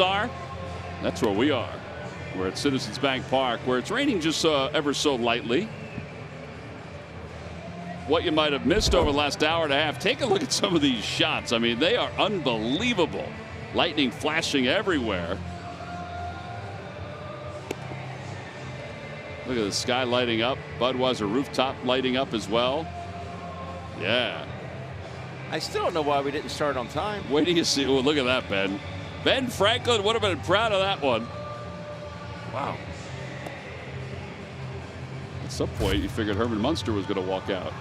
are, that's where we are. We're at Citizens Bank Park, where it's raining just ever so lightly. What you might have missed over the last hour and a half, take a look at some of these shots. I mean, they are unbelievable. Lightning flashing everywhere. Look at the sky lighting up. Budweiser rooftop lighting up as well. Yeah. I still don't know why we didn't start on time. Wait till you see. Oh, look at that, Ben. Ben Franklin would have been proud of that one. Wow. At some point, you figured Herman Munster was going to walk out.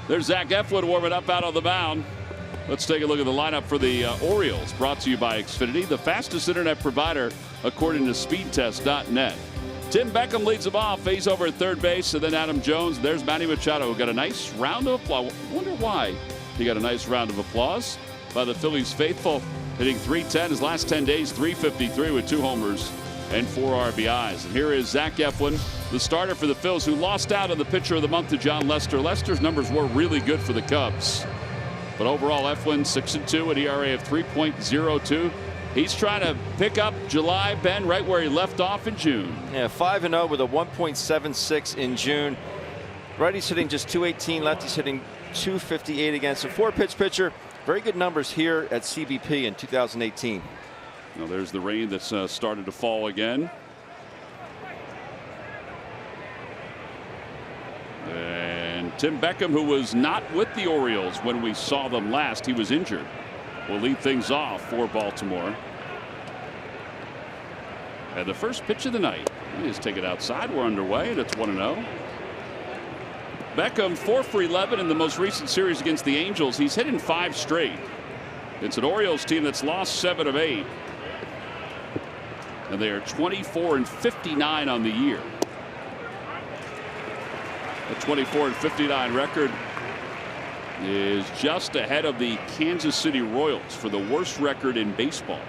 There's Zach Eflin warming up out on the mound. Let's take a look at the lineup for the Orioles, brought to you by Xfinity, the fastest internet provider according to speedtest.net. Tim Beckham leads them off. He's over at third base, and then Adam Jones. There's Manny Machado, who got a nice round of applause. I wonder why he got a nice round of applause by the Phillies faithful, hitting .310 his last 10 days, .353 with 2 homers and 4 RBIs. And here is Zach Eflin, the starter for the Phils, who lost out on the pitcher of the month to John Lester. Lester's numbers were really good for the Cubs, but overall Eflin 6-2, an ERA of 3.02. He's trying to pick up July, Ben, right where he left off in June. Yeah, 5-0 with a 1.76 in June. Righty's hitting just .218, lefty's hitting .258 against a 4-pitch pitcher. Very good numbers here at CBP in 2018. Now there's the rain that's started to fall again. And Tim Beckham, who was not with the Orioles when we saw them last, he was injured, will lead things off for Baltimore. And the first pitch of the night. He just take it outside. We're underway, and it's 1-0. Beckham 4 for 11 in the most recent series against the Angels. He's hit in 5 straight. It's an Orioles team that's lost 7 of 8. And they are 24-59 on the year. The 24-59 record is just ahead of the Kansas City Royals for the worst record in baseball.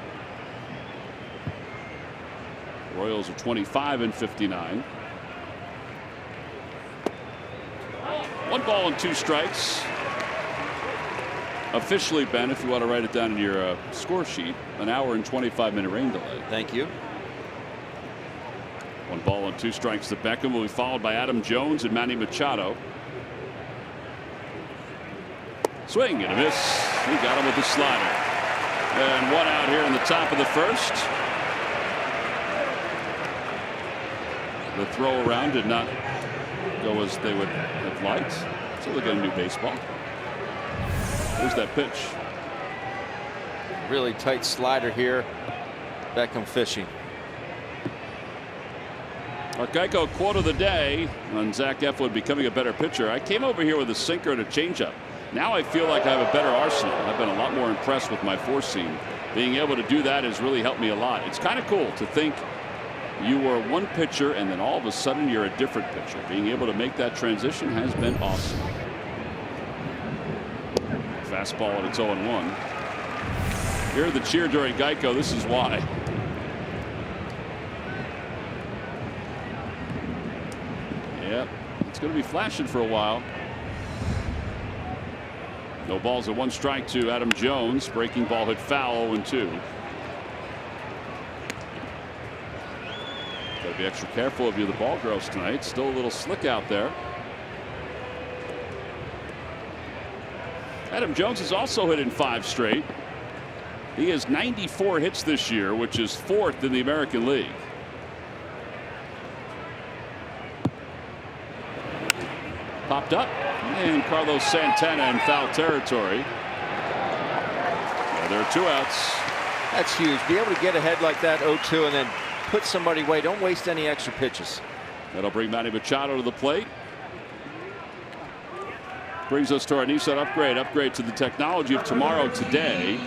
Royals are 25-59. 1 ball and 2 strikes. Officially, Ben, if you want to write it down in your score sheet, an hour and 25-minute rain delay. Thank you. 1 ball and 2 strikes to Beckham, will be followed by Adam Jones and Manny Machado. Swing and a miss. He got him with the slider. And 1 out here in the top of the first. The throw around did not go as they would have liked. So they got a new baseball. There's that pitch. Really tight slider here. Beckham fishing. Our Geico quote of the day on Zach Eflin becoming a better pitcher. I came over here with a sinker and a changeup. Now I feel like I have a better arsenal. I've been a lot more impressed with my 4-seam. Being able to do that has really helped me a lot. It's kind of cool to think you were one pitcher and then all of a sudden you're a different pitcher. Being able to make that transition has been awesome. Fastball at its 0-1. Hear the cheer during Geico. This is why. Yep, it's going to be flashing for a while. No balls and 1 strike to Adam Jones. Breaking ball hit foul, 0-2. Got to be extra careful of you, the ball girls tonight. Still a little slick out there. Adam Jones has also hit in 5 straight. He has 94 hits this year, which is 4th in the American League. Popped up, and Carlos Santana in foul territory. Yeah, there are 2 outs. That's huge. Be able to get ahead like that, 0-2, and then put somebody away. Don't waste any extra pitches. That'll bring Manny Machado to the plate. Brings us to our Nissan upgrade. Upgrade to the technology of tomorrow today.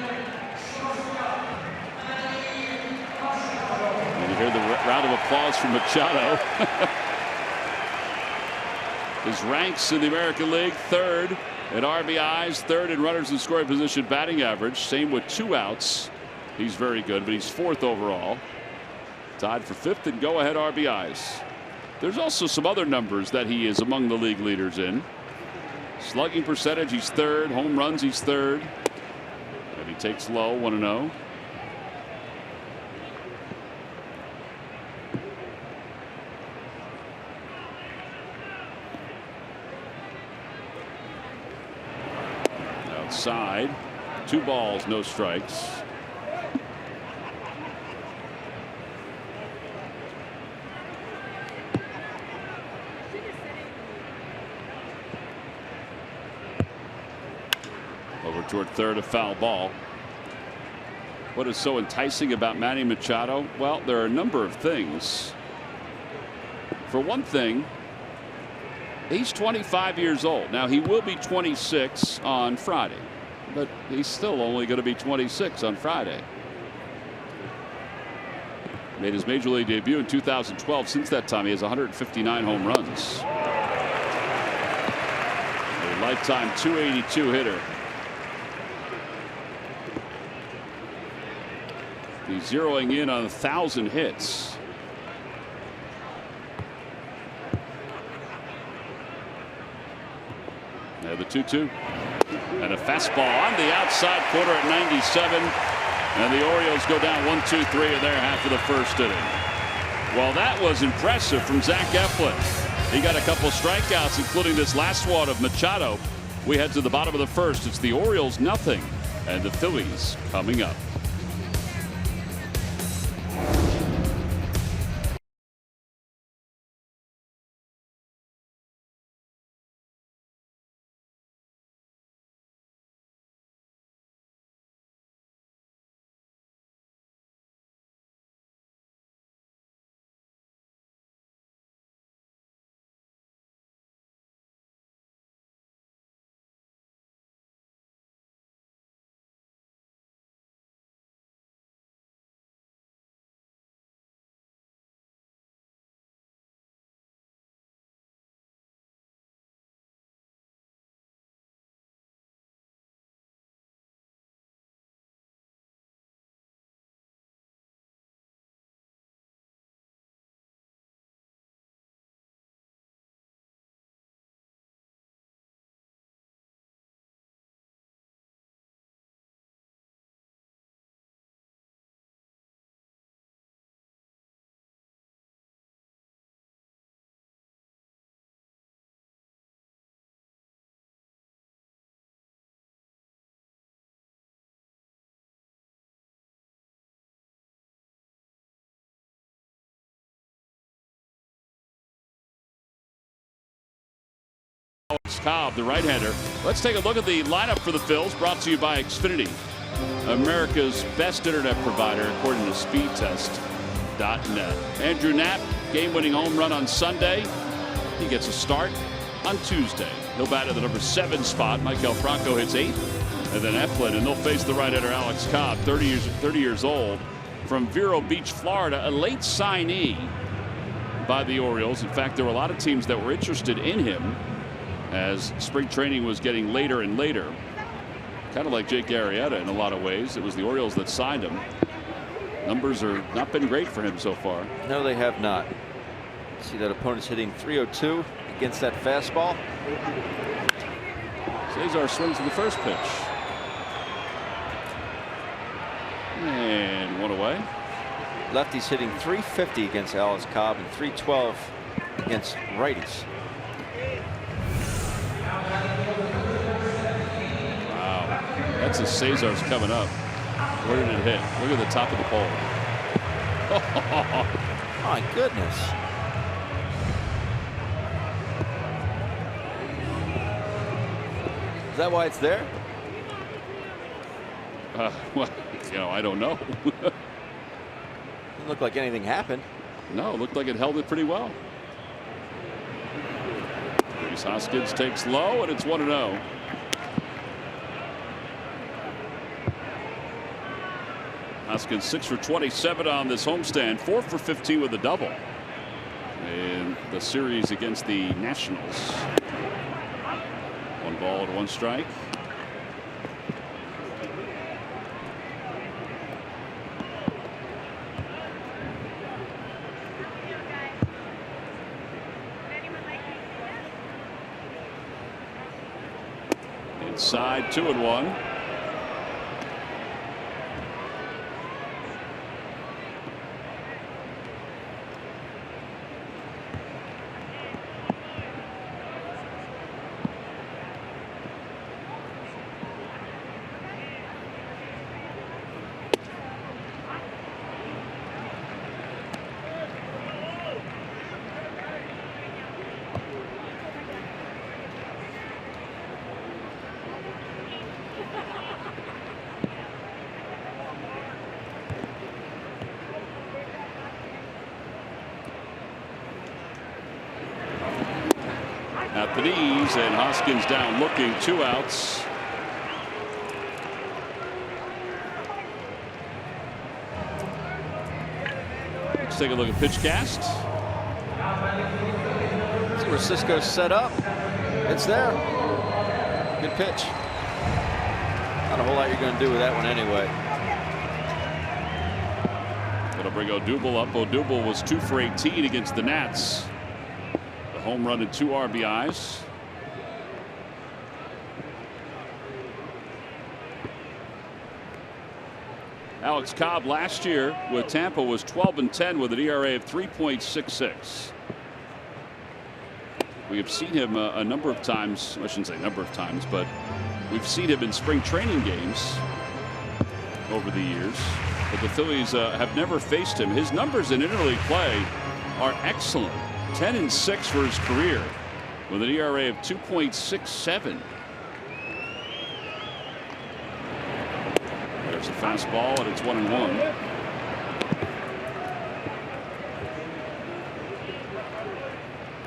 And you hear the round of applause from Machado. His ranks in the American League, 3rd in RBIs, 3rd in runners in scoring position, batting average. Same with 2 outs. He's very good, but he's 4th overall. Tied for 5th in go-ahead RBIs. There's also some other numbers that he is among the league leaders in. Slugging percentage, he's 3rd. Home runs, he's 3rd. And he takes low, 1-0. outside. 2 balls, no strikes. Over toward third, a foul ball. What is so enticing about Manny Machado? Well, there are a number of things. For one thing, he's 25 years old. Now, he will be 26 on Friday, but he's still only going to be 26 on Friday. Made his major league debut in 2012. Since that time, he has 159 home runs. A lifetime .282 hitter. He's zeroing in on 1,000 hits. Now the 2-2. And a fastball on the outside corner at 97. And the Orioles go down 1-2-3 in their half of the first inning. Well, that was impressive from Zach Eflin. He got a couple strikeouts, including this last one of Machado. We head to the bottom of the first. It's the Orioles nothing, and the Phillies coming up. Cobb, the right-hander. Let's take a look at the lineup for the Phils, brought to you by Xfinity, America's best internet provider according to speedtest.net. Andrew Knapp, game-winning home run on Sunday. He gets a start on Tuesday. He'll bat at the number 7 spot. Maikel Franco hits 8, and then Eflin, and they'll face the right-hander Alex Cobb, 30 years old, from Vero Beach, Florida, a late signee by the Orioles. In fact, there were a lot of teams that were interested in him as spring training was getting later and later. Kind of like Jake Arrieta in a lot of ways. It was the Orioles that signed him. Numbers are not been great for him so far. No, they have not. See that opponent's hitting .302 against that fastball. Cesar swings to the first pitch. And one away. Lefty's hitting .350 against Alex Cobb and .312 against righties. Wow, that's as Cesar's coming up. Where did it hit? Look at the top of the pole. My goodness. Is that why it's there? Well, I don't know. Didn't look like anything happened. No, it looked like it held it pretty well. Hoskins takes low, and it's 1-0. Hoskins 6 for 27 on this homestand, 4 for 15 with a double in the series against the Nationals. 1 ball and 1 strike. Inside, 2-1. at the knees, and Hoskins down looking. 2 outs. Let's take a look at pitch cast. See where Cisco's set up. It's there. Good pitch. Not a whole lot you're going to do with that one anyway. That'll bring Odubel up. Odubel was 2 for 18 against the Nats. The home run and 2 RBIs. Alex Cobb last year with Tampa was 12-10 with an ERA of 3.66. We have seen him a number of times. I shouldn't say number of times, but we've seen him in spring training games over the years. But the Phillies have never faced him. His numbers in interleague play are excellent. 10-6 for his career with an ERA of 2.67. There's a fastball, and it's 1-1.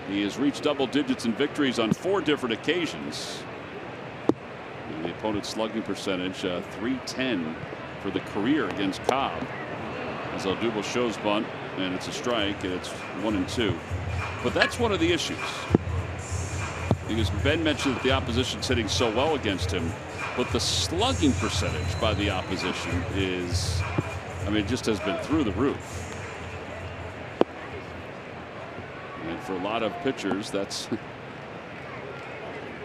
He has reached double digits in victories on 4 different occasions. And the opponent's slugging percentage, 310 for the career against Cobb. As Odubel shows bunt, and it's a strike, and it's 1-2. But that's one of the issues. Because Ben mentioned that the opposition's hitting so well against him, but the slugging percentage by the opposition is, I mean, it just has been through the roof. And for a lot of pitchers, that's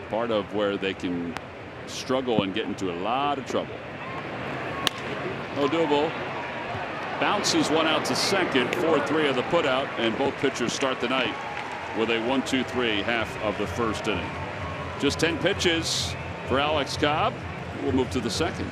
part of where they can struggle and get into a lot of trouble. Odubel bounces one out to second, 4-3 of the putout, and both pitchers start the night with a 1-2-3 half of the first inning. Just 10 pitches for Alex Cobb. We'll move to the second.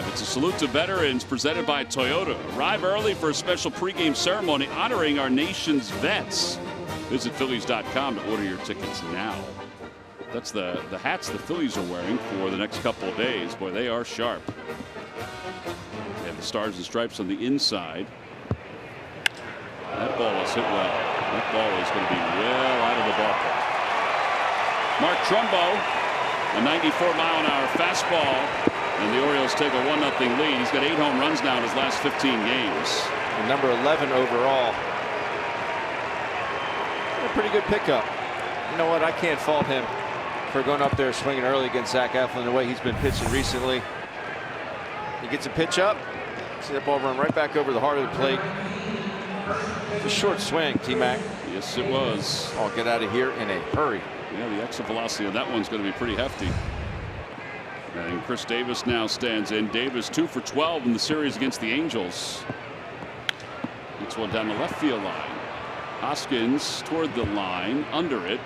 It's a salute to veterans presented by Toyota. Arrive early for a special pregame ceremony honoring our nation's vets. Visit Phillies.com to order your tickets now. That's the hats the Phillies are wearing for the next couple of days. Boy, they are sharp. They have the stars and stripes on the inside. That ball is hit well. That ball is going to be well out of the ballpark. Mark Trumbo, a 94-mile-an-hour fastball. And the Orioles take a 1-0 lead. He's got 8 home runs now in his last 15 games. And number 11 overall. A pretty good pickup. You know what? I can't fault him for going up there swinging early against Zach Eflin the way he's been pitching recently. He gets a pitch up. See that ball run right back over the heart of the plate. It's a short swing, T-Mac. Yes, it was. I'll get out of here in a hurry. Yeah, the exit velocity of that one's going to be pretty hefty. And Chris Davis now stands in. Davis 2 for 12 in the series against the Angels. Hits one down the left field line. Hoskins toward the line, under it,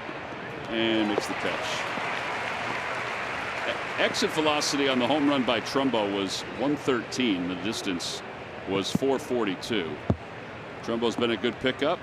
and makes the catch. Exit velocity on the home run by Trumbo was 113. The distance was 442. Trumbo's been a good pickup.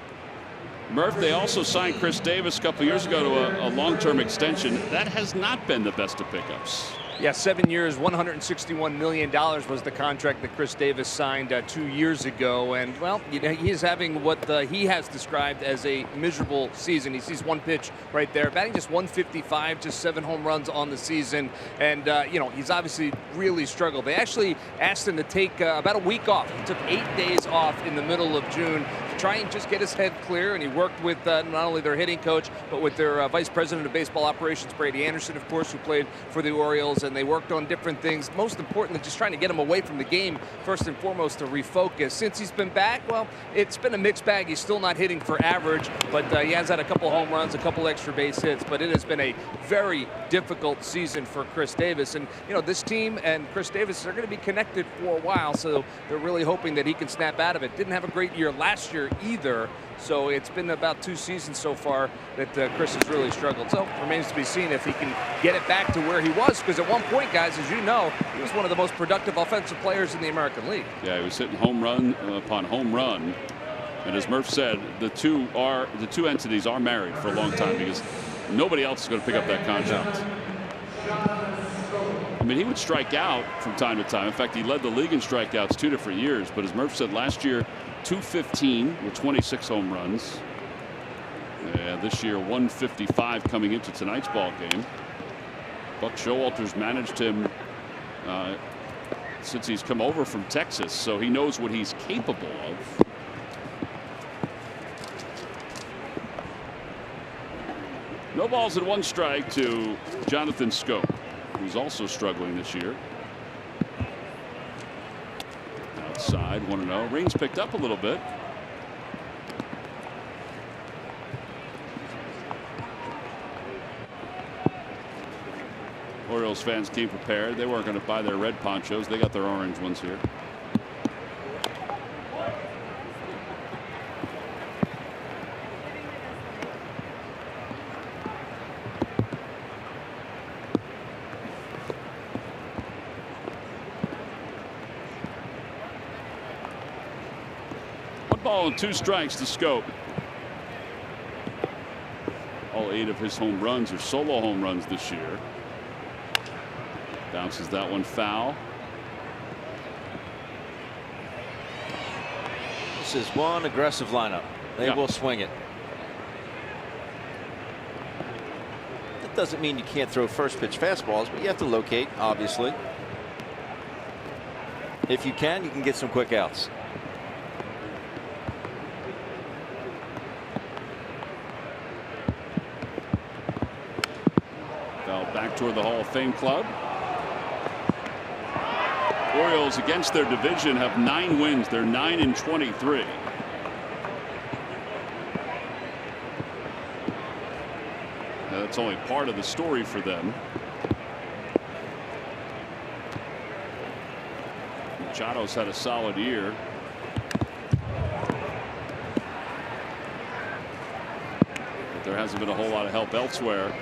Murph, they also signed Chris Davis a couple years ago to a long-term extension. That has not been the best of pickups. Yeah, 7 years, $161 million was the contract that Chris Davis signed 2 years ago. And, well, you know, he's having what he has described as a miserable season. He sees one pitch right there, batting just 155, just 7 home runs on the season. And, you know, he's obviously really struggled. They actually asked him to take about a week off. He took 8 days off in the middle of June to try and just get his head clear. And he worked with not only their hitting coach, but with their vice president of baseball operations, Brady Anderson, of course, who played for the Orioles. And they worked on different things. Most importantly, just trying to get him away from the game, first and foremost, to refocus. Since he's been back, well, it's been a mixed bag. He's still not hitting for average, but he has had a couple home runs, a couple extra base hits. But it has been a very difficult season for Chris Davis. And, you know, this team and Chris Davis are going to be connected for a while, so they're really hoping that he can snap out of it. Didn't have a great year last year either. So it's been about 2 seasons so far that Chris has really struggled. So it remains to be seen if he can get it back to where he was. Because at one point, guys, as you know, he was one of the most productive offensive players in the American League. Yeah, he was hitting home run upon home run. And as Murph said, the two entities are married for a long time because nobody else is going to pick up that contract. I mean, he would strike out from time to time. In fact, he led the league in strikeouts 2 different years. But as Murph said, last year, 215 with 26 home runs. And this year, 155 coming into tonight's ball game. Buck Showalter's managed him since he's come over from Texas, so he knows what he's capable of. No balls and 1 strike to Jonathan Scope, who's also struggling this year. Outside, 1-0. Rain's picked up a little bit. Orioles fans came prepared. They weren't going to buy their red ponchos. They got their orange ones here. Ball and 2 strikes to Scope. All 8 of his home runs are solo home runs this year. Bounces that one foul. This is one aggressive lineup. They will swing it. That doesn't mean you can't throw first pitch fastballs, but you have to locate, obviously. If you can get some quick outs. Back toward the Hall of Fame club. Orioles against their division have 9 wins. They're 9-23. That's only part of the story for them. Machado's had a solid year. But there hasn't been a whole lot of help elsewhere.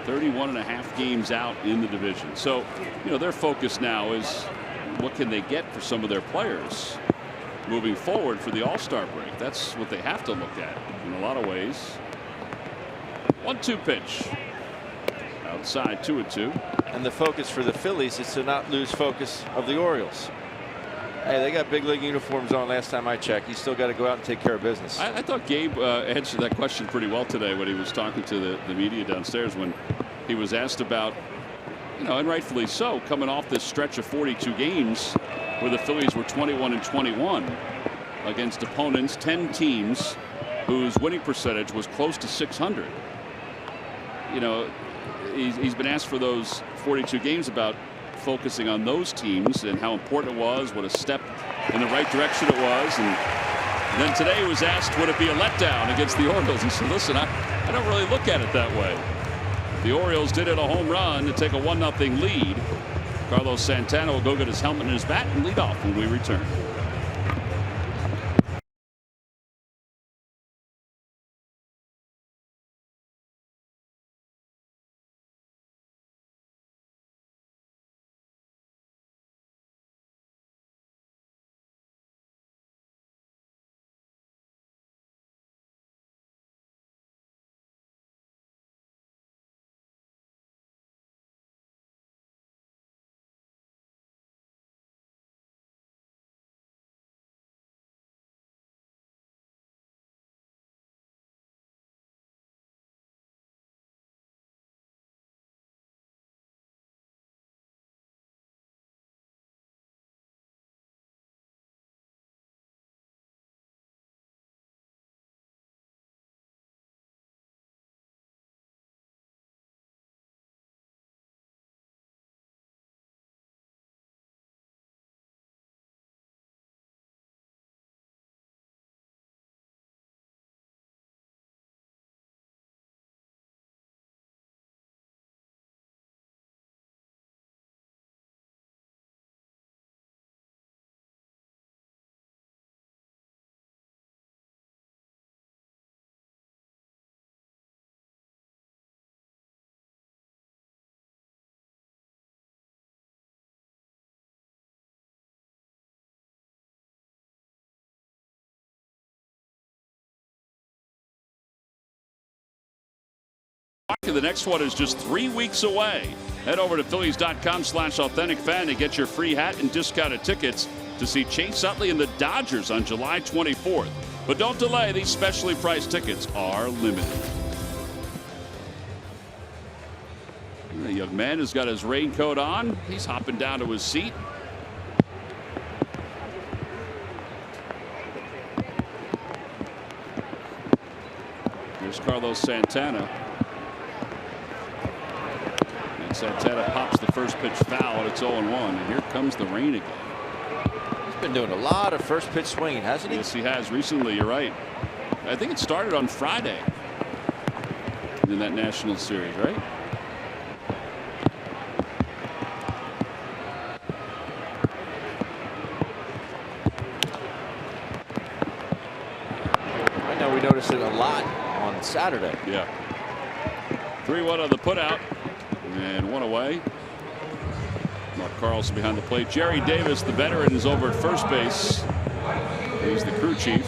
31.5 games out in the division. So, you know, their focus now is what can they get for some of their players moving forward for the All-Star break. That's what they have to look at in a lot of ways. 1-2 pitch. Outside, 2-2. And the focus for the Phillies is to not lose focus of the Orioles. Hey, they got big league uniforms on last time I checked. You still got to go out and take care of business. I thought Gabe answered that question pretty well today when he was talking to the media downstairs when he was asked about, you know, and rightfully so, coming off this stretch of 42 games where the Phillies were 21-21 against opponents, 10 teams whose winning percentage was close to 600. You know, he's been asked for those 42 games about focusing on those teams and how important it was, what a step in the right direction it was. And then today he was asked, would it be a letdown against the Orioles? He said, listen, I don't really look at it that way. The Orioles did hit a home run to take a 1-0 lead. Carlos Santana will go get his helmet and his bat and lead off when we return. The next one is just 3 weeks away. Head over to Phillies.com/AuthenticFan to get your free hat and discounted tickets to see Chase Utley and the Dodgers on July 24th. But don't delay, these specially priced tickets are limited. The young man has got his raincoat on. He's hopping down to his seat. Here's Carlos Santana. And Santana pops the first pitch foul, and it's 0-1. And here comes the rain again. He's been doing a lot of first pitch swinging, hasn't he? Yes, he has recently. You're right. I think it started on Friday in that National Series, right? I know we noticed it a lot on Saturday. Yeah. 3-1 on the putout, and one away. Mark Carlson behind the plate. Jerry Davis, the veteran, is over at first base. He's the crew chief.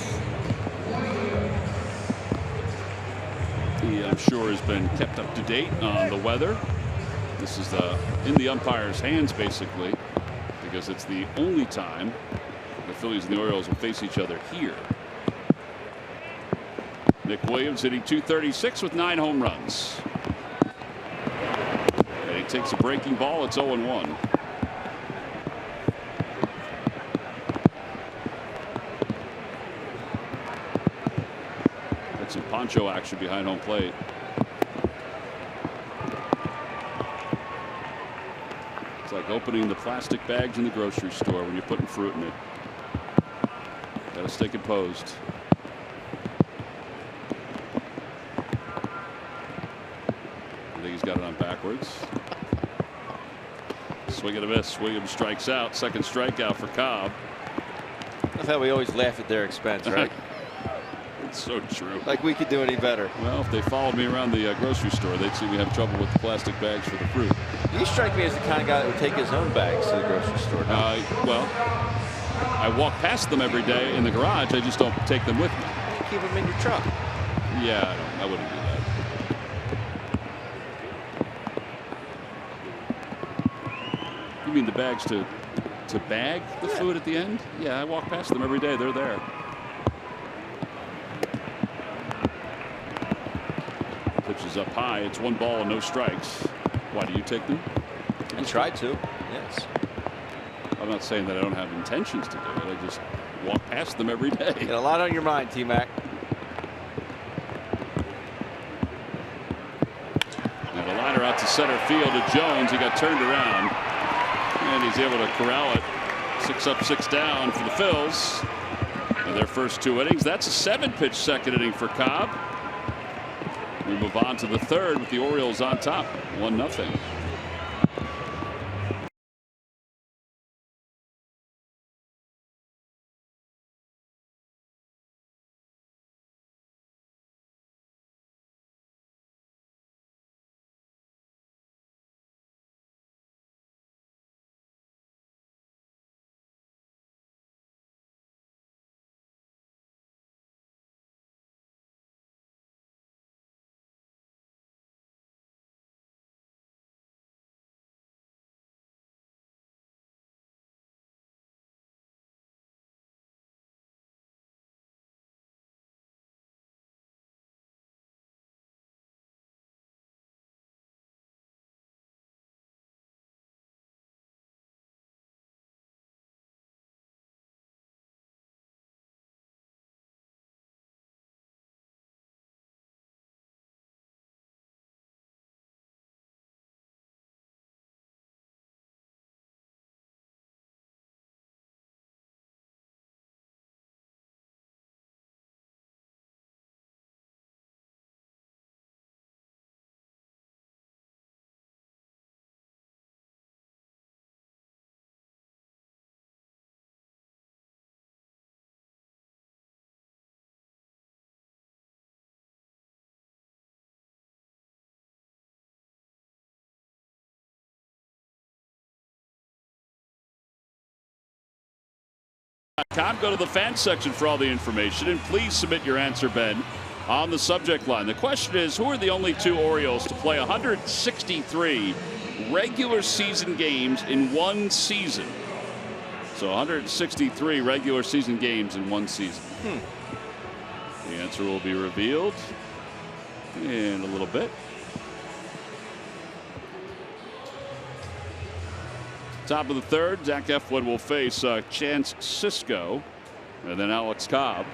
He, I'm sure, has been kept up to date on the weather. This is in the umpire's hands, basically, because it's the only time the Phillies and the Orioles will face each other here. Nick Williams hitting .236 with 9 home runs. And he takes a breaking ball. It's 0-1. That's some poncho action behind home plate. It's like opening the plastic bags in the grocery store when you're putting fruit in it. Got to stay composed. He's got it on backwards. Swing and a miss. Williams strikes out. Second strikeout for Cobb. I thought we always laugh at their expense, right? It's so true. Like we could do any better. Well, if they followed me around the grocery store, they'd see me have trouble with the plastic bags for the fruit. You strike me as the kind of guy that would take his own bags to the grocery store. No? Well, I walk past them every day in the garage. I just don't take them with me. Keep them in your truck. Yeah, I wouldn't do that. You mean the bags to bag the food at the end? Yeah, I walk past them every day. They're there. Pitch is up high. It's 1 ball and no strikes. Why do you take them? I tried to. Yes. I'm not saying that I don't have intentions to do it. I just walk past them every day. You got a lot on your mind, T-Mac. And a liner out to center field to Jones. He got turned around. And he's able to corral it. 6 up, 6 down for the Phils. And their first 2 innings. That's a 7-pitch second inning for Cobb. We move on to the third with the Orioles on top. 1-0. Go to the fan section for all the information, and please submit your answer, Ben, on the subject line. The question is, who are the only two Orioles to play 163 regular season games in one season? So 163 regular season games in one season. The answer will be revealed in a little bit. Top of the third, Zach Eflin will face Chance Sisco and then Alex Cobb.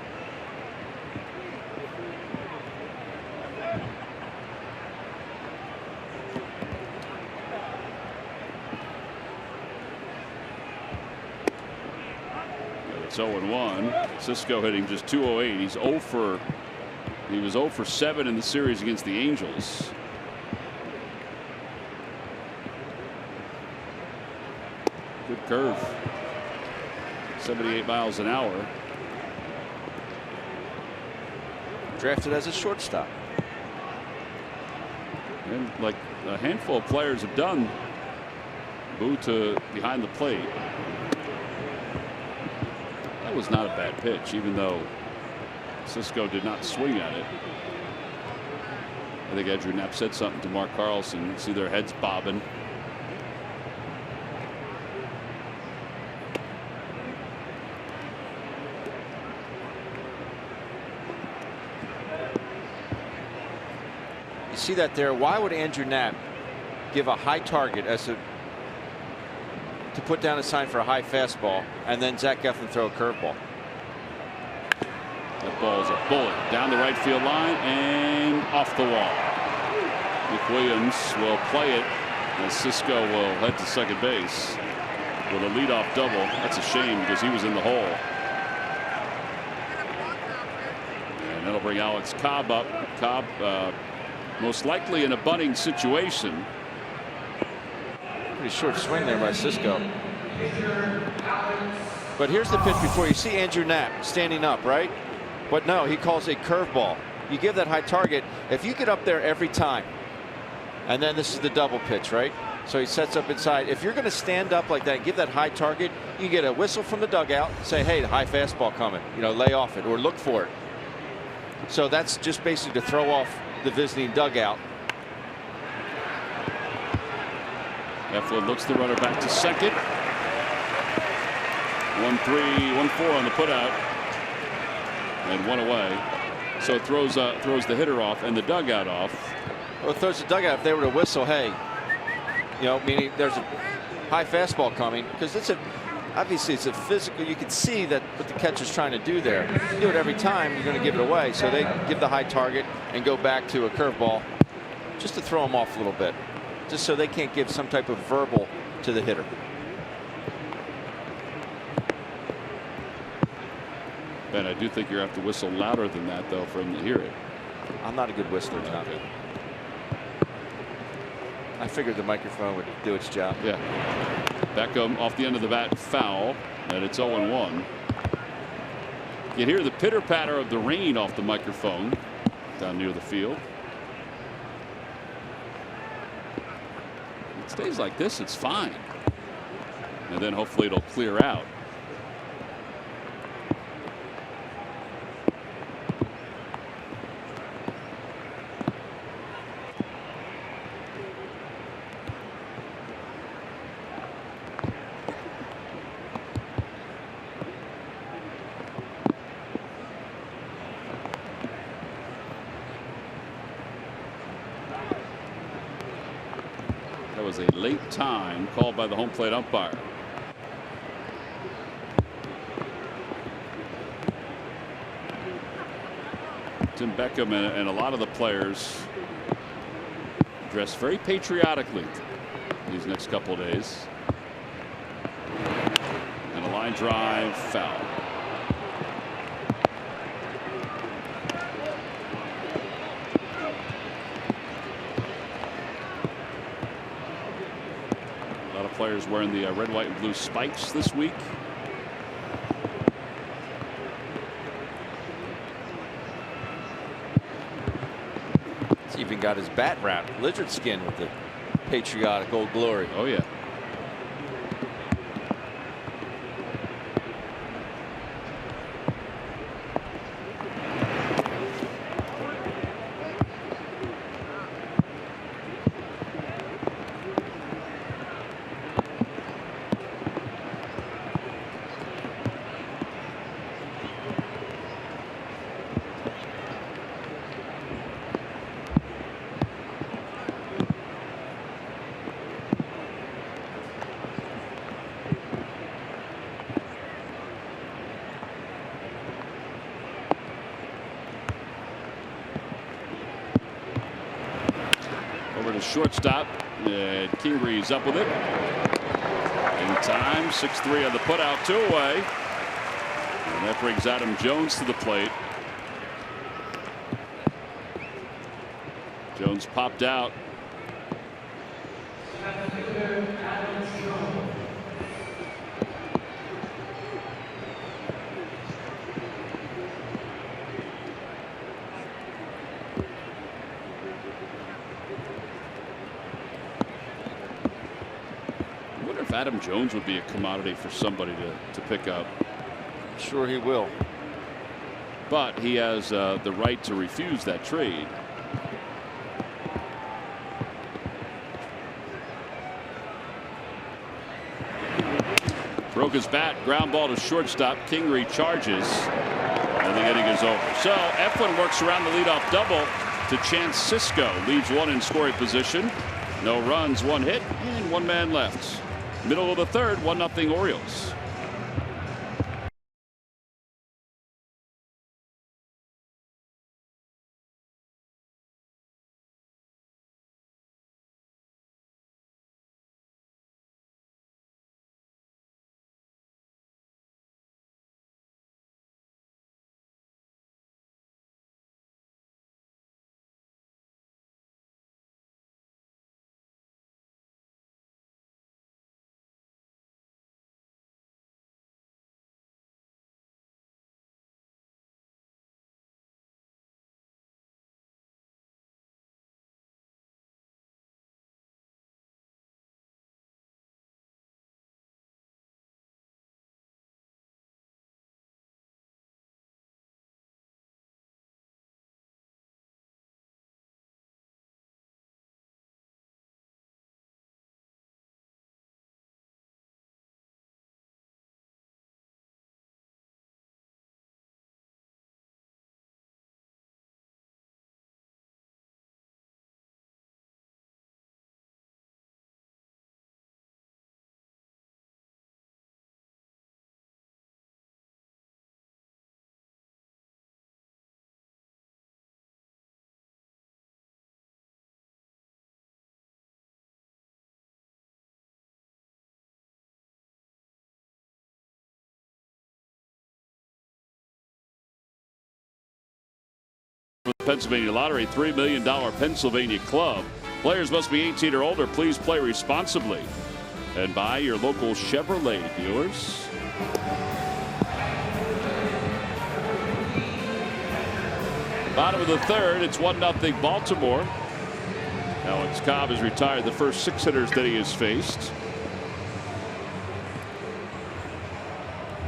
It's 0-1. Sisco hitting just .208. He was 0 for 7 in the series against the Angels. Good curve. 78 miles an hour. Drafted as a shortstop. And like a handful of players have done, move to behind the plate. That was not a bad pitch, even though Sisco did not swing at it. I think Andrew Knapp said something to Mark Carlson. You see their heads bobbing. You see that there. Why would Andrew Knapp give a high target as to put down a sign for a high fastball, and then Zach Eflin throw a curveball? That ball's a bullet down the right field line and off the wall. McWilliams will play it as Sisco will head to second base with a leadoff double. That's a shame because he was in the hole. And that'll bring Alex Cobb up. Cobb most likely in a bunting situation. Pretty short swing there by Sisco. But here's the pitch before you see Andrew Knapp standing up, right? But no, he calls a curveball. You give that high target. If you get up there every time, and then this is the double pitch, right? So he sets up inside. If you're going to stand up like that and give that high target, you get a whistle from the dugout, say, hey, the high fastball coming, you know, lay off it or look for it. So that's just basically to throw off the visiting dugout. Eflin looks the runner back to second. 1-3, 1-4 on the putout, and one away. So it throws the hitter off and the dugout off. Well, it throws the dugout. If they were to whistle, hey, you know, meaning there's a high fastball coming, because obviously it's a physical. You can see that what the catcher's trying to do there. You do it every time, you're going to give it away. So they give the high target and go back to a curveball, just to throw them off a little bit, just so they can't give some type of verbal to the hitter. And I do think you have to whistle louder than that, though, for him to hear it. I'm not a good whistler, John. Okay. I figured the microphone would do its job. Yeah. Beckham off the end of the bat, foul, and it's 0-1. You hear the pitter patter of the rain off the microphone down near the field. It stays like this, it's fine. And then hopefully it'll clear out. Was a late time called by the home plate umpire. Tim Beckham and a lot of the players dressed very patriotically these next couple of days. And a line drive, foul. Players wearing the red, white, and blue spikes this week. He's even got his bat wrapped, lizard skin with the patriotic Old Glory. Oh, yeah. shortstop, and Kingree's up with it. In time, 6-3 on the putout, 2 away. And that brings Adam Jones to the plate. Jones popped out. I wonder if Adam Jones would be a commodity for somebody to pick up. I'm sure he will. But he has the right to refuse that trade. Broke his bat, ground ball to shortstop. Kingery charges, and the inning is over. So Eflin works around the leadoff double to Chance Cisco. Leaves one in scoring position. No runs, 1 hit, and 1 man left. Middle of the third, 1-0 Orioles. For the Pennsylvania Lottery, $3 million Pennsylvania Club. Players must be 18 or older. Please play responsibly. And buy your local Chevrolet dealers. Bottom of the third, it's 1-0 Baltimore. Alex Cobb has retired the first 6 hitters that he has faced.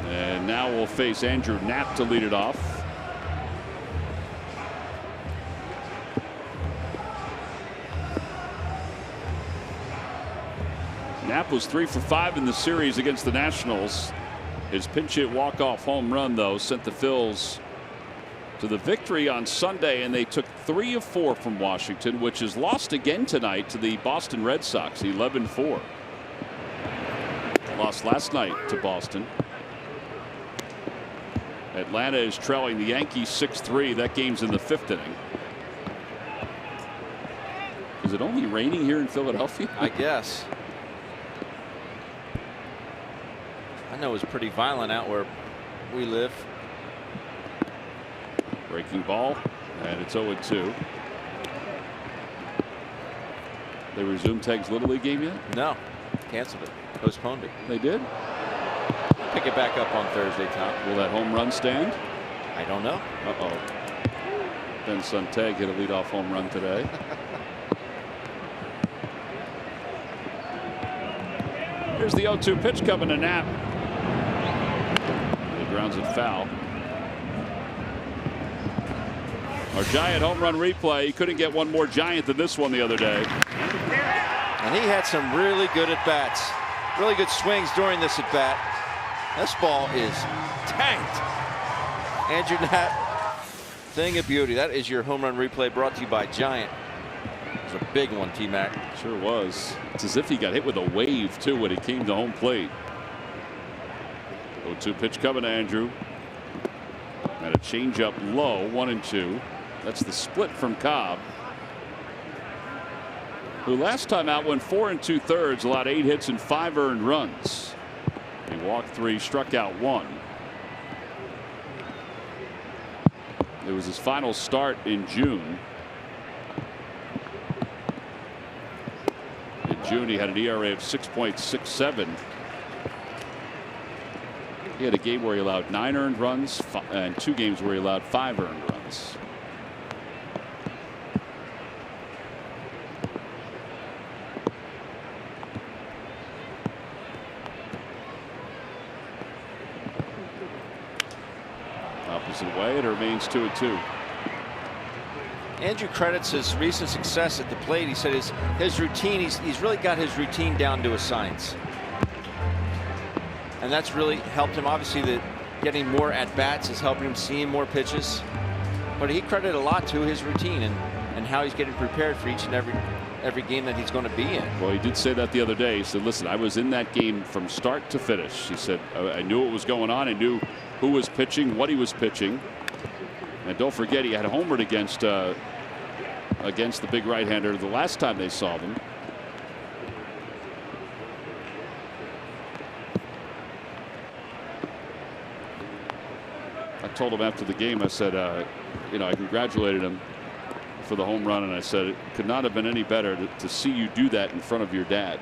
And now we'll face Andrew Knapp to lead it off. Knapp was 3 for 5 in the series against the Nationals. His pinch hit walk-off home run, though, sent the Phils to the victory on Sunday, and they took 3 of 4 from Washington, which is lost again tonight to the Boston Red Sox, 11-4. Lost last night to Boston. Atlanta is trailing the Yankees 6-3. That game's in the 5th inning. Is it only raining here in Philadelphia? I guess. I know it's pretty violent out where we live. Breaking ball, and it's 0-2. They resumed Teg's Little League game yet? No, canceled it, postponed it. They did? Pick it back up on Thursday, Tom. Will that home run stand? I don't know. Uh-oh. Ben's son Teg hit a leadoff home run today. Here's the 0-2 pitch coming to Knapp. He grounds it foul. Our Giant home run replay. He couldn't get one more Giant than this one the other day. And he had some really good at-bats. Really good swings during this at-bat. This ball is tanked. Andrew Knapp, thing of beauty. That is your home run replay brought to you by Giant. It was a big one, T-Mac. Sure was. It's as if he got hit with a wave, too, when he came to home plate. 0-2 pitch coming to Andrew. And a changeup low, 1-2. That's the split from Cobb. who last time out went 4 2/3, allowed 8 hits and 5 earned runs. He walked 3, struck out 1. It was his final start in June. In June, he had an ERA of 6.67. He had a game where he allowed 9 earned runs and 2 games where he allowed 5 earned runs. Opposite way, it remains 2-2. Andrew credits his recent success at the plate. He said his routine, he's really got his routine down to a science. And that's really helped him. Obviously, getting more at-bats is helping him see more pitches. But he credited a lot to his routine and how he's getting prepared for each and every game that he's going to be in. Well, he did say that the other day. He said, listen, I was in that game from start to finish. He said, I knew what was going on. I knew who was pitching, what he was pitching. And don't forget, he had a homered against the big right-hander the last time they saw them. I told him after the game, I said, you know, I congratulated him for the home run, and I said it could not have been any better to see you do that in front of your dad.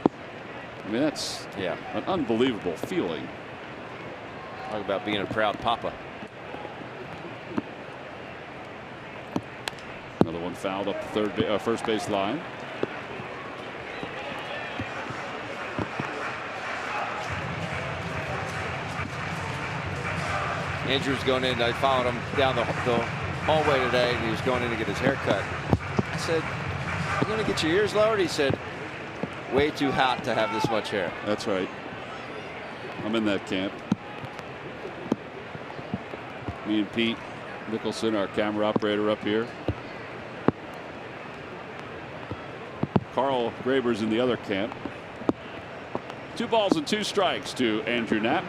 I mean, that's an unbelievable feeling. Talk about being a proud papa. Another one fouled up the first base line. Andrew's going in. I followed him down the hallway today, and he was going in to get his hair cut. I said, "You going to get your ears lowered?" He said, "Way too hot to have this much hair." That's right. I'm in that camp. Me and Pete Nicholson, our camera operator up here. Carl Graber's in the other camp. 2 balls and 2 strikes to Andrew Knapp.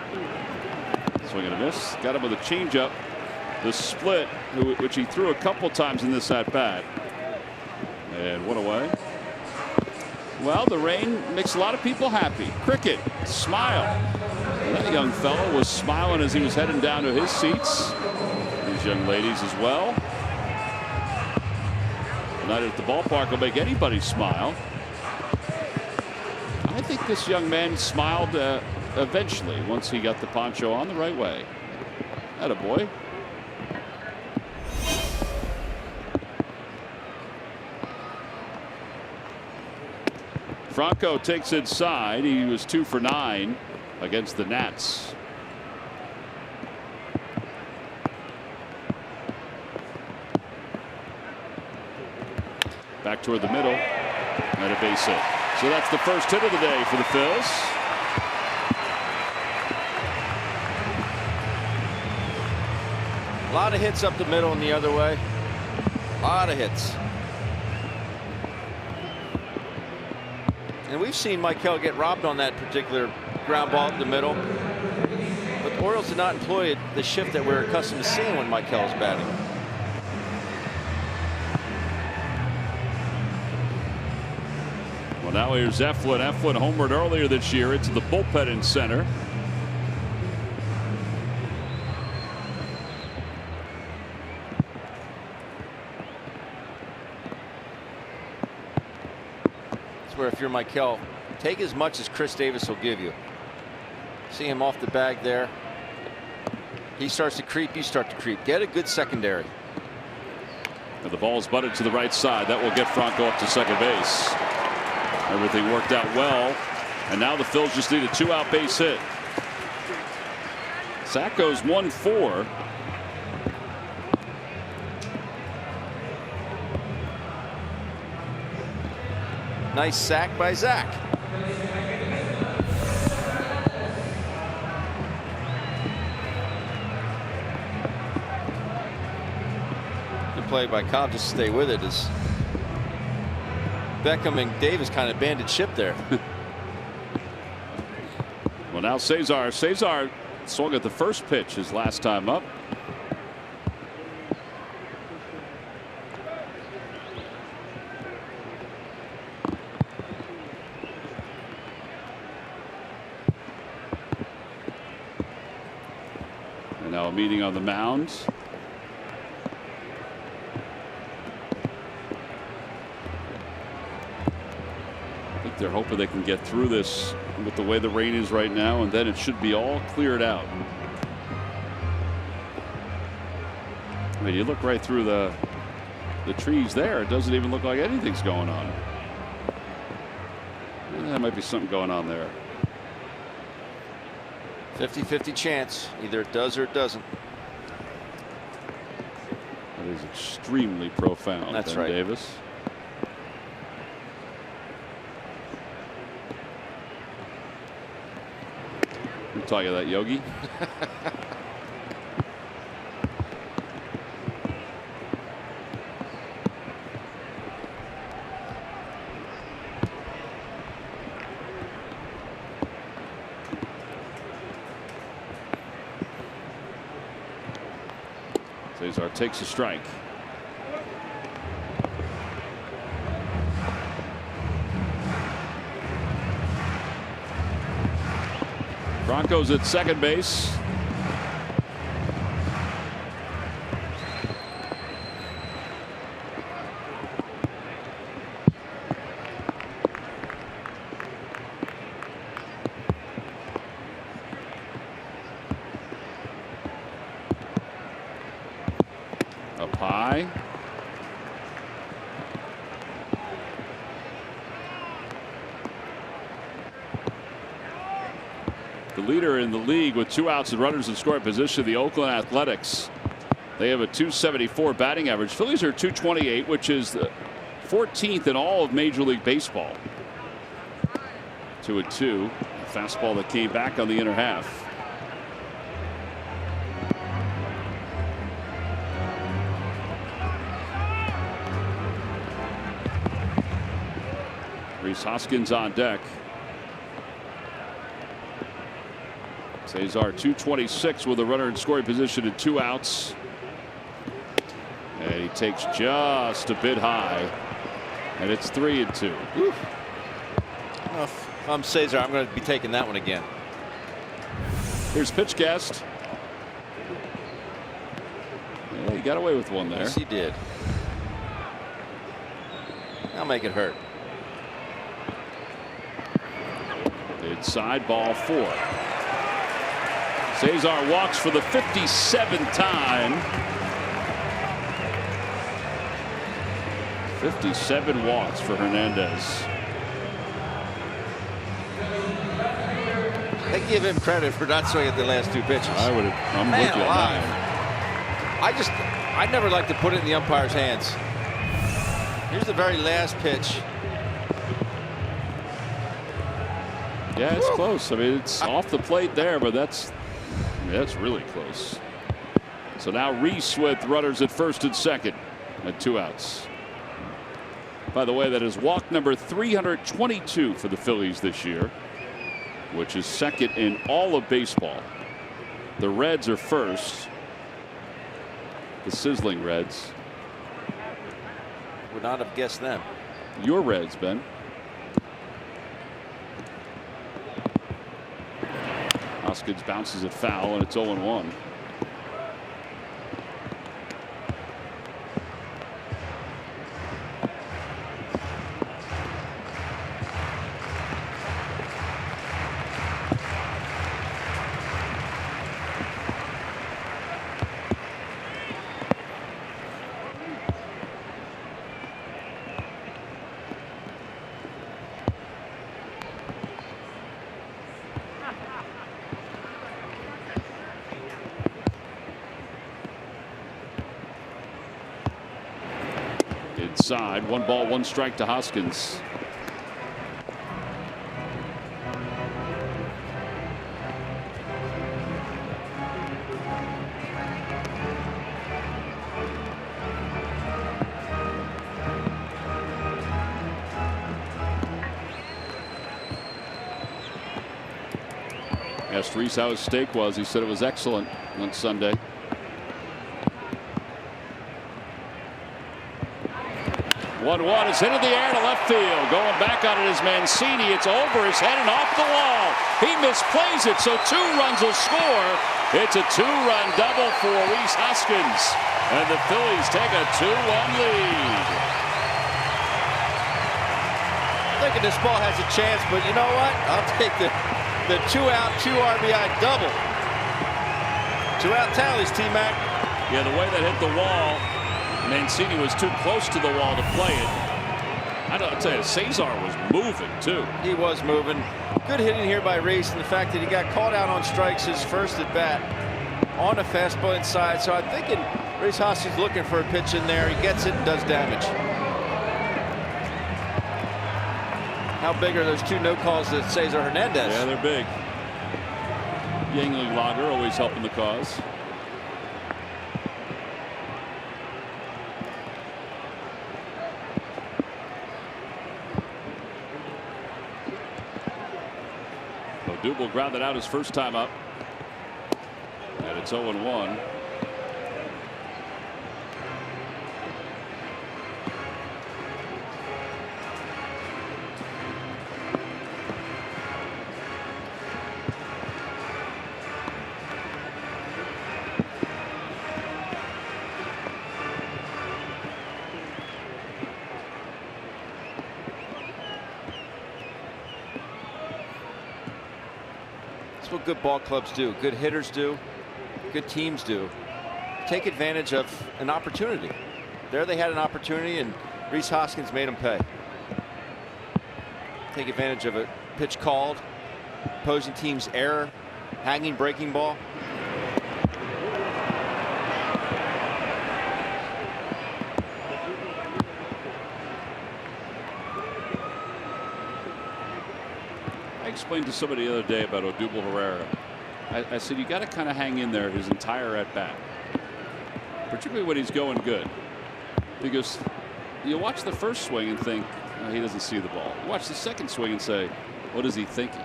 Swing and a miss. Got him with a changeup. The split, which he threw a couple times in this at bat. And one away. Well, the rain makes a lot of people happy. Cricket, smile. And that young fellow was smiling as he was heading down to his seats. These young ladies as well. Tonight at the ballpark will make anybody smile. I think this young man smiled eventually once he got the poncho on the right way. Attaboy. Franco takes inside. He was 2 for 9 against the Nats. Back toward the middle and a base hit. So that's the first hit of the day for the Phils. A lot of hits up the middle and the other way. A lot of hits. And we've seen Michael get robbed on that particular ground ball up the middle. But the Orioles did not employ the shift that we're accustomed to seeing when Michael is batting. Well, now here's Eflin. Eflin homered earlier this year into the bullpen in center. Where if you're Michael, take as much as Chris Davis will give you. See him off the bag there. He starts to creep, you start to creep. Get a good secondary. And the ball's butted to the right side. That will get Franco up to second base. Everything worked out well. And now the Phils just need a 2-out base hit. Zach goes 1-4. Nice sack by Zach. Good play by Cobb to stay with it as Beckham and Davis kind of banded ship there. Well, now Cesar swung at the first pitch his last time up. And now a meeting on the mound. I think they're hoping they can get through this with the way the rain is right now, and then it should be all cleared out. I mean, you look right through the trees there. It doesn't even look like anything's going on. There might be something going on there. 50-50 chance. Either it does or it doesn't. That is extremely profound. That's Ben right. Davis. I'm talking about that, Yogi. Cesar takes a strike. Broncos at second base. Up high. The leader in the league with 2 outs and runners in scoring position, the Oakland Athletics. They have a .274 batting average. Phillies are .228, which is the 14th in all of Major League Baseball. 2-2. A fastball that came back on the inner half. Rhys Hoskins on deck. Cesar .226 with a runner in scoring position and 2 outs. And he takes just a bit high. And it's 3-2. Well, if I'm Cesar, I'm going to be taking that one again. Here's Pitchcast. Yeah, he got away with one there. Yes, he did. I'll make it hurt. Inside, ball 4. Cesar walks for the 57th time. 57 walks for Hernandez. They give him credit for not swinging at the last 2 pitches. I'm with you on that. I never like to put it in the umpire's hands. Here's the very last pitch. Yeah, it's close. I mean, it's off the plate there, but that's really close. So now Rhys with runners at first and second at 2 outs. By the way, that is walk number 322 for the Phillies this year, which is second in all of baseball. The Reds are first. The sizzling Reds. Would not have guessed them. Your Reds, Ben. Hoskins bounces it foul, and it's 0-1. Inside, 1 ball, 1 strike to Hoskins. Asked Rhys how his steak was. He said it was excellent on Sunday. 1-1 is hit in the air to left field. Going back on it is Mancini. It's over his head and off the wall. He misplays it, so 2 runs will score. It's a 2-run double for Rhys Hoskins, and the Phillies take a 2-1 lead. Thinking this ball has a chance, but you know what? I'll take the 2-out, 2 RBI double. 2-out tallies, T-Mac. Yeah, the way that hit the wall, Mancini was too close to the wall to play it. I'll tell you, Cesar was moving too. He was moving. Good hitting here by Rhys, and the fact that he got called out on strikes his first at bat on a fastball inside. So I'm thinking Rhys Hoskins looking for a pitch in there. He gets it and does damage. How big are those 2 no calls to Cesar Hernandez? Yeah, they're big. Yingling Lager always helping the cause. Odubel grounded out his first time up, and it's 0-1. That's what good ball clubs do, good hitters do, good teams do. Take advantage of an opportunity. There they had an opportunity, and Rhys Hoskins made them pay. Take advantage of a pitch called, opposing team's error, hanging breaking ball. I explained to somebody the other day about Odubel Herrera. I said, you got to kind of hang in there his entire at bat, particularly when he's going good, because you watch the first swing and think, oh, he doesn't see the ball. You watch the second swing and say, what is he thinking?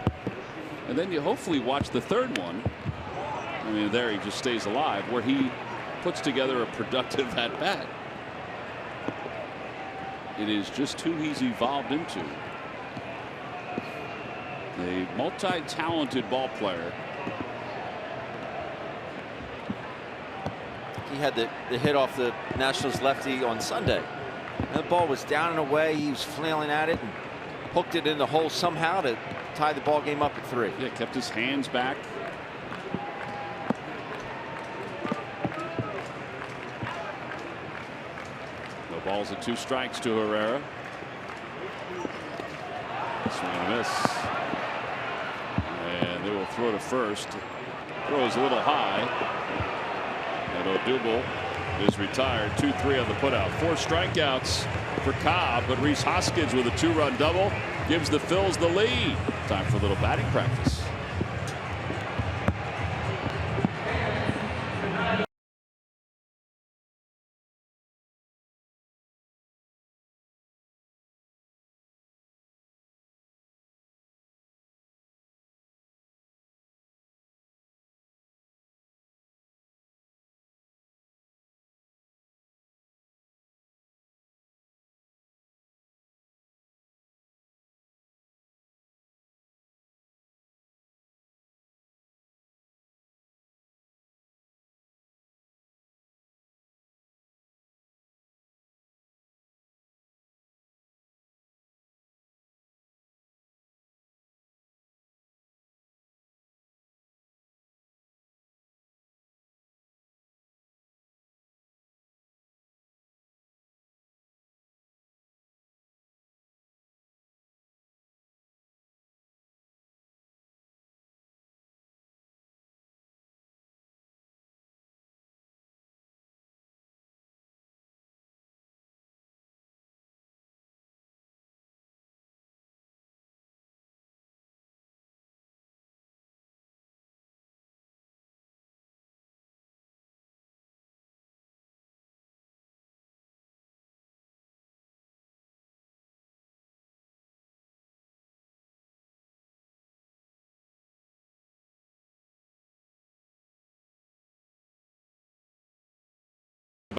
And then you hopefully watch the third one. I mean, there he just stays alive, where he puts together a productive at bat. It is just who he's evolved into. A multi-talented ball player. He had the hit off the Nationals lefty on Sunday. That ball was down and away. He was flailing at it and hooked it in the hole somehow to tie the ball game up at 3. Yeah, kept his hands back. No balls and 2 strikes to Herrera. Swing and a miss. And they will throw to first. Throws a little high. And Odubel is retired. 2-3 on the putout. 4 strikeouts for Cobb, but Rhys Hoskins with a 2-run double gives the Phils the lead. Time for a little batting practice.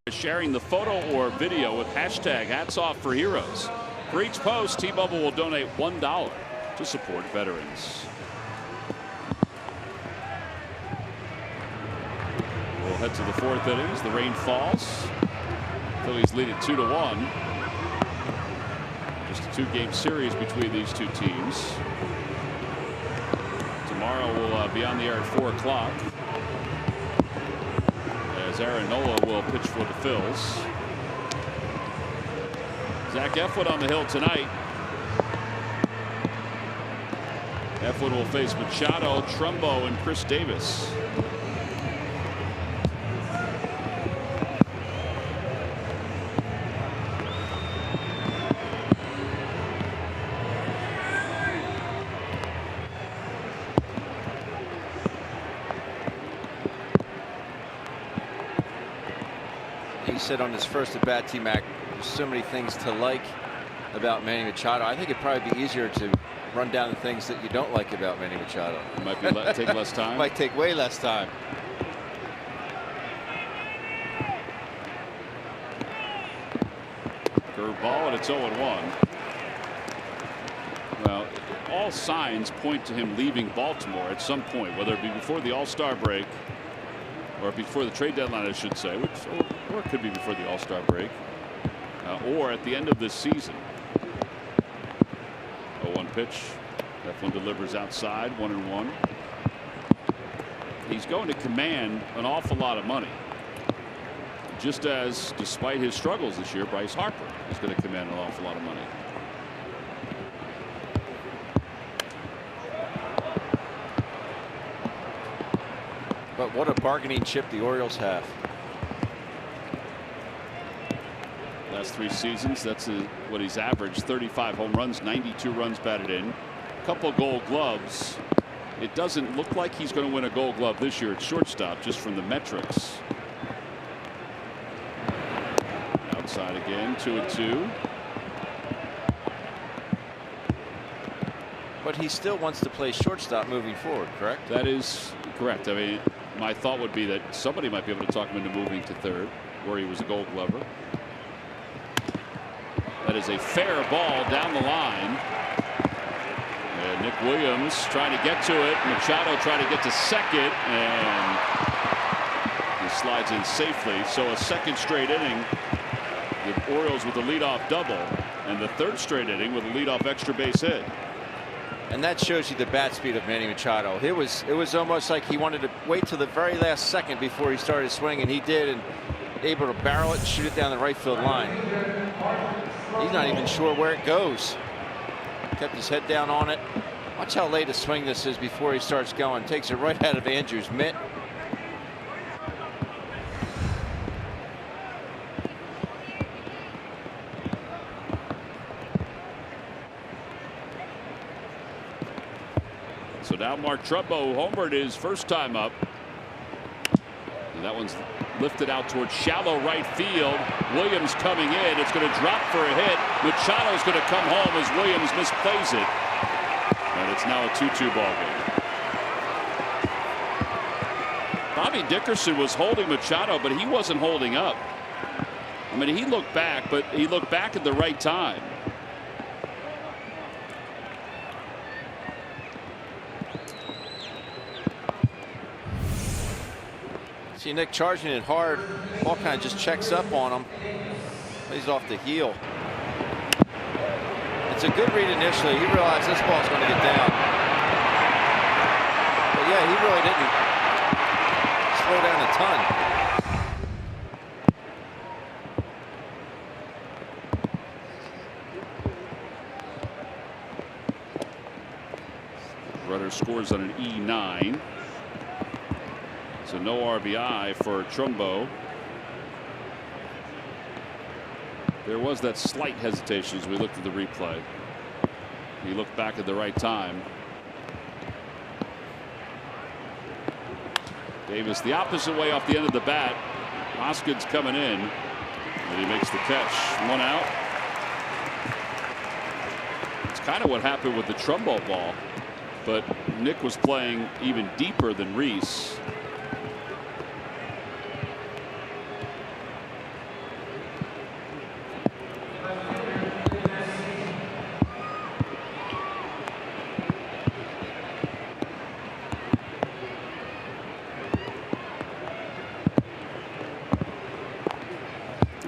By sharing the photo or video with hashtag Hats Off for Heroes. For each post, T-Mobile will donate $1 to support veterans. head to the 4th inning as the rain falls. Phillies lead it 2-1. Just a 2-game series between these two teams. Tomorrow we'll be on the air at 4 o'clock as Aaron Nola will pitch for the Phils. Zach Eflin on the hill tonight. Eflin will face Machado, Trumbo, and Chris Davis. He said on his first at bat, T-Mac, there's so many things to like about Manny Machado. I think it'd probably be easier to run down the things that you don't like about Manny Machado. It might be take less time. Might take way less time. Curveball, and it's 0-1. Well, all signs point to him leaving Baltimore at some point, whether it be before the All-Star break or before the trade deadline, I should say, or it could be before the All-Star break, or at the end of this season. 0-1 pitch. Eflin delivers outside, 1-1. He's going to command an awful lot of money. Just as, despite his struggles this year, Bryce Harper is going to command an awful lot of money. But what a bargaining chip the Orioles have. Last 3 seasons, that's what he's averaged: 35 home runs, 92 runs batted in, a couple Gold Gloves. It doesn't look like he's going to win a Gold Glove this year at shortstop, just from the metrics. Outside again, 2-2. But he still wants to play shortstop moving forward, correct? That is correct. I mean, my thought would be that somebody might be able to talk him into moving to third, where he was a Gold Glover. That is a fair ball down the line. And Nick Williams trying to get to it. Machado trying to get to second, and he slides in safely. So a second straight inning. The Orioles with the leadoff double, and the third straight inning with a leadoff extra base hit. And that shows you the bat speed of Manny Machado. It was almost like he wanted to wait till the very last second before he started swinging. He did, and able to barrel it and shoot it down the right field line. He's not even sure where it goes. Kept his head down on it. Watch how late a swing this is before he starts going. Takes it right out of Andrews' mitt. So now Mark Trumbo homered his first time up. And that one's lifted out towards shallow right field. Williams coming in. It's going to drop for a hit. Machado's going to come home as Williams misplays it. And it's now a 2-2 ball game. Bobby Dickerson was holding Machado, but he wasn't holding up. I mean, he looked back, but he looked back at the right time. See Nick charging it hard. Ball kind of just checks up on him. Plays off the heel. It's a good read initially. He realized this ball's going to get down. But yeah, he really didn't slow down a ton. Runner scores on an E9. So no RBI for Trumbo. There was that slight hesitation as we looked at the replay. He looked back at the right time. Davis the opposite way off the end of the bat. Hoskins coming in, and he makes the catch. 1 out. It's kind of what happened with the Trumbo ball, but Nick was playing even deeper than Reese.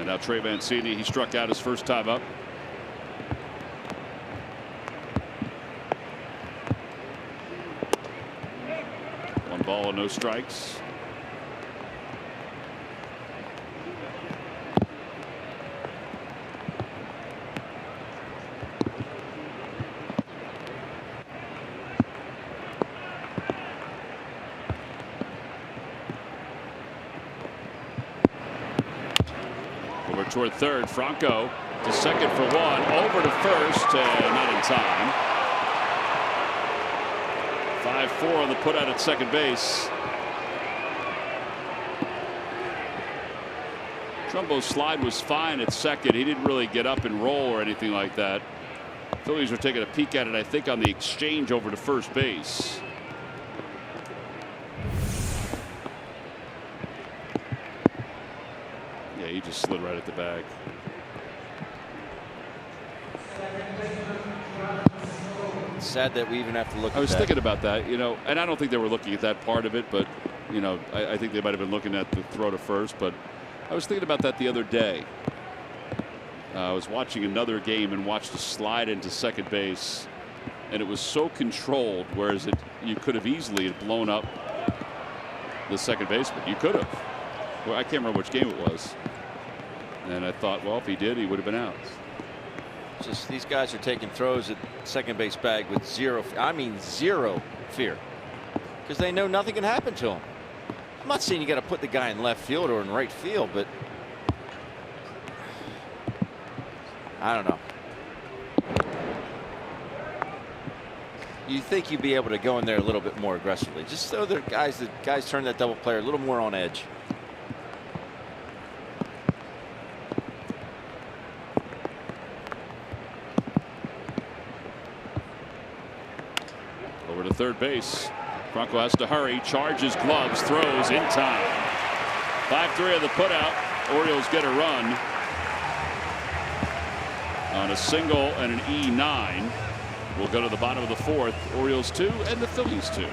And now Trey Mancini, he struck out his first time up. One ball and no strikes. Over toward third. Franco to second for one. Over to first. Not in time. 5-4 on the putout at second base. Trumbo's slide was fine at second. He didn't really get up and roll or anything like that. Phillies were taking a peek at it, I think, on the exchange over to first base. Yeah, he just slid right at the bag. It's sad that we even have to look at that. I was thinking about that, you know, and I don't think they were looking at that part of it, but, you know, I think they might have been looking at the throw to first, but I was thinking about that the other day. I was watching another game and watched a slide into second base, and it was so controlled, whereas you could have easily blown up the second baseman. You could have. Well, I can't remember which game it was. And I thought, well, if he did, he would have been out. Just these guys are taking throws at second base bag with zero fear, because they know nothing can happen to them. I'm not saying you got to put the guy in left field or in right field, but I don't know. You think you'd be able to go in there a little bit more aggressively, just so the guys turn that double player a little more on edge. Over to third base. Franco has to hurry, charges gloves, throws in time. 5-3 on the putout. Orioles get a run on a single and an E9. We'll go to the bottom of the fourth. Orioles 2 and the Phillies 2.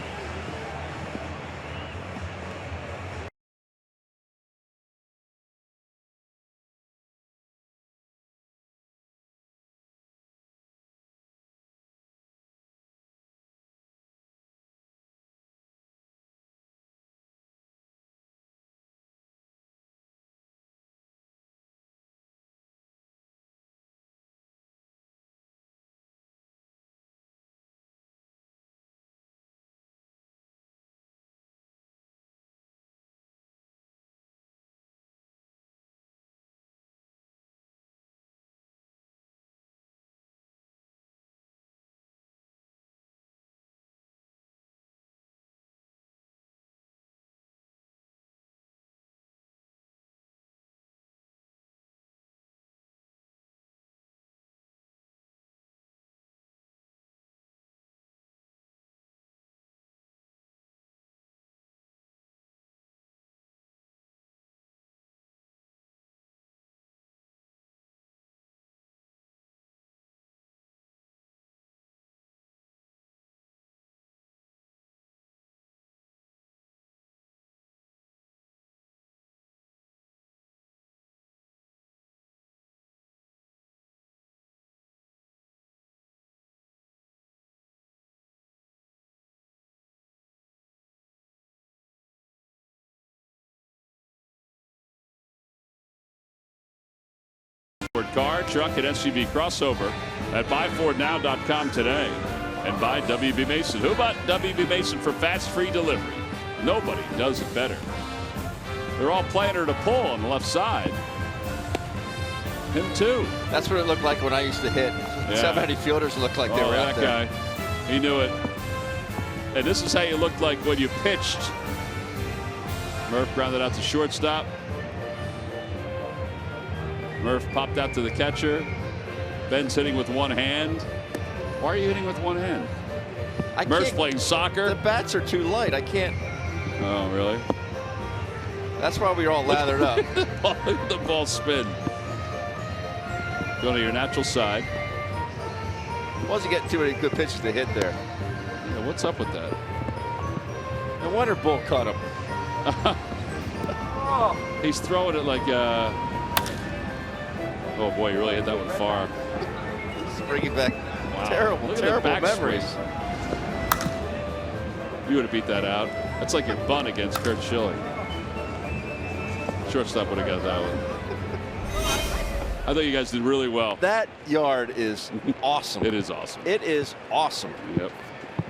Car, truck, and SUV crossover at buyfordnow.com today. And buy WB Mason. Who bought WB Mason for fast free delivery? Nobody does it better. They're all playing her to pull on the left side. Him too. That's what it looked like when I used to hit. Yeah. 780 fielders looked like they were out there. That guy, he knew it. And this is how you looked like when you pitched. Murph grounded out to shortstop. Murph popped out to the catcher. Ben's hitting with one hand. Why are you hitting with one hand? Murph's playing soccer. The bats are too light. I can't. Oh, really? That's why we were all lathered up. The ball spin. Go to your natural side. Wasn't getting too many good pitches to hit there. Yeah, what's up with that? No wonder Bull caught him. He's throwing it like Oh boy, you really hit that one far. Just bringing back terrible memories. You would have beat that out. That's like your bunt against Kurt Schilling. Shortstop would have got that one. I thought you guys did really well. That yard is awesome. It is awesome. It is awesome. Yep.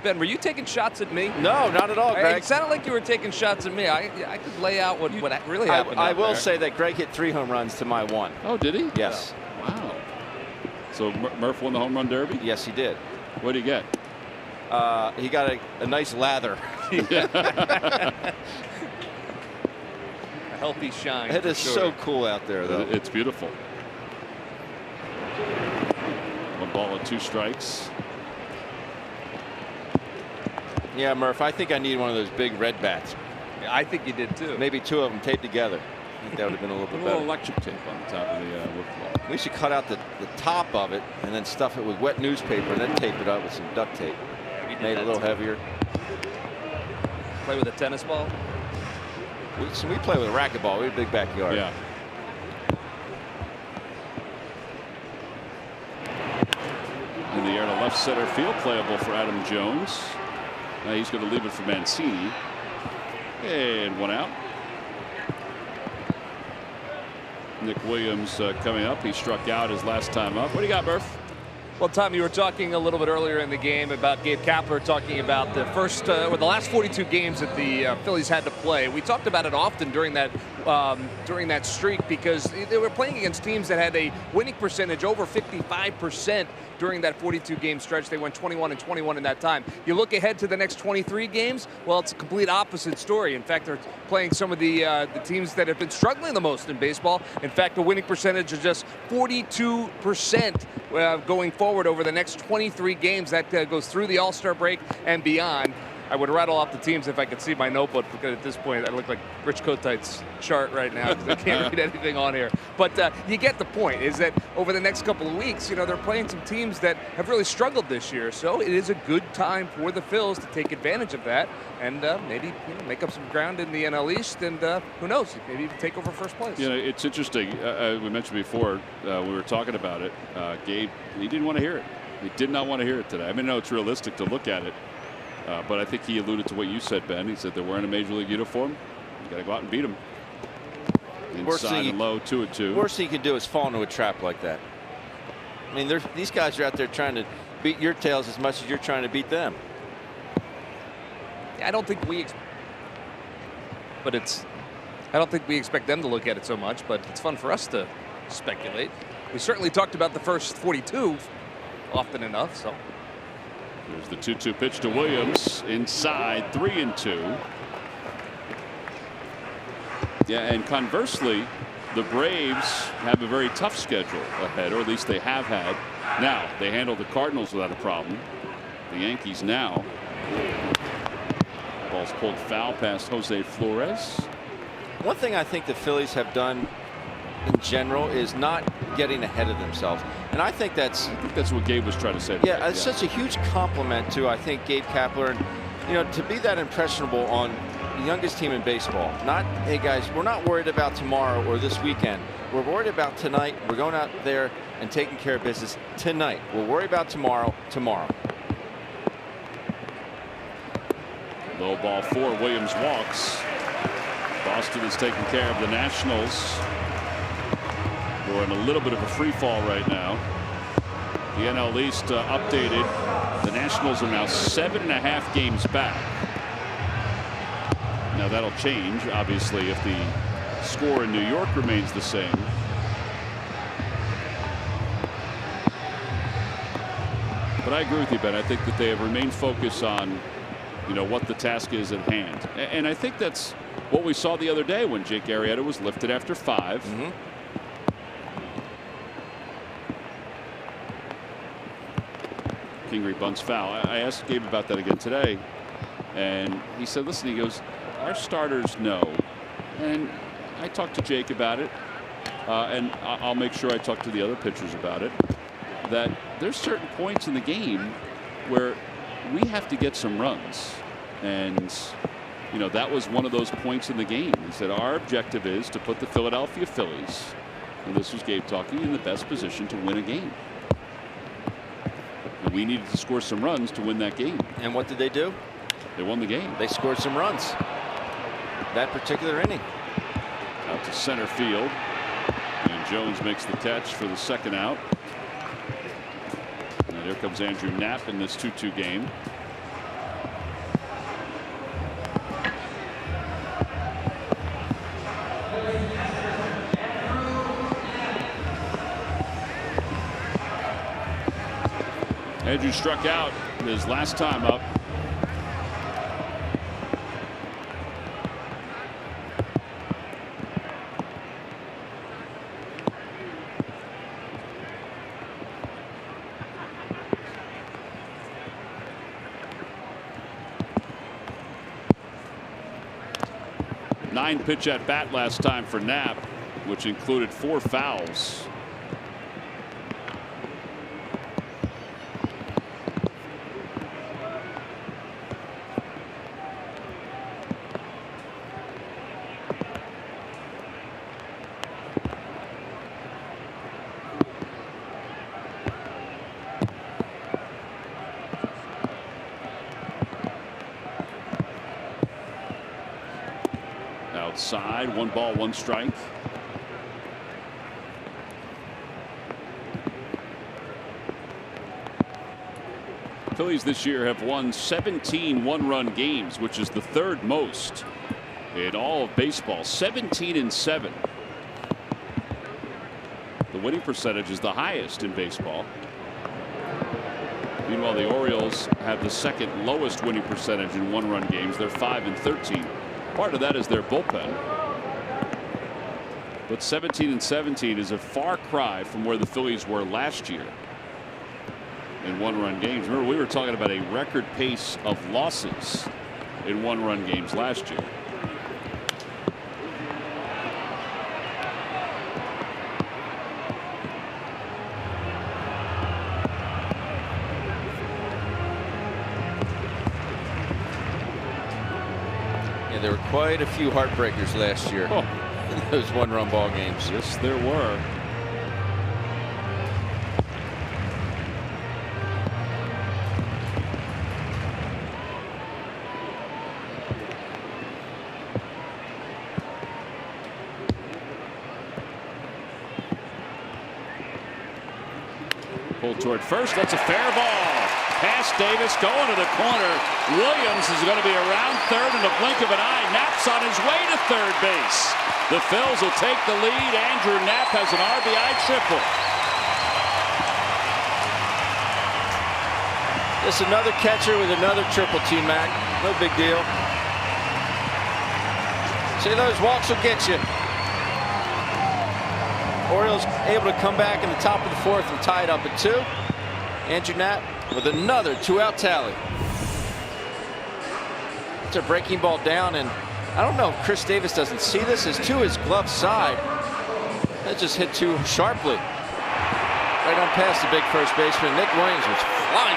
Ben, were you taking shots at me? No, not at all, Greg. It sounded like you were taking shots at me. I could lay out what really happened. I will say that Greg hit 3 home runs to my 1. Oh, did he? Yes. Wow. So Murph won the home run derby? Yes, he did. What did he get? He got a nice lather. A healthy shine. It is so cool out there, though. It's beautiful. 1 ball and 2 strikes. Yeah, Murph, I think I need one of those big red bats. I think you did too. Maybe 2 of them taped together. I think that would have been a little bit A little better. electric tape on the top of the wood ball. We should cut out the top of it and then stuff it with wet newspaper and then tape it up with some duct tape. Made it a little heavier. Play with a tennis ball? We play with a racquetball. We have a big backyard. Yeah. In the air to left center field, playable for Adam Jones. Now he's going to leave it for Mancini. And 1 out. Nick Williams coming up. He struck out his last time up. What do you got, Murph? Well, Tom, you were talking a little bit earlier in the game about Gabe Kapler talking about the first or the last 42 games that the Phillies had to play. We talked about it often during that streak because they were playing against teams that had a winning percentage over 55% during that 42-game stretch. They went 21-21 in that time. You look ahead to the next 23 games, well, it's a complete opposite story. In fact, they're playing some of the teams that have been struggling the most in baseball. In fact, the winning percentage is just 42% going forward over the next 23 games. That goes through the All-Star break and beyond. I would rattle off the teams if I could see my notebook, because at this point I look like Rich Kotite's chart right now because I can't read anything on here. But you get the point, is that over the next couple of weeks, you know, they're playing some teams that have really struggled this year. So it is a good time for the Phils to take advantage of that and maybe make up some ground in the NL East and who knows, maybe even take over first place. You know, it's interesting. We mentioned before we were talking about it. Gabe, he didn't want to hear it. He did not want to hear it today. I mean, no, it's realistic to look at it. But I think he alluded to what you said, Ben. He said they're wearing a major league uniform. You got to go out and beat them. Inside and low, 2-2. Worst thing you can do is fall into a trap like that. I mean, these guys are out there trying to beat your tails as much as you're trying to beat them. I don't think we expect them to look at it so much, but it's fun for us to speculate. We certainly talked about the first 42 often enough, so. There's the 2-2 pitch to Williams. Inside, 3-2. Yeah, and conversely, the Braves have a very tough schedule ahead, or at least they have had. Now, they handled the Cardinals without a problem. The Yankees now. Ball's pulled foul past Jose Flores. One thing I think the Phillies have done in general is not getting ahead of themselves. And I think that's what Gabe was trying to say. Yeah, it's such a huge compliment to, I think, Gabe Kapler. And, you know, to be that impressionable on the youngest team in baseball. Not, hey, guys, we're not worried about tomorrow or this weekend. We're worried about tonight. We're going out there and taking care of business tonight. We'll worry about tomorrow. Low ball 4. Williams walks. Boston is taking care of the Nationals. We're in a little bit of a free fall right now. The NL East updated. The Nationals are now 7.5 games back. Now that'll change, obviously, if the score in New York remains the same. But I agree with you, Ben. I think that they have remained focused on, you know, what the task is at hand. And I think that's what we saw the other day when Jake Arrieta was lifted after 5. Kingery bunts foul. I asked Gabe about that again today, and he said, listen, he goes, our starters know. And I talked to Jake about it, and I'll make sure I talk to the other pitchers about it, that there's certain points in the game where we have to get some runs. And, you know, that was one of those points in the game. He said, our objective is to put the Philadelphia Phillies And this was Gabe talking in the best position to win a game. And we needed to score some runs to win that game. And what did they do? They won the game. They scored some runs that particular inning. Out to center field. And Jones makes the catch for the second out. And here comes Andrew Knapp in this 2-2 game. Andrew struck out his last time up. Nine pitch at bat last time for Knapp, which included 4 fouls. Outside, 1 ball, 1 strike. Phillies this year have won 17 one-run games, which is the 3rd most in all of baseball. 17-7. The winning percentage is the highest in baseball. Meanwhile, the Orioles have the 2nd lowest winning percentage in one-run games. They're 5-13. Part of that is their bullpen. But 17-17 is a far cry from where the Phillies were last year in one-run games. Remember, we were talking about a record pace of losses in one-run games last year. There were quite a few heartbreakers last year in those 1-run ball games. Yes, there were. Pulled toward first. That's a fair ball. Pass Davis going to the corner. Williams is going to be around third in the blink of an eye. Knapp's on his way to third base. The Phils will take the lead. Andrew Knapp has an RBI triple. Just another catcher with another triple, T-Mac. No big deal. See, those walks will get you. Orioles able to come back in the top of the 4th and tie it up at 2. Andrew Knapp with another 2-out tally. It's a breaking ball down, and I don't know if Chris Davis doesn't see this. It's to his glove side. That just hit too sharply. Right on past the big first baseman. Nick Williams was flying.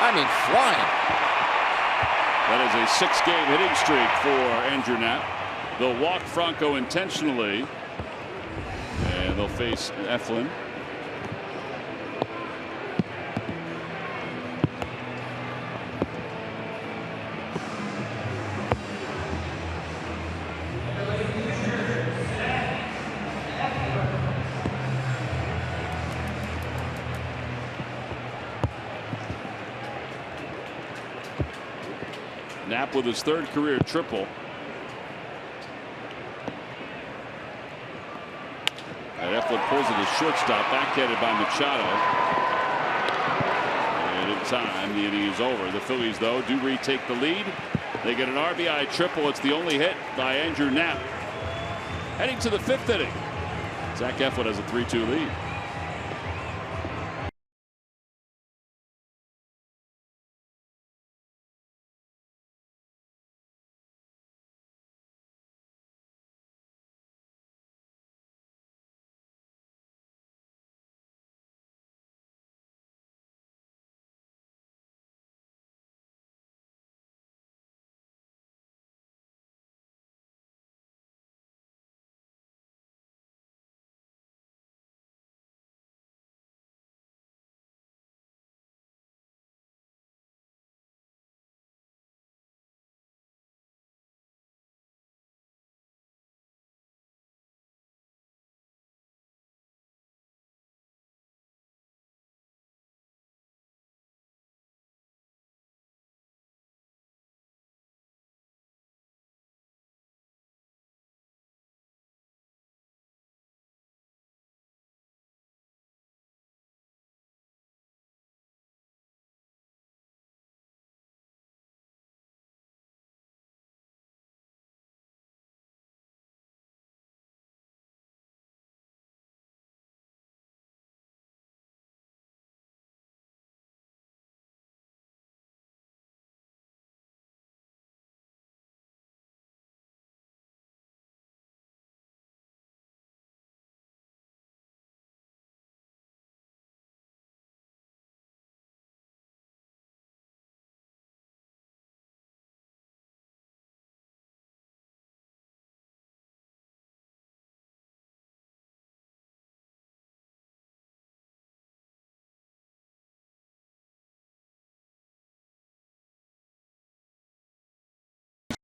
I mean, flying. That is a 6-game hitting streak for Andrew Knapp. They'll walk Franco intentionally, and they'll face Eflin. Knapp with his 3rd career triple. And Eflin pulls it as shortstop, backhanded by Machado. And in time, the inning is over. The Phillies, though, do retake the lead. They get an RBI triple. It's the only hit by Andrew Knapp. Heading to the 5th inning. Zach Eflin has a 3-2 lead.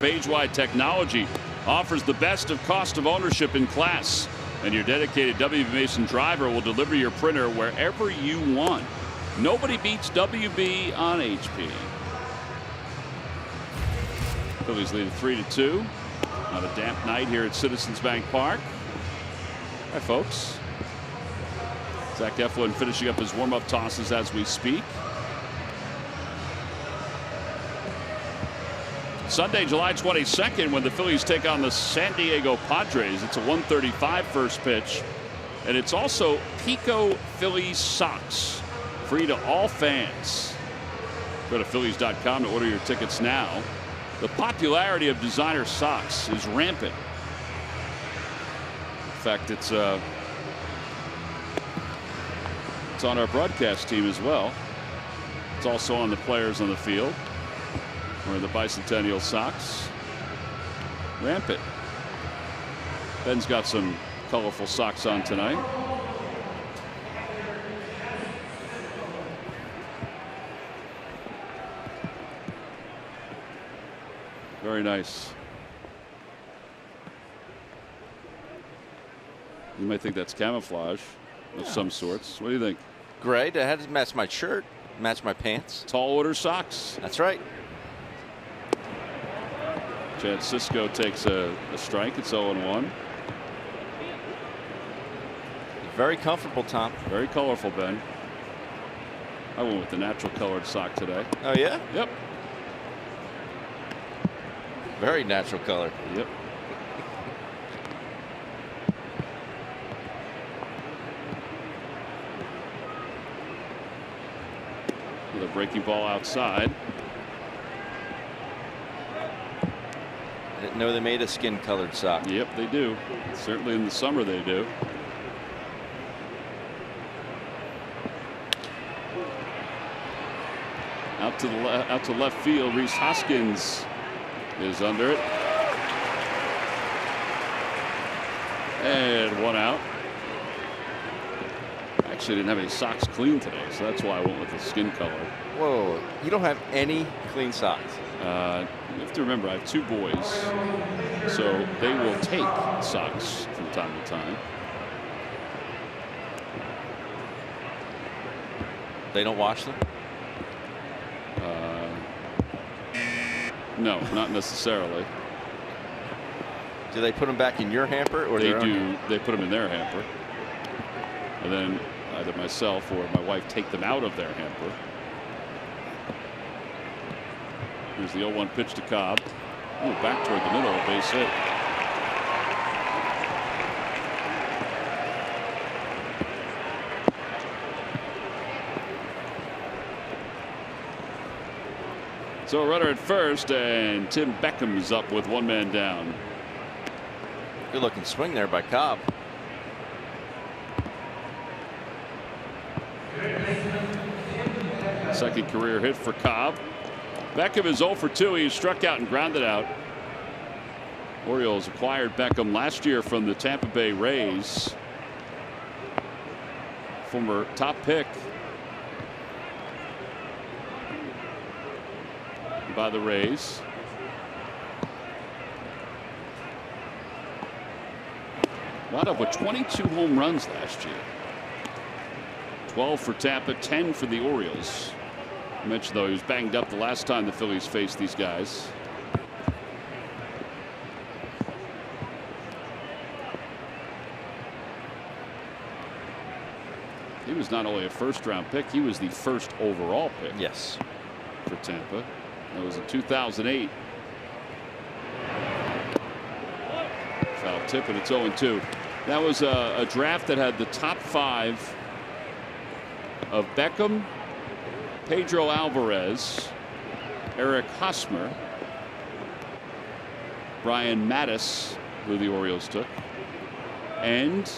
Page-wide technology offers the best of cost of ownership in class, and your dedicated WB Mason driver will deliver your printer wherever you want. Nobody beats WB on HP. Phillies lead 3-2 on a damp night here at Citizens Bank Park. Hi, folks. Zach Eflin finishing up his warm-up tosses as we speak. Sunday, July 22nd, when the Phillies take on the San Diego Padres. It's a 1:35 first pitch, and it's also Pico Phillies socks, free to all fans. Go to Phillies.com to order your tickets now. The popularity of designer socks is rampant. In fact, it's on our broadcast team as well. It's also on the players on the field. Wearing the bicentennial socks. Rampant. Ben's got some colorful socks on tonight. Very nice. You might think that's camouflage of some sorts. What do you think? Great. I had to match my shirt, match my pants. Tall order socks. That's right. Chad Cisco takes a strike. It's 0-1. Very comfortable, Tom. Very colorful, Ben. I went with the natural colored sock today. Oh, yeah? Yep. Very natural color. Yep. With a breaking ball outside. I didn't know they made a skin colored sock. Yep, they do. Certainly in the summer they do. Out to left field. Rhys Hoskins is under it. And one out. Actually didn't have any socks clean today, so that's why I went with the skin color. Whoa, you don't have any clean socks. You have to remember, I have 2 boys, so they will take socks from time to time. They don't wash them? No, not necessarily. Do they put them back in your hamper or They their own do. hamper? They put them in their hamper, and then either myself or my wife take them out of their hamper. Here's the 0-1 pitch to Cobb. Ooh, back toward the middle, base hit. So a runner at first, and Tim Beckham is up with 1 man down. Good looking swing there by Cobb. Second career hit for Cobb. Beckham is 0 for 2. He struck out and grounded out. Orioles acquired Beckham last year from the Tampa Bay Rays. Former top pick by the Rays. Wound up with 22 home runs last year. 12 for Tampa, 10 for the Orioles. I mentioned, though, he was banged up the last time the Phillies faced these guys. He was not only a first-round pick, he was the first overall pick. Yes. For Tampa. That was in 2008. Foul tip, and it's 0-2. That was a draft that had the top 5 of Beckham, Pedro Alvarez, Eric Hosmer, Brian Mattis, who the Orioles took, and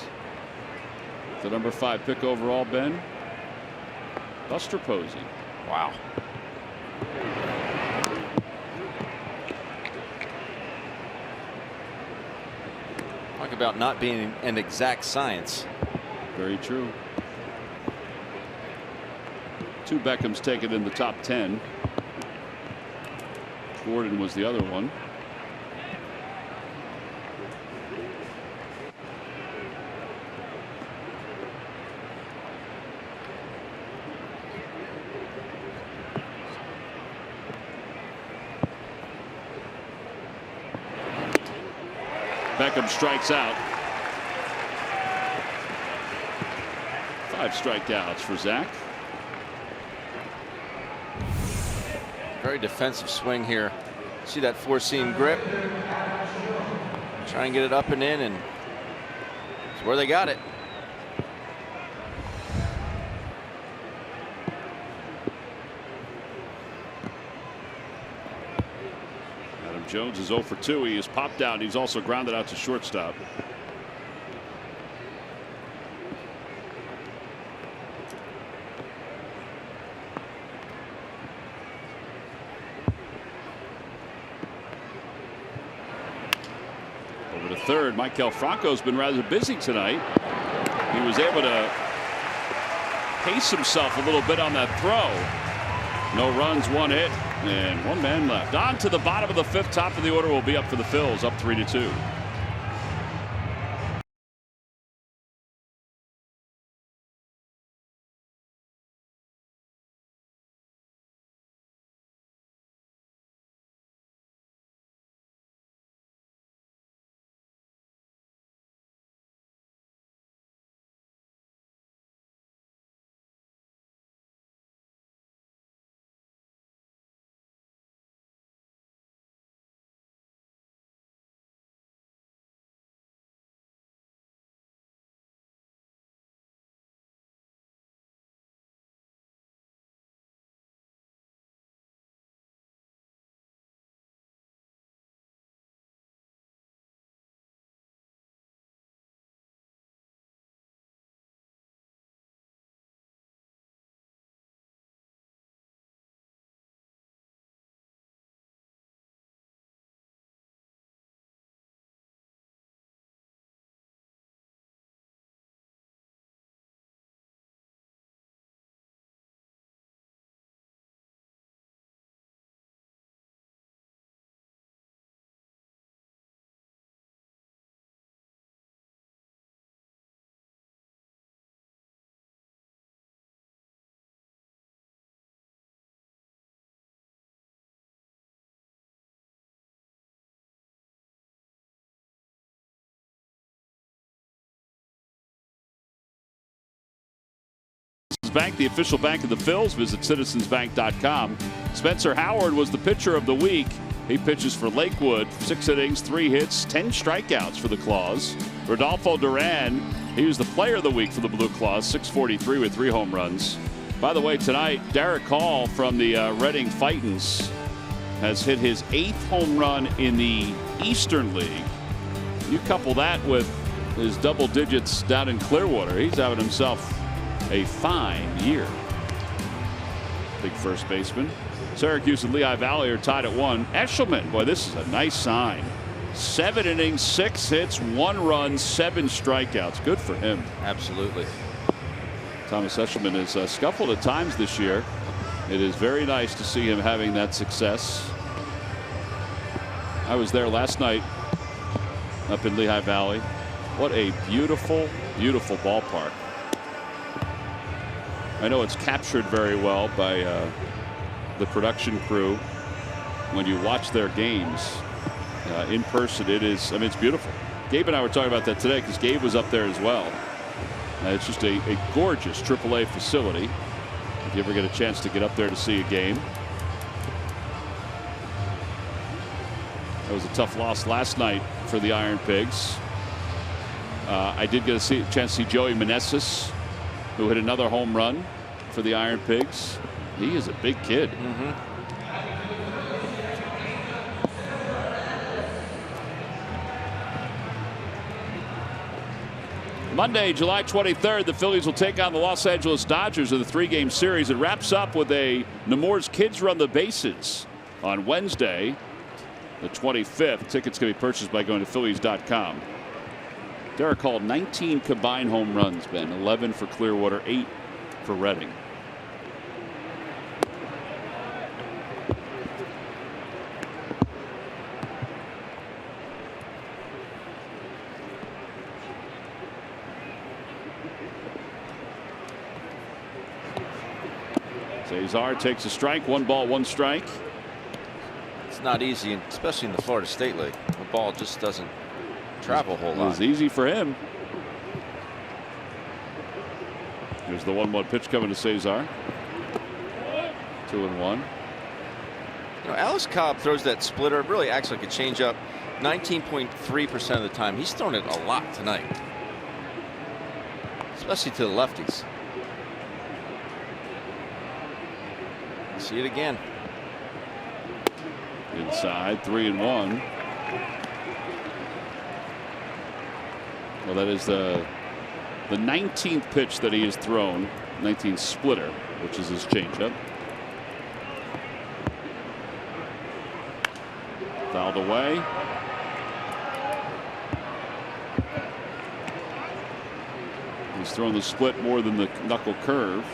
the number 5 pick overall, Ben, Buster Posey. Wow. Talk about not being an exact science. Very true. 2 Beckhams taken in the top 10. Gordon was the other one. Beckham strikes out. 5 strikeouts for Zach. Very defensive swing here. See that 4-seam grip? Try and get it up and in, and it's where they got it. Adam Jones is 0 for 2. He is popped out. He's also grounded out to shortstop. Third, Michael Franco's been rather busy tonight. He was able to pace himself a little bit on that throw. No runs, 1 hit, and 1 man left. On to the bottom of the 5th. Top of the order will be up for the Phils, up 3-2. Bank, the official bank of the Phils. Visit citizensbank.com. Spencer Howard was the pitcher of the week. He pitches for Lakewood. 6 innings, 3 hits, 10 strikeouts for the Claws. Rodolfo Duran, he was the player of the week for the Blue Claws. 643 with 3 home runs. By the way, tonight, Derek Hall from the Reading Fightins has hit his 8th home run in the Eastern League. You couple that with his double digits down in Clearwater, he's having himself a fine year. Big first baseman. Syracuse and Lehigh Valley are tied at 1. Eshelman, boy, this is a nice sign. 7 innings, 6 hits, 1 run, 7 strikeouts. Good for him. Absolutely. Thomas Eshelman has scuffled at times this year. It is very nice to see him having that success. I was there last night up in Lehigh Valley. What a beautiful, beautiful ballpark. I know it's captured very well by the production crew when you watch their games in person. It is, I mean, it's beautiful. Gabe and I were talking about that today because Gabe was up there as well. It's just a gorgeous AAA facility. If you ever get a chance to get up there to see a game. That was a tough loss last night for the Iron Pigs. I did get a chance to see Joey Meneses, who hit another home run for the Iron Pigs. He is a big kid. Monday, July 23rd, the Phillies will take on the Los Angeles Dodgers in the 3-game series. It wraps up with a Nemours Kids Run the Bases on Wednesday, the 25th. Tickets can be purchased by going to Phillies.com. Derek Hall, 19 combined home runs, Ben. 11 for Clearwater, 8 for Reading. Cesar takes a strike. 1 ball, 1 strike. It's not easy, especially in the Florida State League. The ball just doesn't travel a whole It lot. was easy for him. Here's the 1-1 pitch coming to Cesar. 2-1. You know, Alex Cobb throws that splitter. It really acts like a changeup. 19.3% of the time. He's thrown it a lot tonight, especially to the lefties. See it again. Inside, 3-1. Well, that is the 19th pitch that he has thrown. 19th splitter, which is his changeup. Fouled away. He's thrown the split more than the knuckle curve.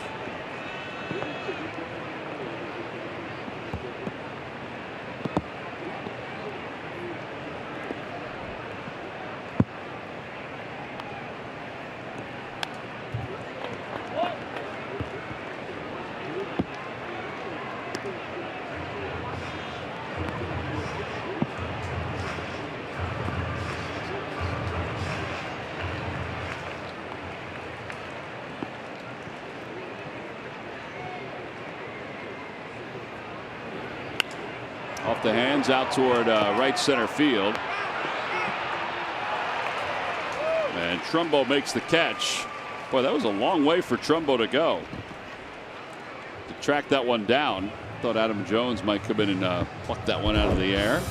Off the hands out toward right center field. And Trumbo makes the catch. Boy, that was a long way for Trumbo to go. To track that one down. Thought Adam Jones might come in and pluck that one out of the air.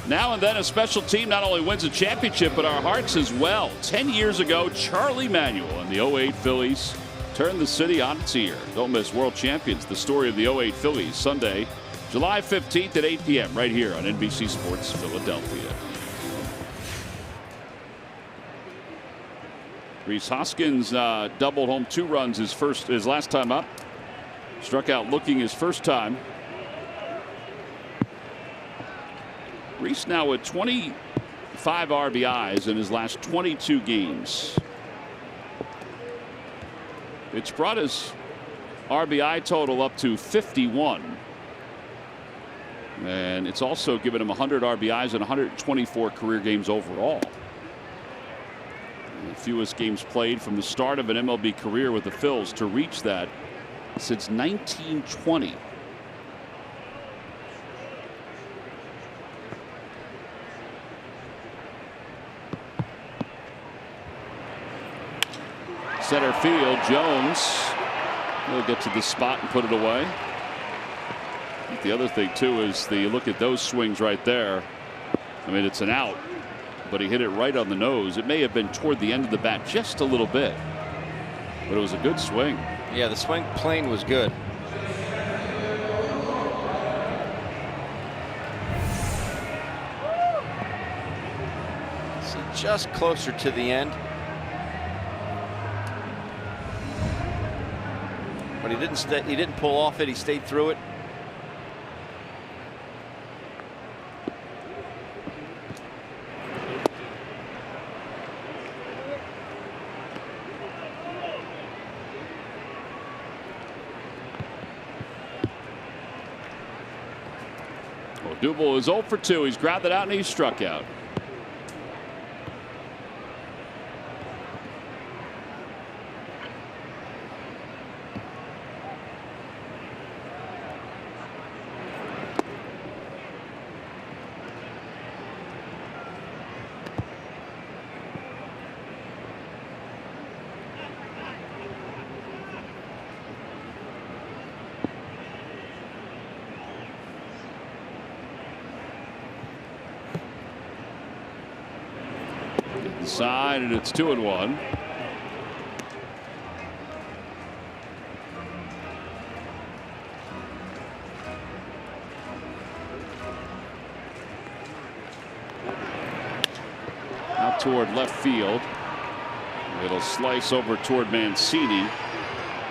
Now and then a special team not only wins a championship, but our hearts as well. 10 years ago, Charlie Manuel and the 08 Phillies turned the city on its ear. Don't miss World Champions, the story of the 08 Phillies, Sunday, July 15th at 8 p.m. right here on NBC Sports Philadelphia. Rhys Hoskins doubled home 2 runs his last time up. Struck out looking his first time. Rhys now with 25 RBIs in his last 22 games. It's brought his RBI total up to 51. And it's also given him 100 RBIs and 124 career games overall. The fewest games played from the start of an MLB career with the Phils to reach that since 1920. Center field, Jones will get to the spot and put it away. The other thing too is you look at those swings right there. I mean, it's an out, but he hit it right on the nose. It may have been toward the end of the bat just a little bit, but it was a good swing. Yeah, the swing plane was good. So just closer to the end. But he didn't pull off it. He stayed through it. Dubel is 0 for 2. He's grounded it out and he's struck out. Side, and it's 2-1. Out toward left field. It'll slice over toward Mancini.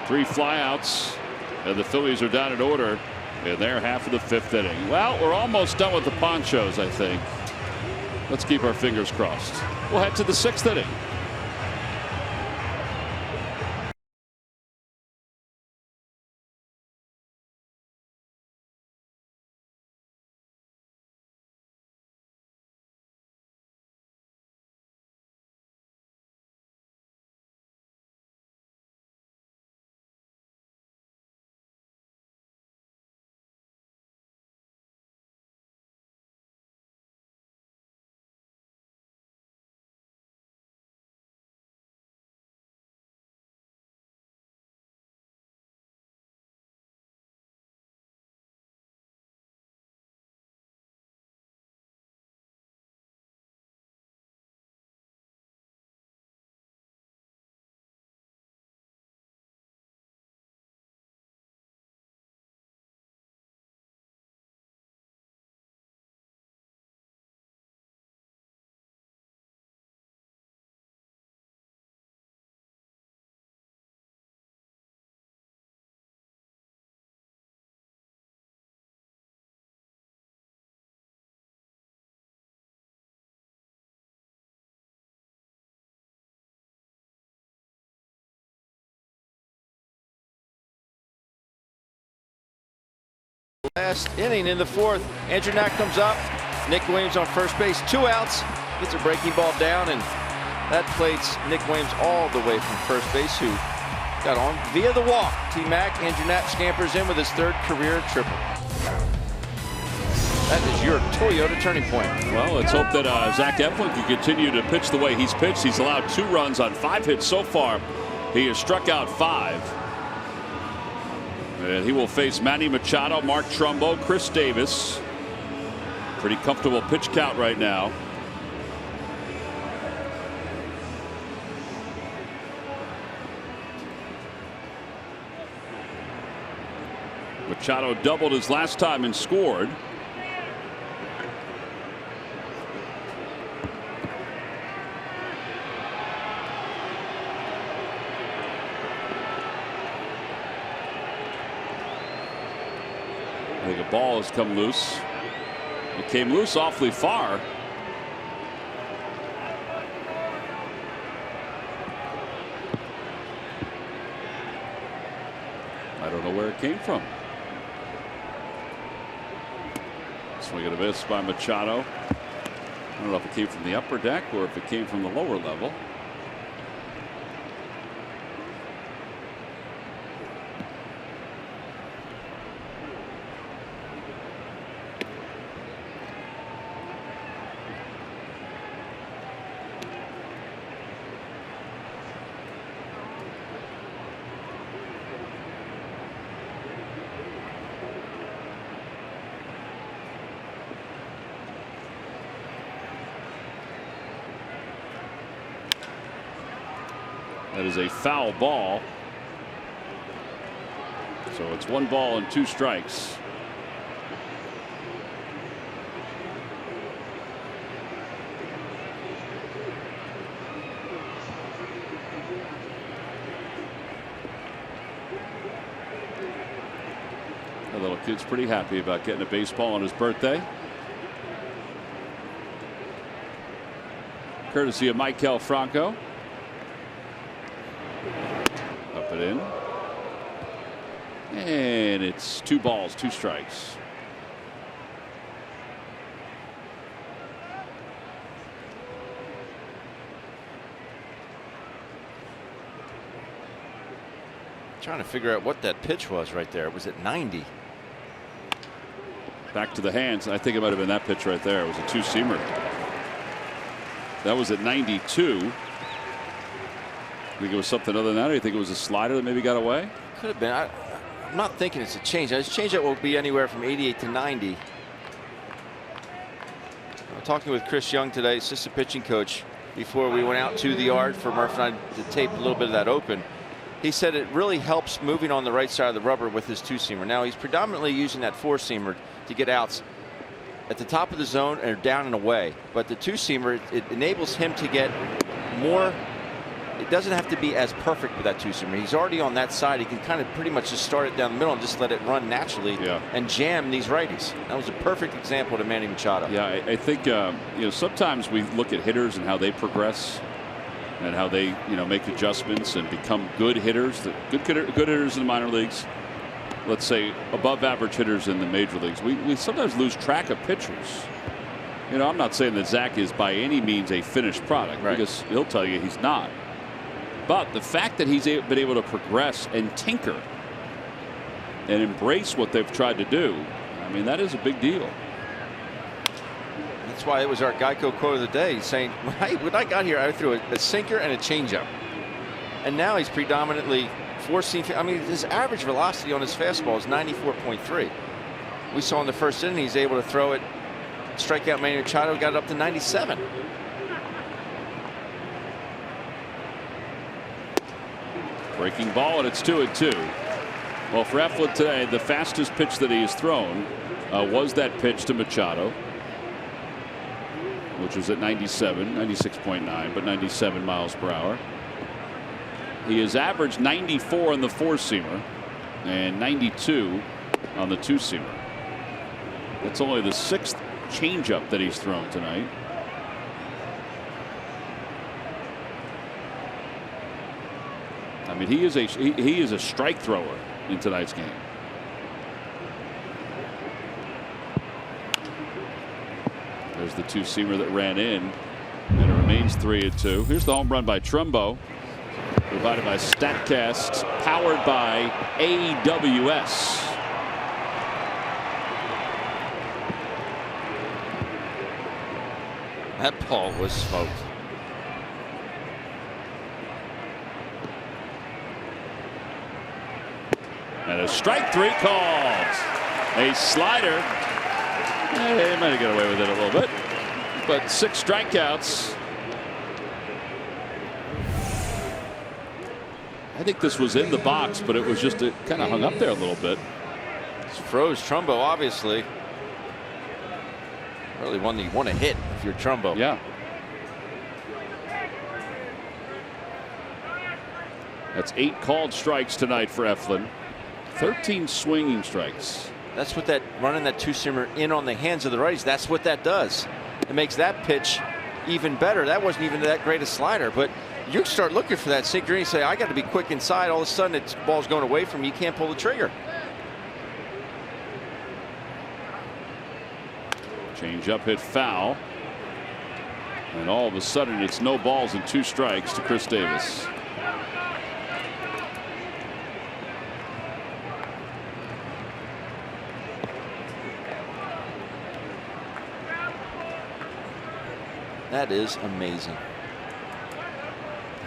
3 flyouts, and the Phillies are down in order in their half of the 5th inning. Well, we're almost done with the ponchos, I think. Let's keep our fingers crossed. We'll head to the 6th inning. Last inning in the fourth. Andrew Knack comes up. Nick Williams on first base. 2 outs. Gets a breaking ball down, and that plates Nick Williams all the way from first base, who got on via the walk. T-Mac, Andrew Knack scampers in with his 3rd career triple. That is your Toyota turning point. Well, let's hope that Zach Eflin can continue to pitch the way he's pitched. He's allowed 2 runs on 5 hits so far. He has struck out 5. And he will face Manny Machado, Mark Trumbo, Chris Davis. Pretty comfortable pitch count right now. Machado doubled his last time and scored. I think a ball has come loose. It came loose awfully far. I don't know where it came from. Swing and a miss by Machado. I don't know if it came from the upper deck or if it came from the lower level. That is a foul ball. So it's 1 ball and 2 strikes. The little kid's pretty happy about getting a baseball on his birthday. Courtesy of Maikel Franco. Up and in. And it's 2 balls, 2 strikes. Trying to figure out what that pitch was right there. Was it 90? Back to the hands. I think it might have been that pitch right there. It was a 2-seamer. That was at 92. I think it was something other than that. Or you think it was a slider that maybe got away? Could have been. I'm not thinking it's a change. This change-up will be anywhere from 88 to 90. I'm talking with Chris Young today, assistant pitching coach, before we went out to the yard for Murph and I to tape a little bit of that open. He said it really helps moving on the right side of the rubber with his 2-seamer. Now he's predominantly using that 4-seamer to get outs at the top of the zone and down and away. But the 2-seamer, it enables him to get more. It doesn't have to be as perfect with that 2-seamer. He's already on that side. He can kind of pretty much just start it down the middle and just let it run naturally and jam these righties. That was a perfect example to Manny Machado. Yeah, I think sometimes we look at hitters and how they progress and how they make adjustments and become good hitters. Good hitters in the minor leagues. Let's say above average hitters in the major leagues. We sometimes lose track of pitchers. I'm not saying that Zach is by any means a finished product, because he'll tell you he's not. But the fact that he's been able to progress and tinker and embrace what they've tried to do, I mean, that is a big deal. That's why it was our Geico quote of the day. He's saying, when I got here, I threw a sinker and a changeup. And now he's predominantly forcing. I mean, his average velocity on his fastball is 94.3. We saw in the first inning he's able to throw it, strike out Manny Machado, got it up to 97. Breaking ball, and it's 2-2. Well, for Eflin today, the fastest pitch that he has thrown was that pitch to Machado, which was at 96.9, but 97 miles per hour. He has averaged 94 on the 4-seamer and 92 on the 2-seamer. That's only the 6th changeup that he's thrown tonight. I mean, he is a strike thrower in tonight's game. There's the two-seamer that ran in, and it remains 3-2. Here's the home run by Trumbo, provided by StatCast, powered by AWS. That ball was smoked. And a strike 3 called. A slider. He might have got away with it a little bit, but 6 strikeouts. I think this was in the box, but it was just kind of hung up there a little bit. It's froze Trumbo, obviously. Really one that you want to hit if you're Trumbo. Yeah. That's 8 called strikes tonight for Eflin. 13 swinging strikes. That's what that running that two-seamer in on the hands of the righties, that's what that does. It makes that pitch even better. That wasn't even that great a slider, but you start looking for that sinker and you say, I got to be quick inside. All of a sudden, the ball's going away from you. You can't pull the trigger. Change up hit foul. And all of a sudden, it's no balls and 2 strikes to Chris Davis. That is amazing.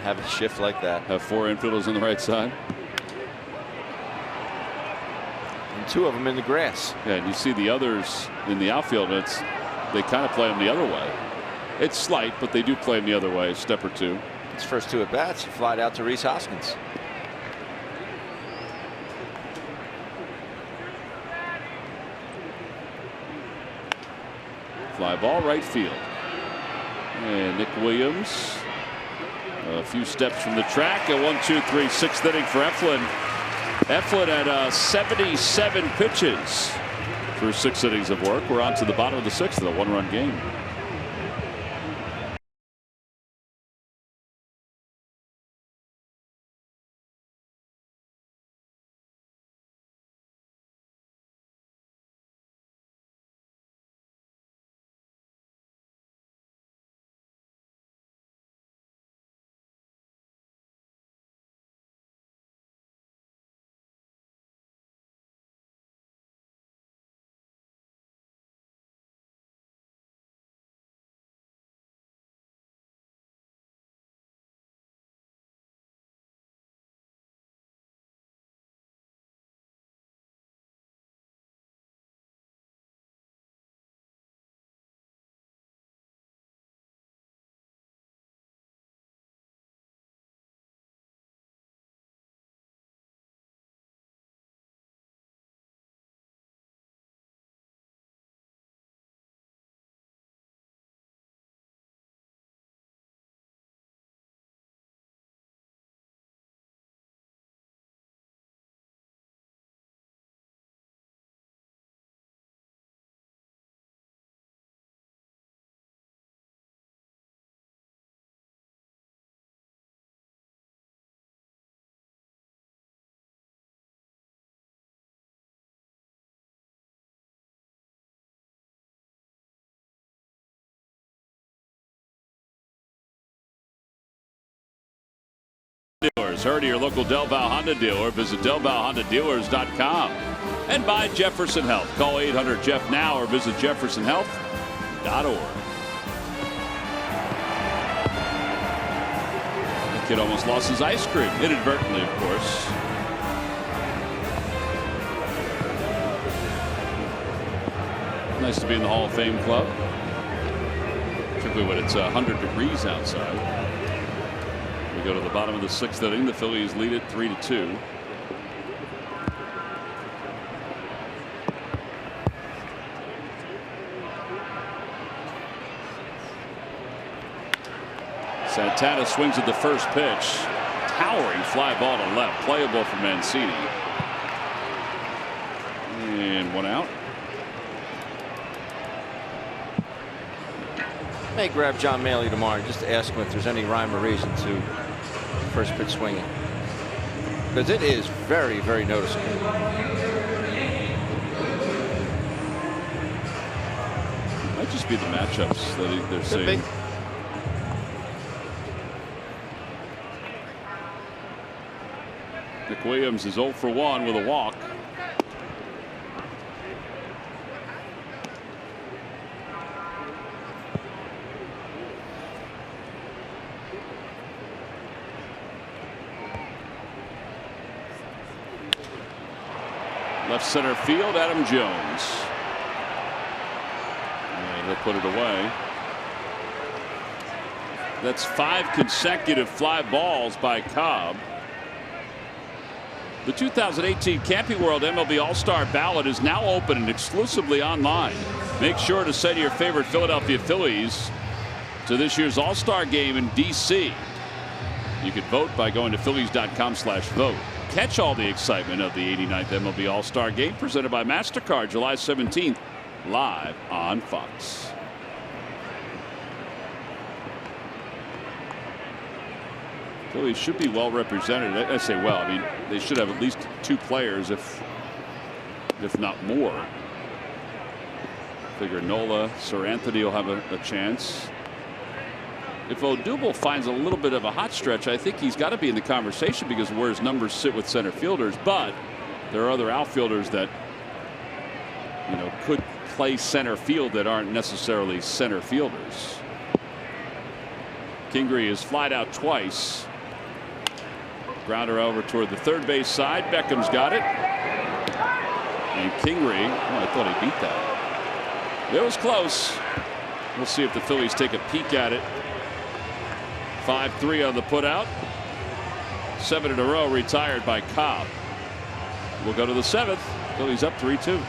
Have a shift like that. Have 4 infielders on the right side. And 2 of them in the grass. Yeah, and you see the others in the outfield. They kind of play them the other way. It's slight, but they do play them the other way, a step or 2. His first 2 at bats, he flied out to Rhys Hoskins. Fly ball right field. And Nick Williams, a few steps from the track. A 1-2-3 6th inning for Eflin. Eflin at 77 pitches through 6 innings of work. We're on to the bottom of the 6th of a 1-run game. Dealers. Heard of your local Del Val Honda dealer. Visit DelValHondaDealers.com. And by Jefferson Health. Call 800-JEFF now or visit JeffersonHealth.org. The kid almost lost his ice cream. Inadvertently, of course. Nice to be in the Hall of Fame club. Particularly when it's 100 degrees outside. We go to the bottom of the 6th inning. The Phillies lead it 3-2. Santana swings at the first pitch. Towering fly ball to left. Playable for Mancini. And 1 out. May grab John Maley tomorrow just to ask him if there's any rhyme or reason to first pitch swinging, because it is very, very noticeable. Might Might just be the matchups that they're Could saying. be. Nick Williams is 0 for 1 with a walk. Left center field, Adam Jones. And he'll put it away. That's 5 consecutive fly balls by Cobb. The 2018 Camping World MLB All-Star Ballot is now open and exclusively online. Make sure to send your favorite Philadelphia Phillies to this year's All-Star Game in D.C. You can vote by going to Phillies.com/vote. Catch all the excitement of the 89th MLB All-Star Game presented by MasterCard July 17th, live on Fox. Phillies should be well represented. I say well, I mean they should have at least 2 players, if not more. Figure Nola, Sir Anthony will have a chance. If Odubel finds a little bit of a hot stretch, I think he's got to be in the conversation because of where his numbers sit with center fielders. But there are other outfielders that could play center field that aren't necessarily center fielders. Kingery is flied out twice. Grounder over toward the third base side. Beckham's got it. And Kingery, I thought he beat that. It was close. We'll see if the Phillies take a peek at it. 5-3 on the putout. 7 in a row retired by Cobb. We'll go to the 7th. Phillies up 3-2.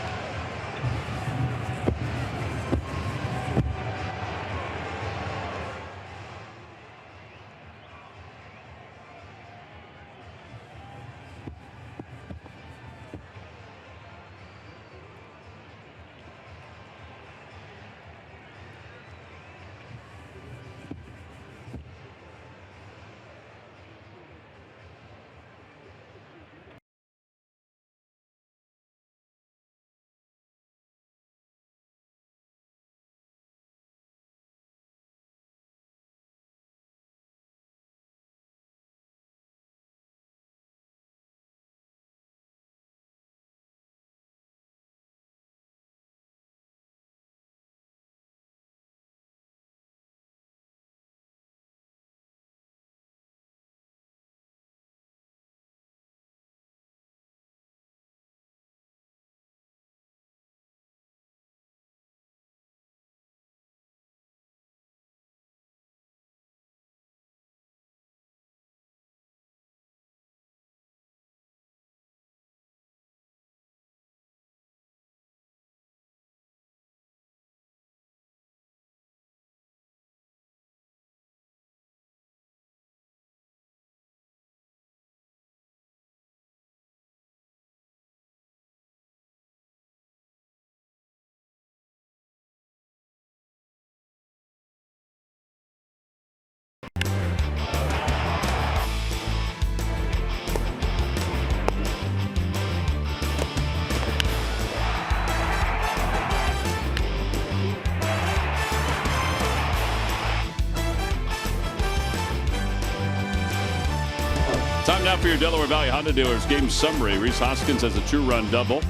Time now for your Delaware Valley Honda dealers game summary. Rhys Hoskins has a 2-run double.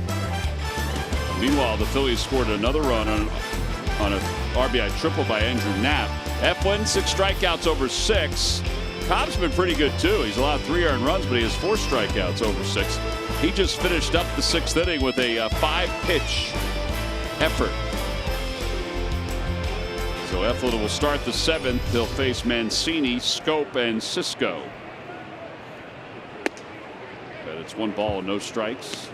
Meanwhile, the Phillies scored another run on a RBI triple by Andrew Knapp. Eflin, 6 strikeouts over 6. Cobb's been pretty good too. He's allowed 3 earned runs, but he has 4 strikeouts over 6. He just finished up the 6th inning with a 5-pitch effort. So Eflin will start the 7th. He'll face Mancini, Scope, and Cisco. But it's 1 ball and no strikes.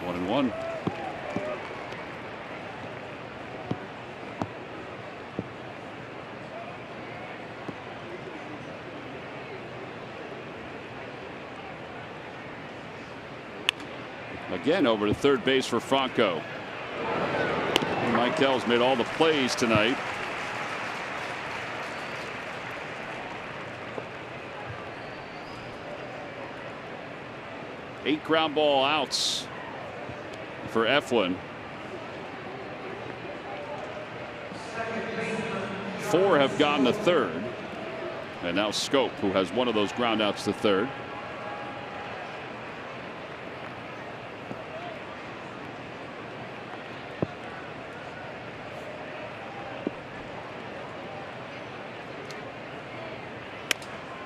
One and one. Again over to third base for Franco. Michael's made all the plays tonight. 8 ground ball outs for Eflin. 4 have gone to third. And now Scope, who has one of those ground outs to third.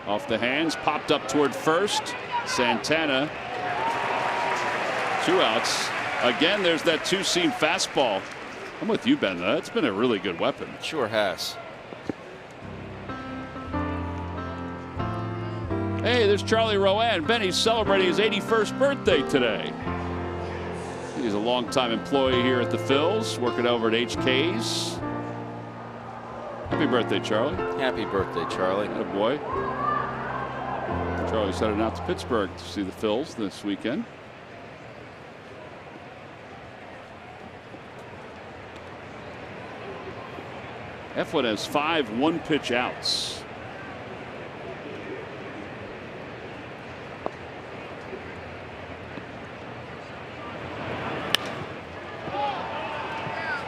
Off the hands, popped up toward first. Santana. 2 outs. Again, there's that 2-seam fastball. I'm with you, Ben. That's been a really good weapon. Sure has. Hey, there's Charlie Rowan. Benny's celebrating his 81st birthday today. He's a longtime employee here at the Phils, working over at HK's. Happy birthday, Charlie. Happy birthday, Charlie. Atta boy. Charlie's heading out to Pittsburgh to see the Phils this weekend. Eflin has 5 1-pitch outs.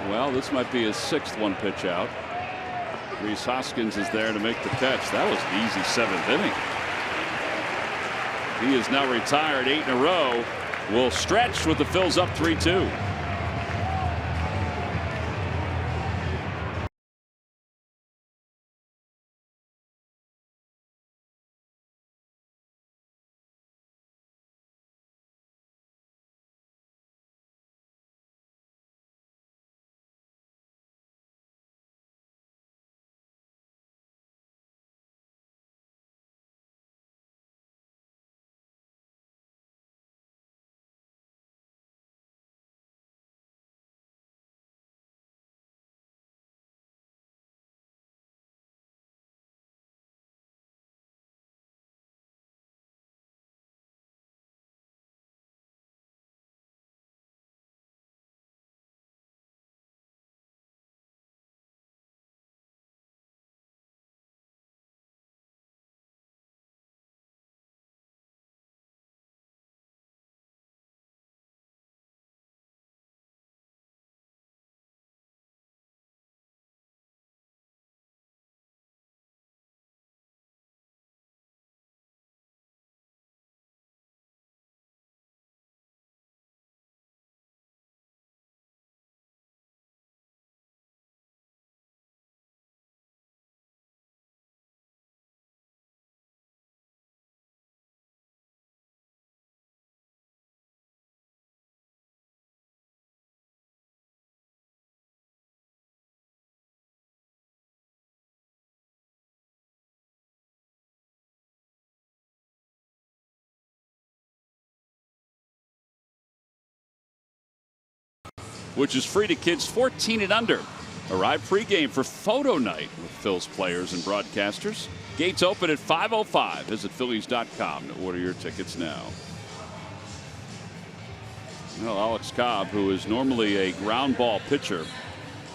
Well, this might be his 6th 1-pitch out. Rhys Hoskins is there to make the catch. That was an easy 7th inning. He is now retired 8 in a row. Will stretch with the Phils up 3-2. Which is free to kids 14 and under. Arrive pregame for photo night with Phil's players and broadcasters. Gates open at 5:05. Visit Phillies.com to order your tickets now. Well, Alex Cobb, who is normally a ground ball pitcher,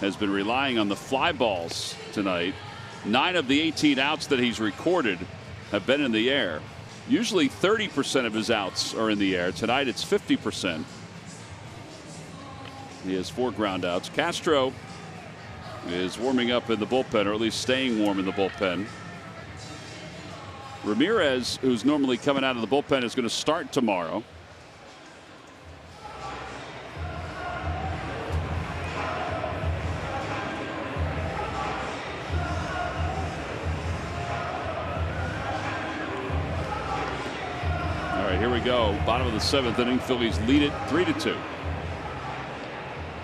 has been relying on the fly balls tonight. 9 of the 18 outs that he's recorded have been in the air. Usually 30% of his outs are in the air. Tonight it's 50%. He has 4 ground outs. Castro is warming up in the bullpen, or at least staying warm in the bullpen. Ramirez, who's normally coming out of the bullpen, is going to start tomorrow. All right, here we go. Bottom of the 7th inning. Phillies lead it 3-2.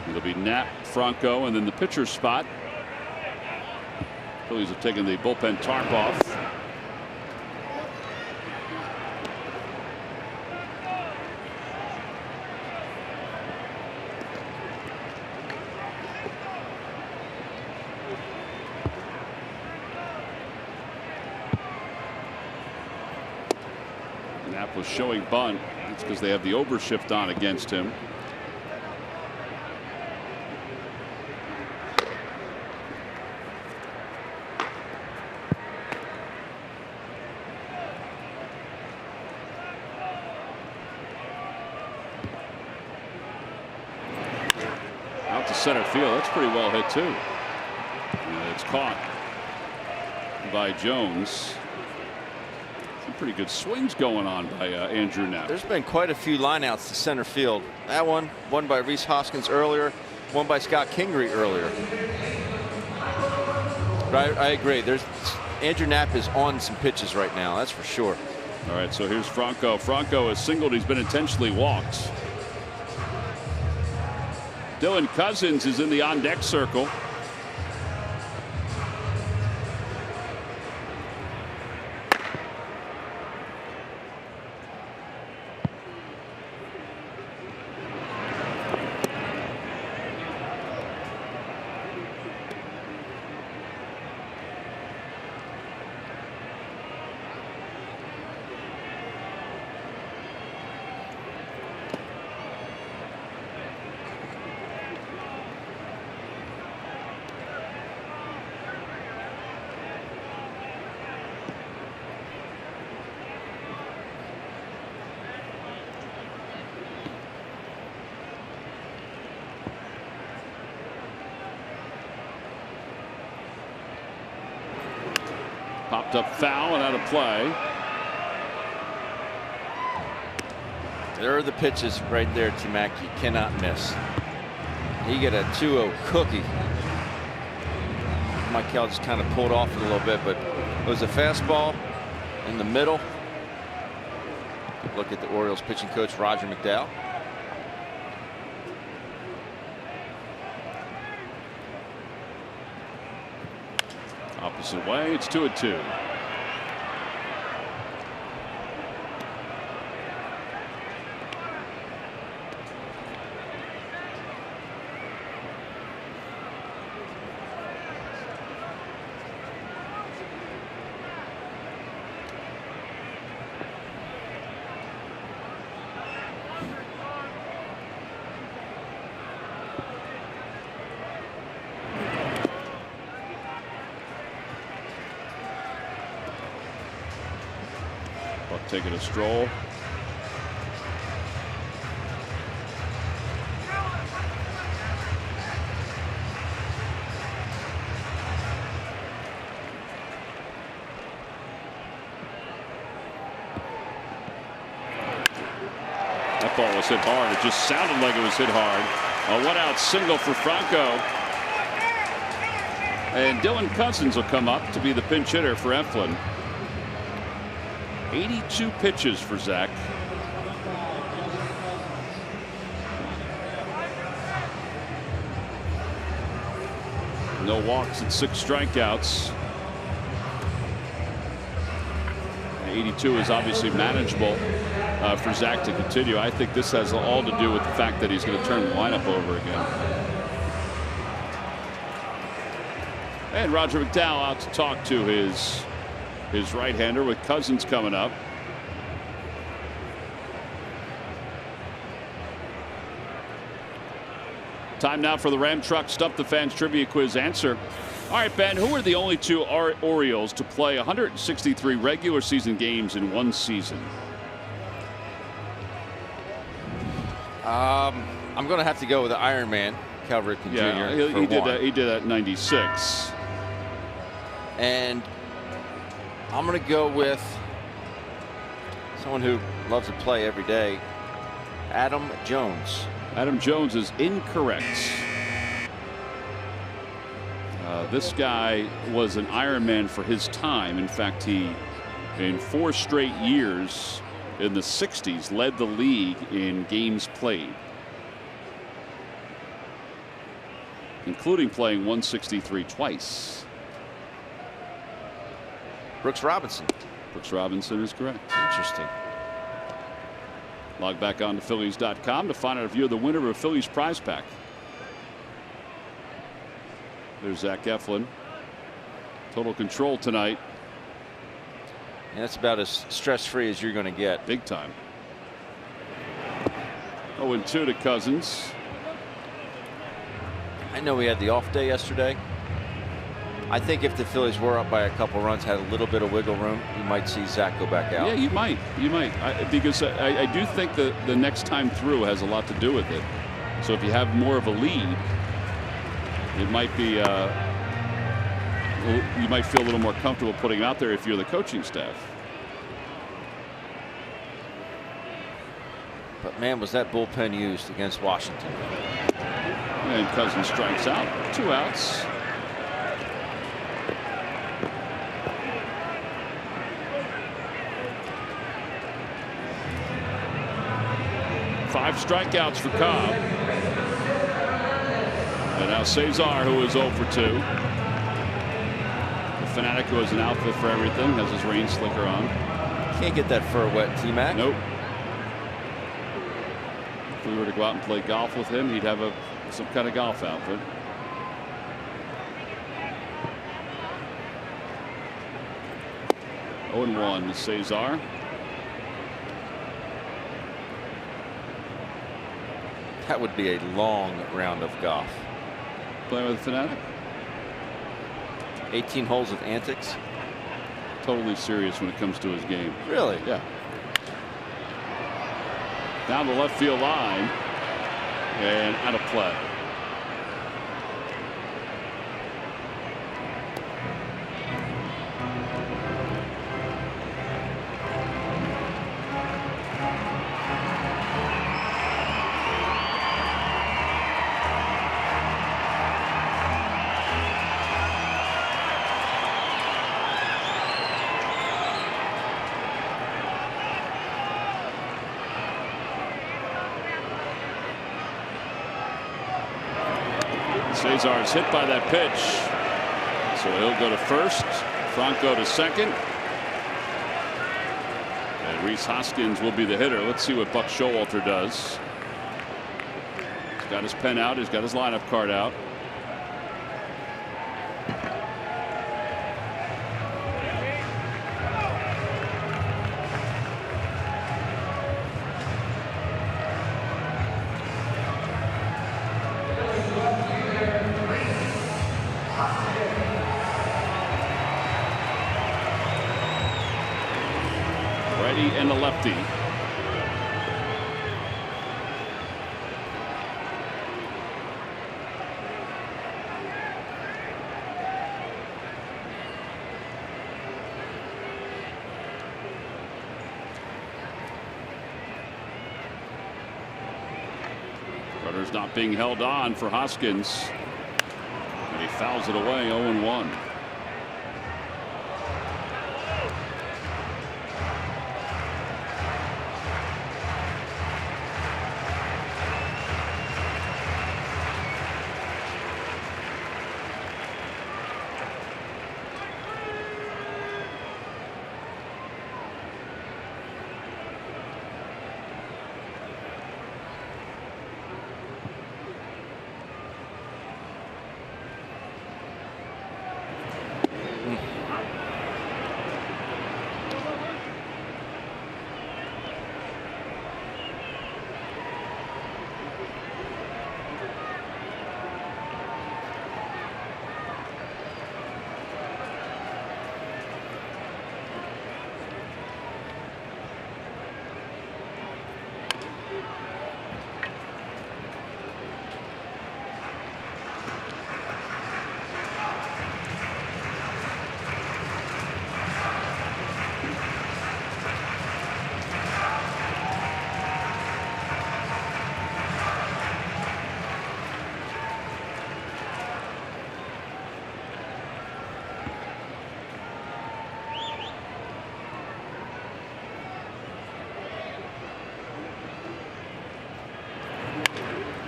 It'll be Knapp, Franco, and then the pitcher spot. Phillies have taken the bullpen tarp off. Knapp was showing bunt. That's because they have the overshift on against him. center field. That's pretty well hit too. And it's caught by Jones. Some pretty good swings going on by Andrew Knapp. There's been quite a few lineouts to center field. That one by Rhys Hoskins earlier, one by Scott Kingery earlier. But I agree. Andrew Knapp is on some pitches right now. That's for sure. All right, so here's Franco. Franco has singled. He's been intentionally walked. Dylan Cousins is in the on-deck circle. Popped up foul and out of play. There are the pitches right there, T-Mac. You cannot miss. You get a 2-0 cookie. Michael just kind of pulled off it a little bit, but it was a fastball in the middle. Look at the Orioles pitching coach, Roger McDowell. Opposite way, it's 2-2. Taking a stroll. That ball was hit hard. It just sounded like it was hit hard. A one-out single for Franco. And Dylan Cousins will come up to be the pinch hitter for Eflin. 82 pitches for Zach. No walks and 6 strikeouts. 82 is obviously manageable for Zach to continue. I think this has all to do with the fact that he's going to turn the lineup over again. And Roger McDowell out to talk to his right-hander with Cousins coming up. Time now for the Ram Truck Stump the Fans Trivia Quiz answer. All right, Ben, who are the only 2 Orioles to play 163 regular season games in one season? I'm going to have to go with the Iron Man, Cal Ripken Jr. He did that in '96. And I'm going to go with someone who loves to play every day, Adam Jones. Adam Jones is incorrect. This guy was an Ironman for his time. In fact, he, in 4 straight years in the 60s, led the league in games played, including playing 163 twice. Brooks Robinson. Brooks Robinson is correct. Interesting. Log back on to Phillies.com to find out if you're the winner of a Phillies prize pack. There's Zach Eflin. Total control tonight. And that's about as stress-free as you're going to get. Big time. 0-2 to Cousins. I know we had the off day yesterday. I think if the Phillies were up by a couple runs, had a little bit of wiggle room, you might see Zach go back out. Yeah, you might. Because I do think that the next time through has a lot to do with it. So if you have more of a lead, it might be you might feel a little more comfortable putting him out there if you're the coaching staff. But man, was that bullpen used against Washington. And Cousins strikes out. 2 outs. Five strikeouts for Cobb. And now Cesar, who is 0 for 2. The Fanatic, who has an outfit for everything, has his rain slicker on. Can't get that fur wet, T-Mac. Nope. If we were to go out and play golf with him, he'd have some kind of golf outfit. Oh, and 1 to Cesar. That would be a long round of golf. Playing with the Fanatic. 18 holes of antics. Totally serious when it comes to his game. Really? Yeah. Down the left field line and out of play. Cesar is hit by that pitch, so he'll go to first. Franco to second, and Rhys Hoskins will be the hitter. Let's see what Buck Showalter does. He's got his pen out. He's got his lineup card out. And the lefty. Rutter's not being held on for Hoskins, and he fouls it away. 0-1.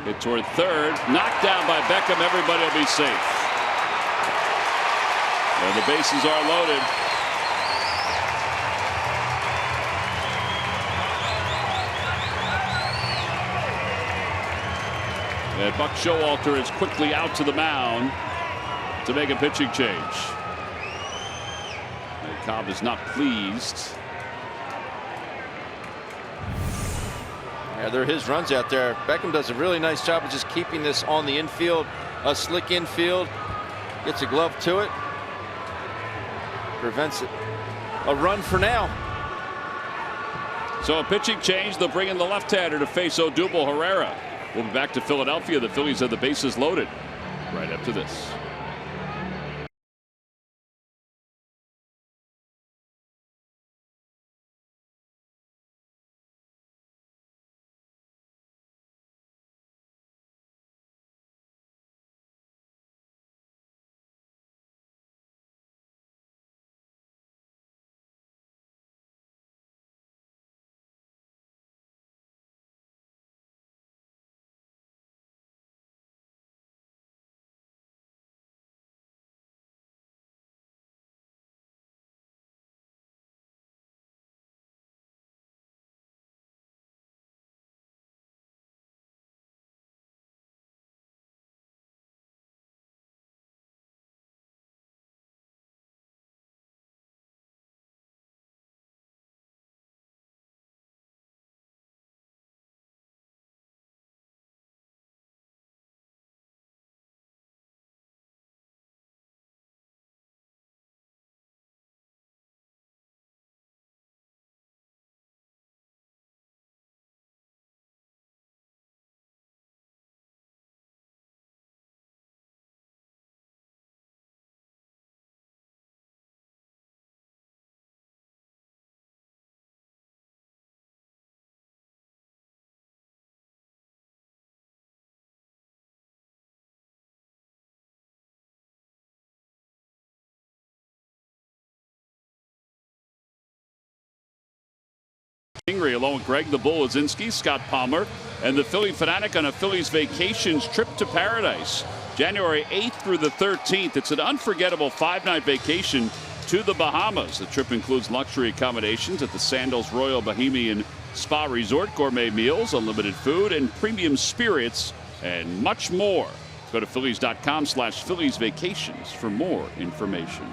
Hit toward third, knocked down by Beckham. Everybody will be safe. And the bases are loaded. And Buck Showalter is quickly out to the mound to make a pitching change. And Cobb is not pleased. Yeah, they're his runs out there. Beckham does a really nice job of just keeping this on the infield, a slick infield. Gets a glove to it. Prevents it. A run for now. So a pitching change. They'll bring in the left-hander to face Odubel Herrera. We'll be back to Philadelphia. The Phillies have the bases loaded. right after this. Kingery along with Greg the Bull Lazinski, Scott Palmer, and the Philly Fanatic on a Phillies vacations trip to paradise. January 8th through the 13th. It's an unforgettable 5-night vacation to the Bahamas. The trip includes luxury accommodations at the Sandals Royal Bohemian Spa Resort, gourmet meals, unlimited food, and premium spirits, and much more. Go to Phillies.com/Phillies Vacations for more information.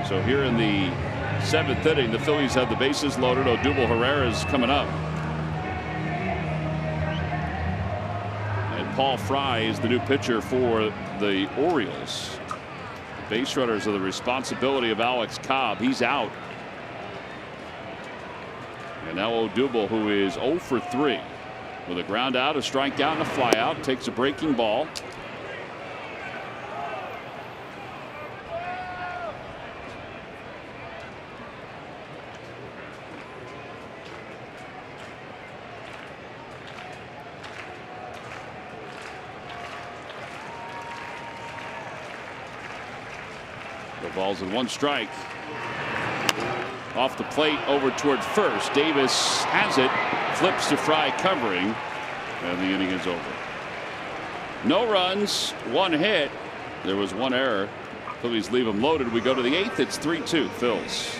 So here in the 7th inning, the Phillies have the bases loaded. Odubel Herrera's coming up. And Paul Fry is the new pitcher for the Orioles. The base runners are the responsibility of Alex Cobb. He's out. And now Odubel, who is 0 for 3 with a ground out, a strikeout, and a fly out, takes a breaking ball. The ball's in 1 strike. Off the plate over toward first. Davis has it, flips to Fry covering, and the inning is over. No runs, 1 hit. There was 1 error. Phillies leave them loaded. We go to the 8th. It's 3-2 Phils.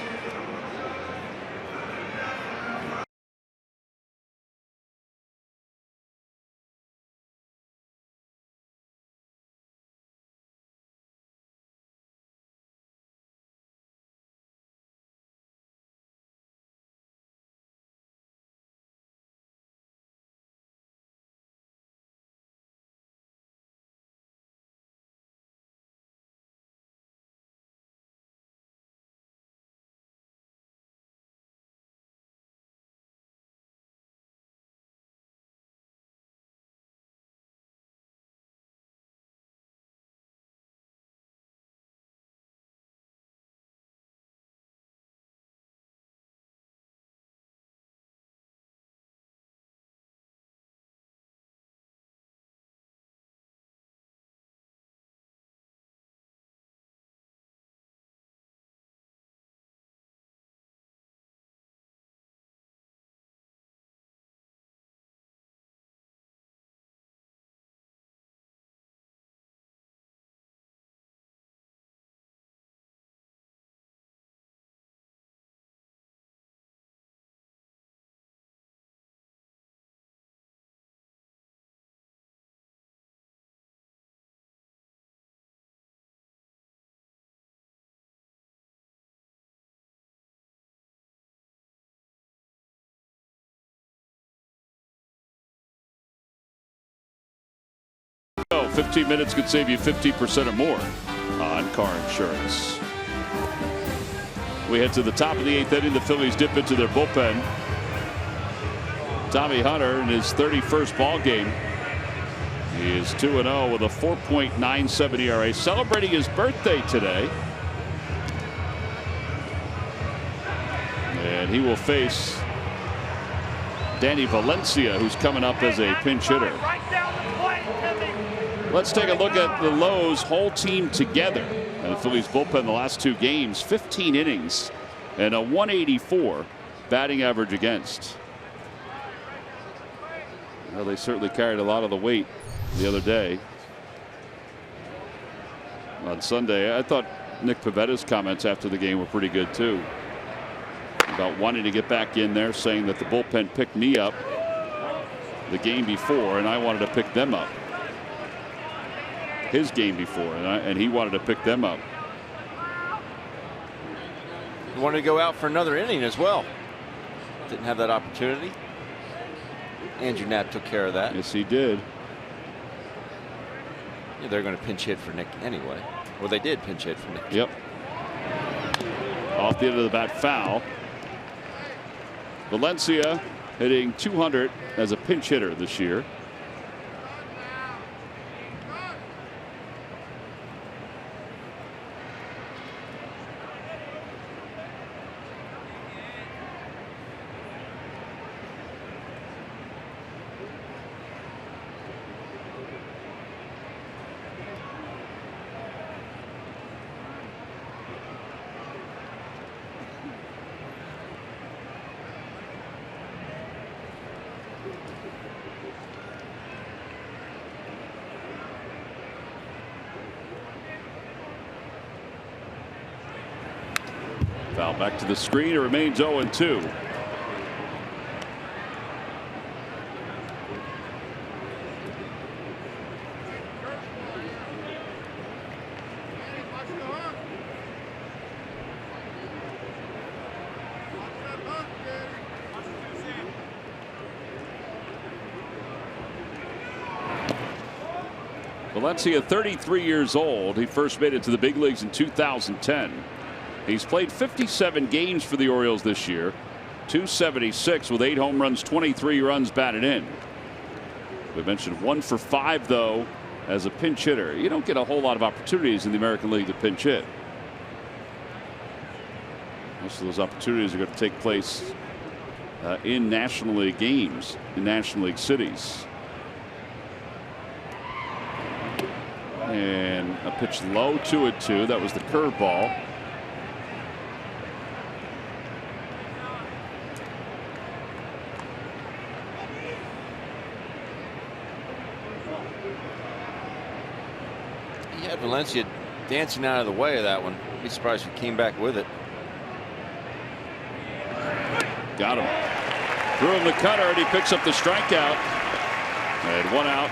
So 15 minutes could save you 50% or more on car insurance. We head to the top of the 8th inning. The Phillies dip into their bullpen. Tommy Hunter in his 31st ball game. He is 2-0 with a 4.97 ERA, celebrating his birthday today. And he will face Danny Valencia, who's coming up as a pinch hitter. Let's take a look at the Lowe's whole team together. And the Phillies bullpen the last 2 games, 15 innings and a 184 batting average against. Well, they certainly carried a lot of the weight the other day. On Sunday, I thought Nick Pavetta's comments after the game were pretty good too. About wanting to get back in there, saying that the bullpen picked me up the game before and I wanted to pick them up. His game before, and he wanted to pick them up. He wanted to go out for another inning as well. Didn't have that opportunity. Andrew Knapp took care of that. Yes, he did. Yeah, they're going to pinch hit for Nick anyway. Well, they did pinch hit for Nick. Yep. Off the end of the bat, foul. Valencia hitting 200 as a pinch hitter this year. Foul back to the screen. It remains 0-2. Valencia, 33 years old. He first made it to the big leagues in 2010. He's played 57 games for the Orioles this year. 276 with 8 home runs, 23 runs batted in. We mentioned 1 for 5 though as a pinch hitter. You don't get a whole lot of opportunities in the American League to pinch hit. Most of those opportunities are going to take place in National League games in National League cities. And a pitch low, 2-2. That was the curveball. He had Valencia dancing out of the way of that one. I'd be surprised if he came back with it. Got him. Threw him the cutter, and he picks up the strikeout. And 1 out.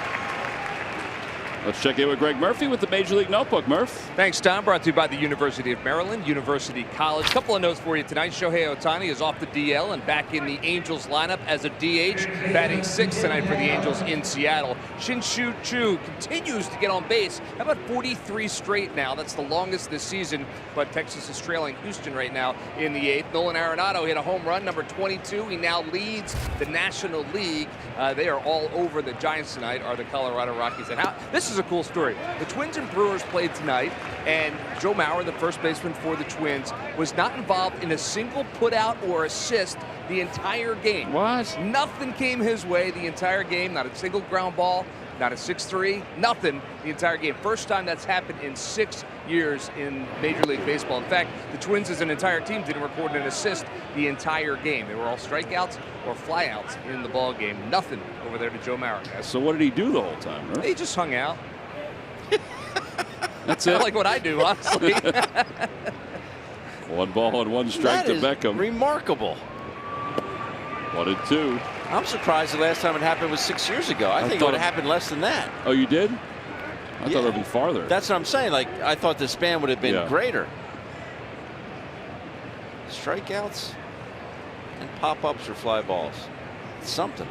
Let's check in with Greg Murphy with the Major League Notebook. Murph. Thanks, Tom. Brought to you by the University of Maryland, University College. Couple of notes for you tonight. Shohei Ohtani is off the DL and back in the Angels lineup as a DH, batting 6th tonight for the Angels in Seattle. Shin-Soo Choo continues to get on base. How about 43 straight now? That's the longest this season, but Texas is trailing Houston right now in the 8th. Nolan Arenado hit a home run, number 22. He now leads the National League. They are all over the Giants tonight, are the Colorado Rockies. And this is a cool story. The Twins and Brewers played tonight, and Joe Mauer, the first baseman for the Twins, was not involved in a single put-out or assist the entire game. What? Nothing came his way the entire game. Not a single ground ball, not a 6-3, nothing the entire game. First time that's happened in 6 years in Major League Baseball. In fact, the Twins as an entire team didn't record an assist the entire game. They were all strikeouts or flyouts in the ball game. Nothing over there to Joe Mauer. So what did he do the whole time? Right? He just hung out. That's it. I like what I do, honestly. 1 ball and 1 strike to Beckham. Remarkable. 1-2. I'm surprised the last time it happened was 6 years ago. I think it would have happened less than that. Oh, you did? I thought it would be farther. That's what I'm saying. Like, I thought the span would have been greater. Strikeouts and pop-ups or fly balls. It's something.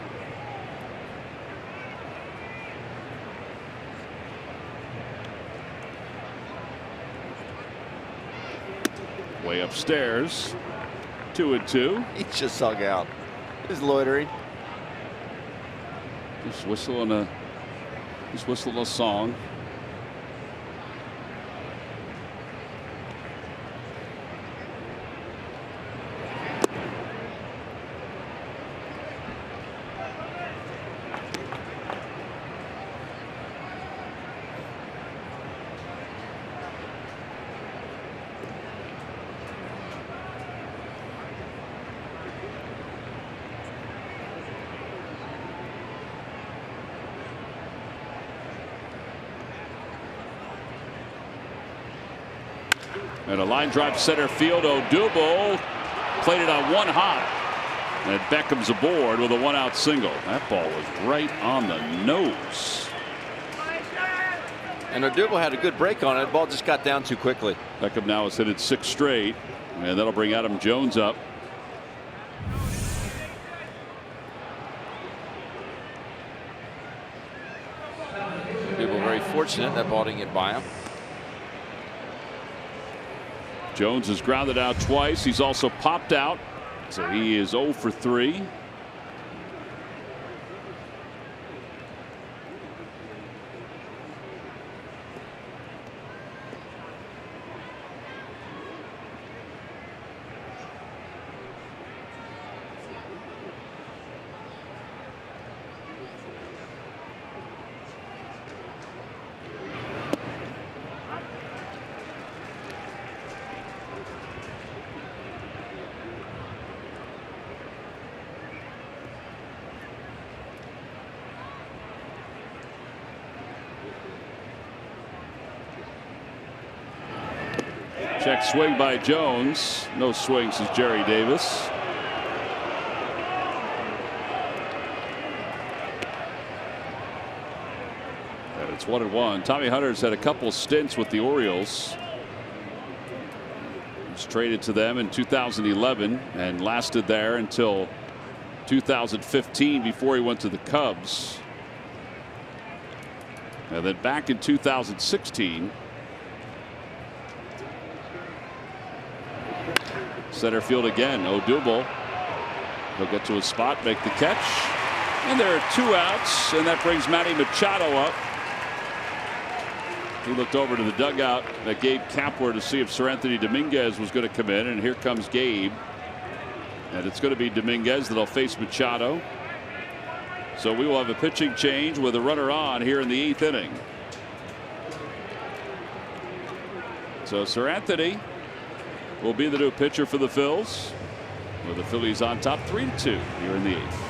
Way upstairs. 2-2. He just hung out. He's loitering. Just whistling a song. And a line drive center field. Odubel played it on one hop. And Beckham's aboard with a one-out single. That ball was right on the nose. And Odubel had a good break on it. The ball just got down too quickly. Beckham now has hit it 6 straight. And that'll bring Adam Jones up. Odubel very fortunate that ball didn't get by him. Jones has grounded out twice. He's also popped out. So he is 0 for 3. Check swing by Jones. No swing, says Jerry Davis. And it's 1-1. Tommy Hunter's had a couple stints with the Orioles. He was traded to them in 2011 and lasted there until 2015 before he went to the Cubs. And then back in 2016. Center field again. Odubel. He'll get to his spot, make the catch. And there are 2 outs, and that brings Manny Machado up. He looked over to the dugout at Gabe Kapler to see if Seranthony Dominguez was going to come in, and here comes Gabe. And it's going to be Dominguez that'll face Machado. So we will have a pitching change with a runner on here in the 8th inning. So Seranthony will be the new pitcher for the Phils, with the Phillies on top 3-2 here in the 8th.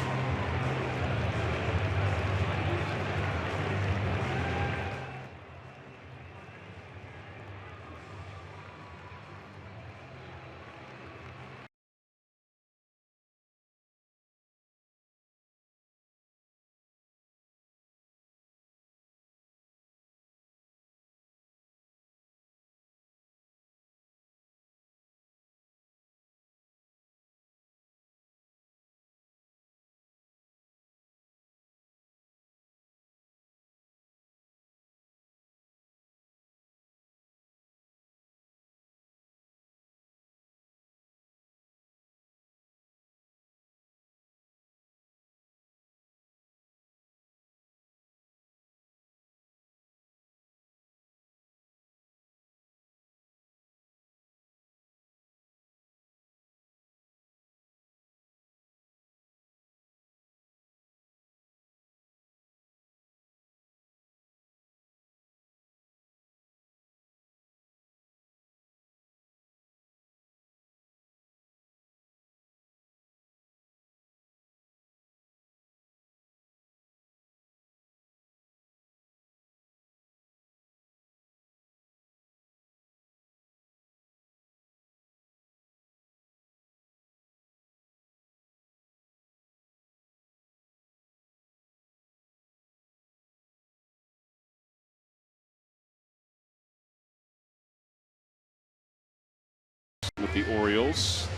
With the Orioles,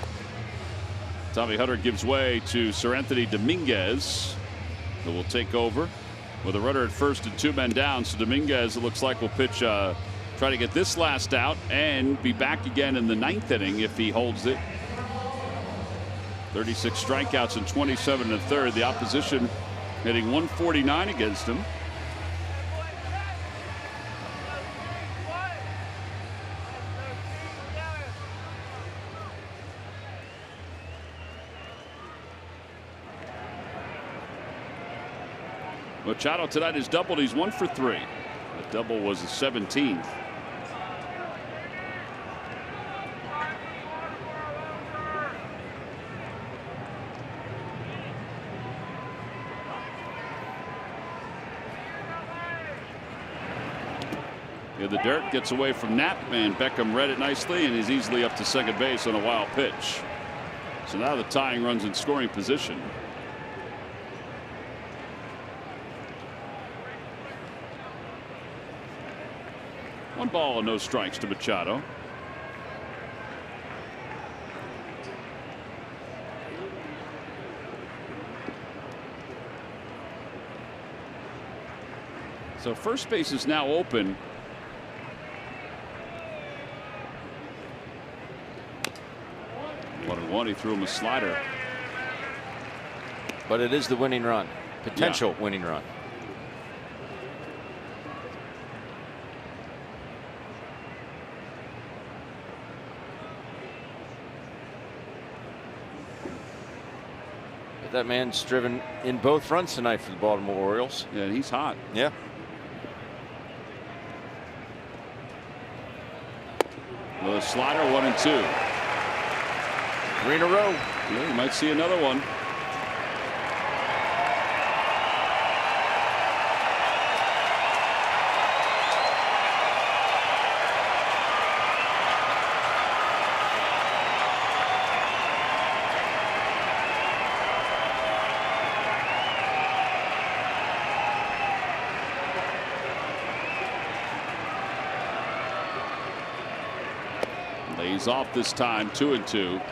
Tommy Hunter gives way to Seranthony Dominguez, who will take over with a runner at first and 2 men down. So Dominguez, it looks like, will pitch, try to get this last out and be back again in the 9th inning if he holds it. 36 strikeouts and 27 in the 3rd. The opposition hitting 149 against him. Machado tonight has doubled. He's 1 for 3. The double was the 17th. The dirt gets away from Knapp, and Beckham read it nicely, and he's easily up to second base on a wild pitch. So now the tying runs in scoring position. One ball and no strikes to Machado. So first base is now open. 1-1. He threw him a slider. But it is the winning run, potential winning run. But that man's driven in both runs tonight for the Baltimore Orioles. Yeah, and he's hot. Yeah. Well, a slider, 1-2. 3 in a row. Yeah, you might see another one. Lays off this time, 2-2.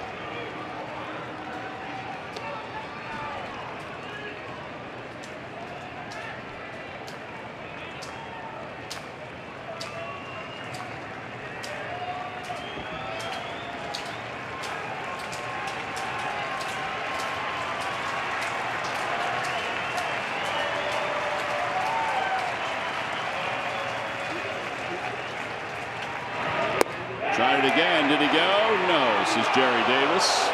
Tried it again. Did he go? No. This is Jerry Davis.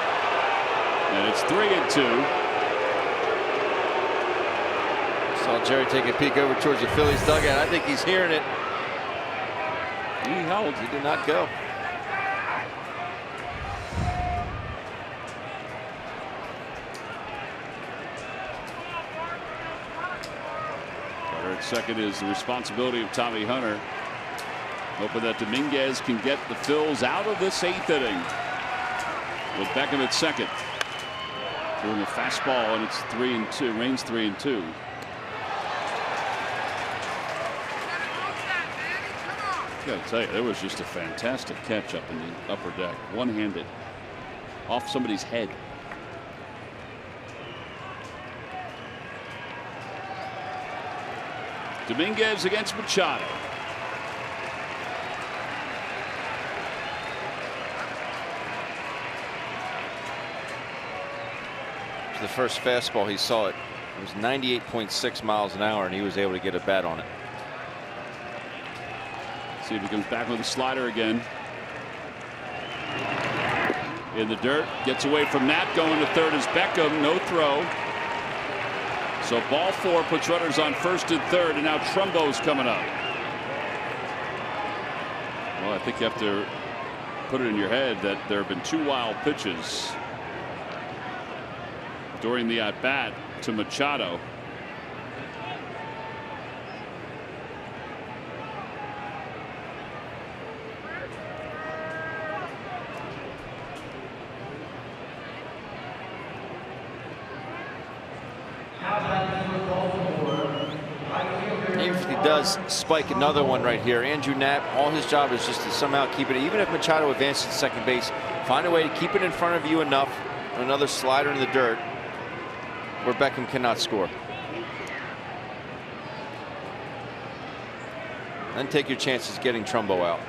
And it's 3-2. Saw Jerry take a peek over towards the Phillies dugout. I think he's hearing it. He held. He did not go. Carter at second is the responsibility of Tommy Hunter. Hoping that Dominguez can get the Phils out of this 8th inning. With Beckham at second. Throwing a fastball, and it's 3-2. Rain's 3-2. Got to tell you, there was just a fantastic catch up in the upper deck. One-handed. Off somebody's head. Dominguez against Machado. The first fastball he saw, it was 98.6 miles an hour, and he was able to get a bat on it. See if he comes back with a slider again. In the dirt, gets away from Nat. Going to third is Beckham. No throw. So ball 4 puts runners on first and third, and now Trumbo's coming up. Well, I think you have to put it in your head that there have been 2 wild pitches during the at-bat to Machado. Even if he does spike another one right here, Andrew Knapp, all his job is just to somehow keep it. Even if Machado advances to second base, find a way to keep it in front of you enough for another slider in the dirt where Beckham cannot score. Then take your chances getting Trumbo out.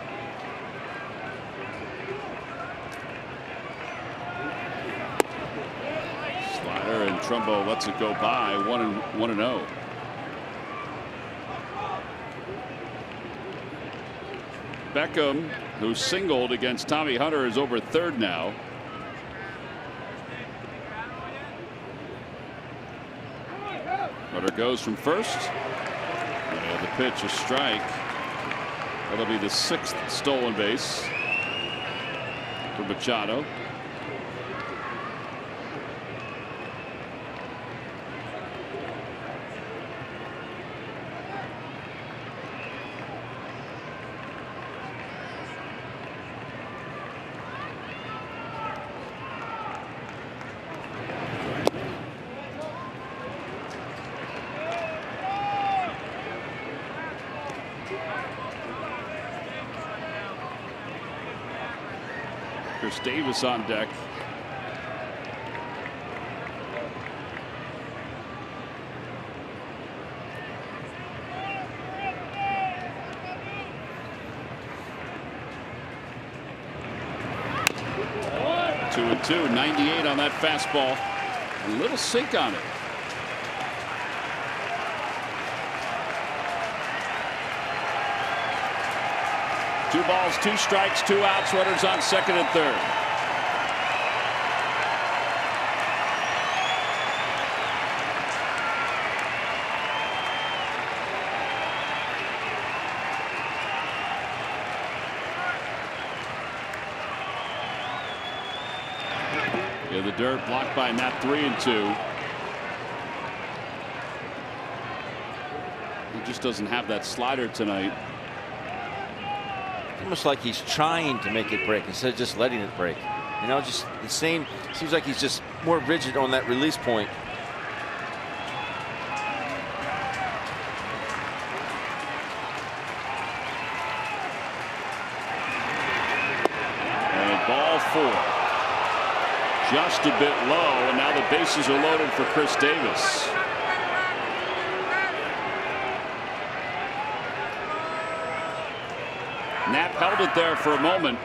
Slider and Trumbo lets it go by 1-0. Beckham, who singled against Tommy Hunter, is over third now. Hunter goes from first. And the pitch, a strike. That'll be the 6th stolen base for Machado. Chris Davis on deck. Two and two, 98 on that fastball. A little sink on it. Two balls, 2 strikes, 2 outs, runners on second and third. Yeah, the dirt blocked by Matt, 3-2. He just doesn't have that slider tonight. Almost like he's trying to make it break instead of just letting it break. You know, just the same. Seems like he's just more rigid on that release point. And ball 4. Just a bit low, and now the bases are loaded for Chris Davis. Knapp held it there for a moment.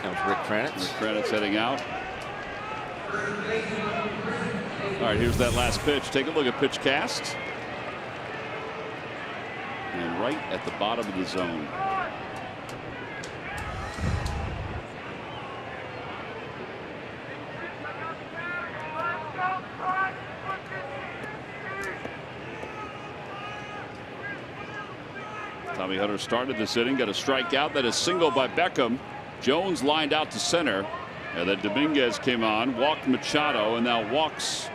That was Rick Kranitz. Rick Kranitz heading out. All right, here's that last pitch. Take a look at pitch cast. And right at the bottom of the zone. Tommy Hunter started this inning, got a strikeout, then a single by Beckham. Jones lined out to center, and then Dominguez came on, walked Machado, and now walks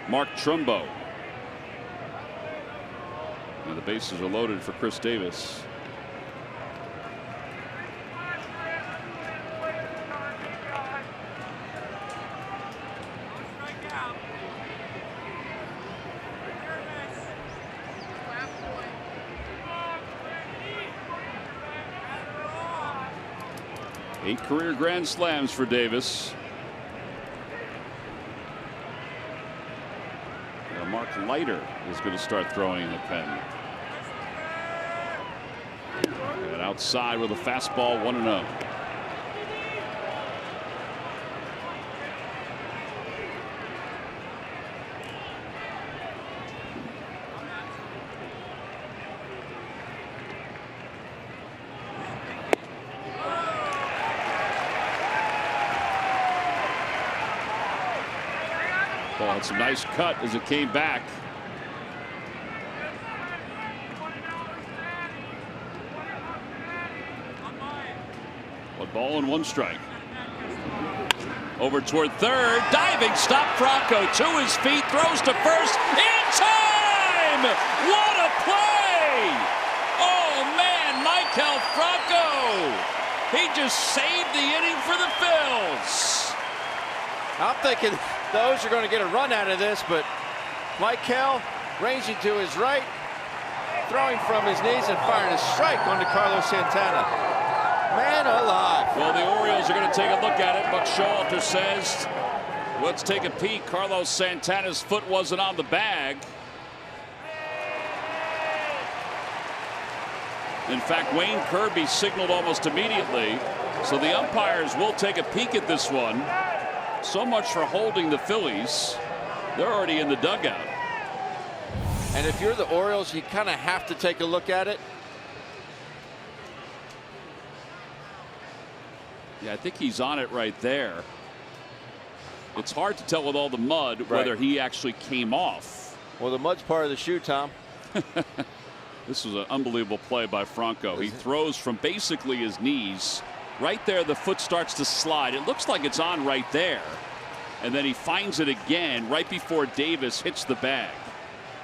Mark Trumbo. And the bases are loaded for Chris Davis. Eight career grand slams for Davis. Now Mark Leiter is going to start throwing in the pen. And outside with a fastball, 1-0. Ball had some nice cut as it came back. One ball and 1 strike. Over toward third, diving stop. Franco to his feet, throws to first in time. What a play! Oh man, Michael Franco. He just saved the inning for the Phils. I'm thinking those are going to get a run out of this, but Michael ranging to his right, throwing from his knees and firing a strike onto Carlos Santana. Man alive. Well, the Orioles are going to take a look at it. Buck Showalter says, let's take a peek. Carlos Santana's foot wasn't on the bag. In fact, Wayne Kirby signaled almost immediately. So the umpires will take a peek at this one. So much for holding the Phillies. They're already in the dugout. And if you're the Orioles, you kind of have to take a look at it. Yeah, I think he's on it right there. It's hard to tell with all the mud whether he actually came off. Well, the mud's part of the shoe, Tom. This was an unbelievable play by Franco. He throws from basically his knees. Right there, the foot starts to slide. It looks like it's on right there. And then he finds it again right before Davis hits the bag.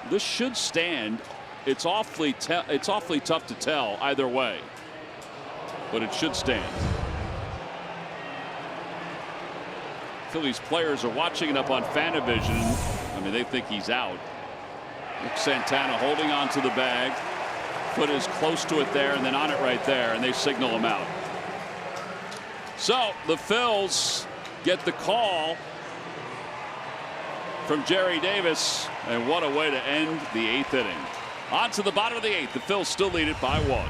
This should stand. It's awfully tough to tell either way. But it should stand. Phillies players are watching it up on Fanavision. I mean, they think he's out. Look, Santana holding on to the bag. Foot is close to it there and then on it right there, and they signal him out. So the Phils get the call from Jerry Davis, and what a way to end the 8th inning. On to the bottom of the 8th. The Phils still lead it by 1.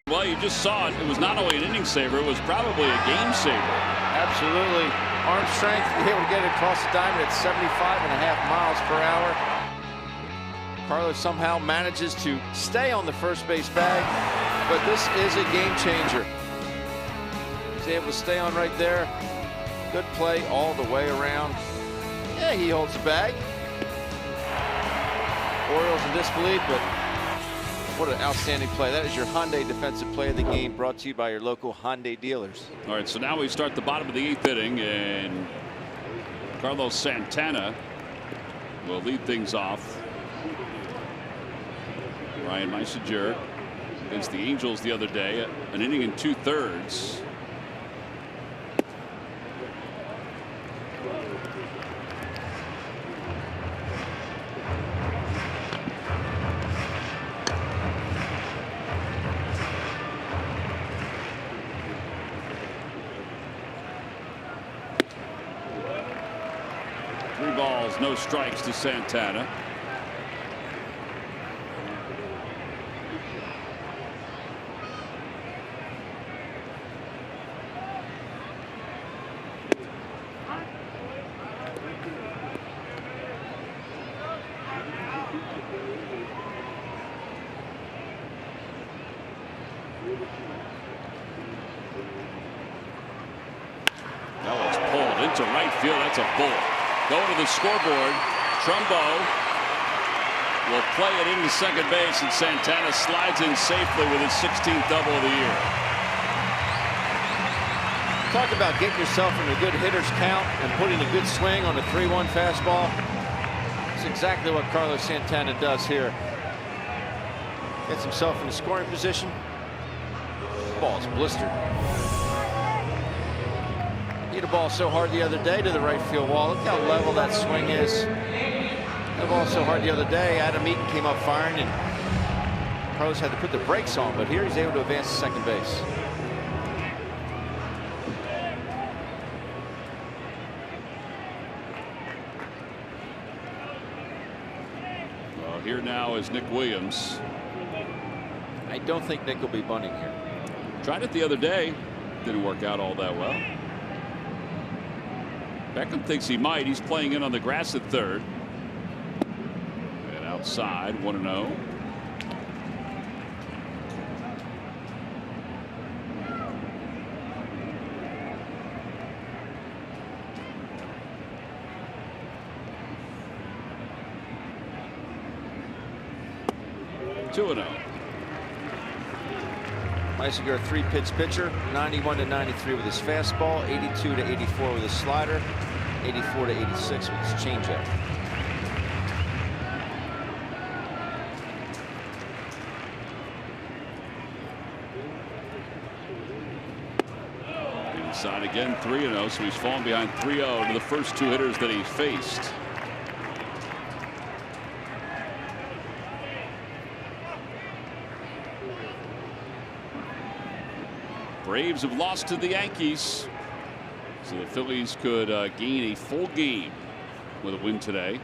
Well, you just saw it. It was not only an inning saver, it was probably a game saver. Absolutely. Arm strength, able to get it across the diamond at 75.5 miles per hour. Carlos somehow manages to stay on the first base bag, but this is a game changer. He's able to stay on right there. Good play all the way around. Yeah, he holds the bag. Orioles in disbelief, but what an outstanding play. That is your Hyundai defensive play of the game, brought to you by your local Hyundai dealers. All right, so now we start the bottom of the 8th inning, and Carlos Santana will lead things off. Ryan Meisinger against the Angels the other day, an inning and 2/3. No strikes to Santana. That was pulled into right field. That's a bullet. Going to the scoreboard, Trumbo will play it into second base, and Santana slides in safely with his 16th double of the year. Talk about getting yourself in a good hitter's count and putting a good swing on a 3-1 fastball. That's exactly what Carlos Santana does here. Gets himself in a scoring position. Ball's blistered. Hit a ball so hard the other day to the right field wall. Look how level that swing is. Hit a ball so hard the other day. Adam Eaton came up firing, and Carlos had to put the brakes on, but here he's able to advance to second base. Well, here now is Nick Williams. I don't think Nick will be bunting here. Tried it the other day. Didn't work out all that well. Beckham thinks he might. He's playing in on the grass at third. And outside, 1-0. Meisinger, a 3-pitch pitcher, 91 to 93 with his fastball, 82 to 84 with his slider, 84 to 86 with his changeup. Inside again, 3-0, so he's fallen behind 3-0 to the first 2 hitters that he's faced. Braves have lost to the Yankees, so the Phillies could gain a full game with a win today.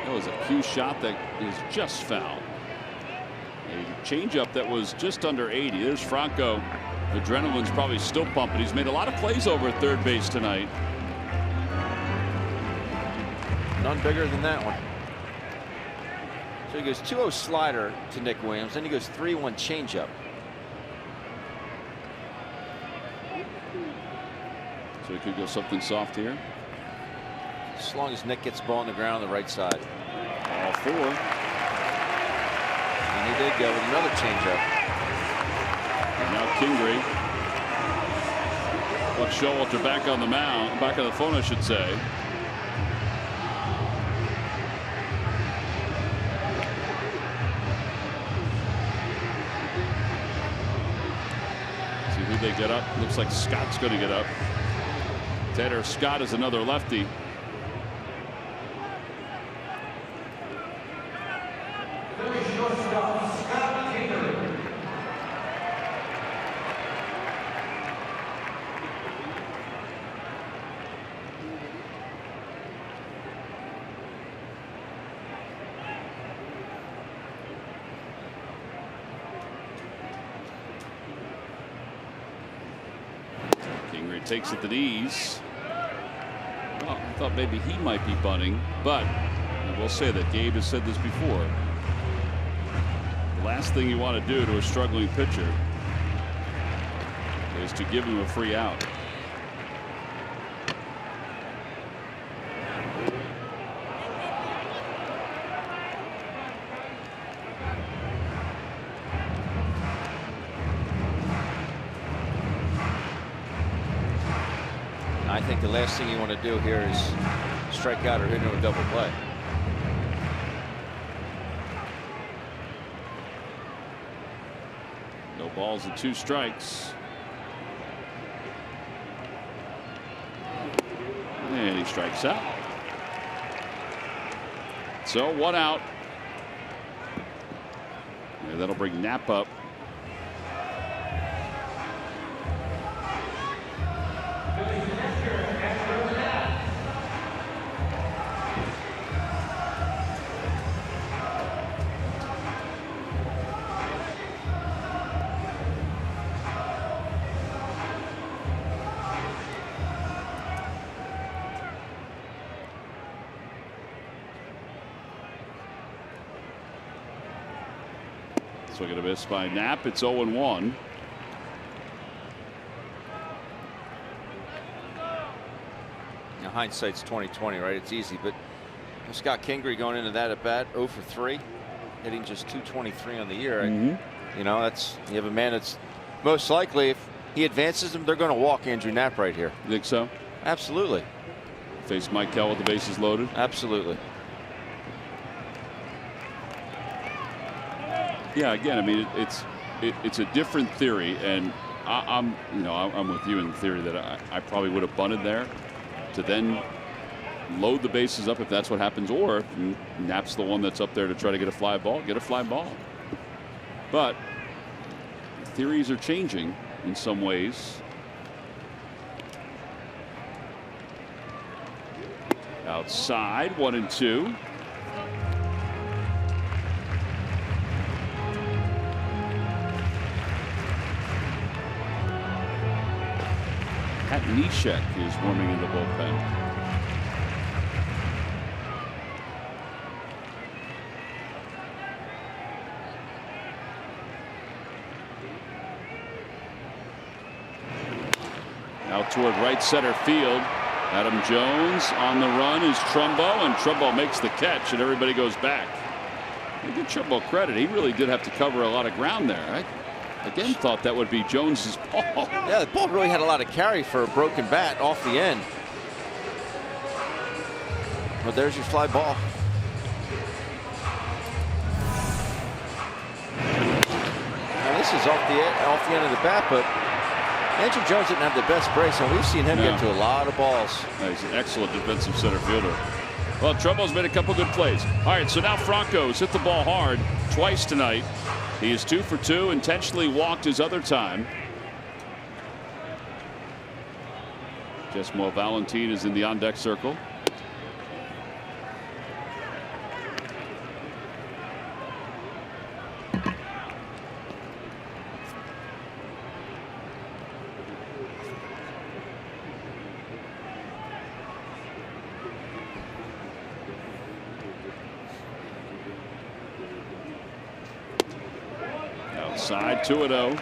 That was a cue shot that is just foul. A changeup that was just under 80. There's Franco. Adrenaline's probably still pumping. He's made a lot of plays over at third base tonight. None bigger than that one. So he goes 2-0 slider to Nick Williams, then he goes 3-1 changeup. So he could go something soft here. As long as Nick gets the ball on the ground on the right side. All 4. And he did go with another changeup. And now Kingery. Buck Showalter back on the mound, back on the phone, I should say. See who they get up. Looks like Scott's going to get up. Tanner Scott is another lefty. Takes at the knees. Well, I thought maybe he might be bunting, but I will say that Gabe has said this before. The last thing you want to do to a struggling pitcher is to give him a free out. I think the last thing you want to do here is strike out or hit into a double play. No balls and 2 strikes. And he strikes out. So 1 out. And that'll bring Knapp up. Swing and a miss by Knapp. It's 0-1. hindsight's 20/20, right? It's easy, but Scott Kingery going into that at bat, 0 for 3, hitting just .223 on the year. You know, you have a man that's most likely, if he advances them, they're going to walk Andrew Knapp right here. You think so? Absolutely. Face Mike Kell with the bases loaded. Absolutely. Yeah, again, I mean, it's a different theory, and I'm with you in the theory that I probably would have bunted there to then load the bases up if that's what happens, or if Knapp's the one that's up there to try to get a fly ball, get a fly ball. But theories are changing in some ways. Outside, 1-2. Pat Neshek is warming in the bullpen. Out toward right center field. Adam Jones on the run is Trumbo, and Trumbo makes the catch, and everybody goes back. You give Trumbo credit. He really did have to cover a lot of ground there. I again thought that would be Jones's ball. Yeah, the ball really had a lot of carry for a broken bat off the end. But there's your fly ball. Now this is off the end of the bat, but Andrew Jones didn't have the best brace, and we've seen him get to a lot of balls. He's an excellent defensive center fielder. Well, Trumbo's made a couple good plays. All right, so now Franco's hit the ball hard twice tonight. He is 2 for 2, intentionally walked his other time. Jesmo Valentin is in the on-deck circle. Outside, 2-0.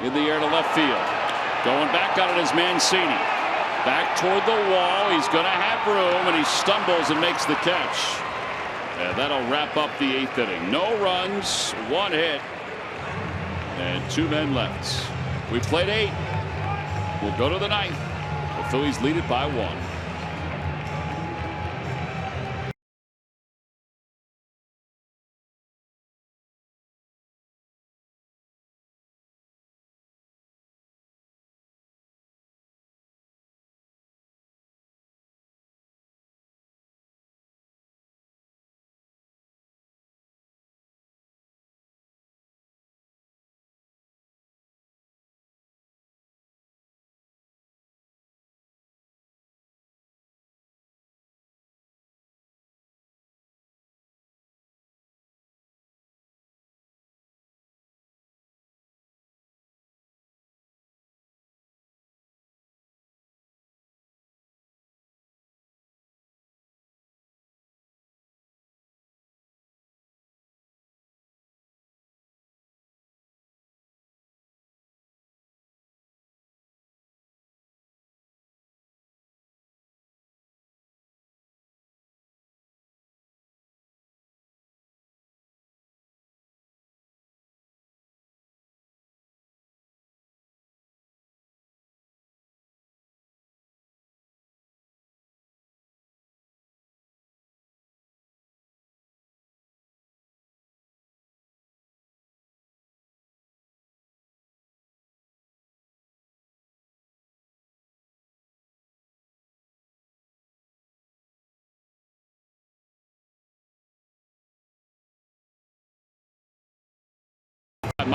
In the air to left field. Going back on it is Mancini. Back toward the wall. He's going to have room, and he stumbles and makes the catch. And that'll wrap up the 8th inning. No runs, 1 hit, and 2 men left. We played 8. We'll go to the 9th. The Phillies lead it by 1.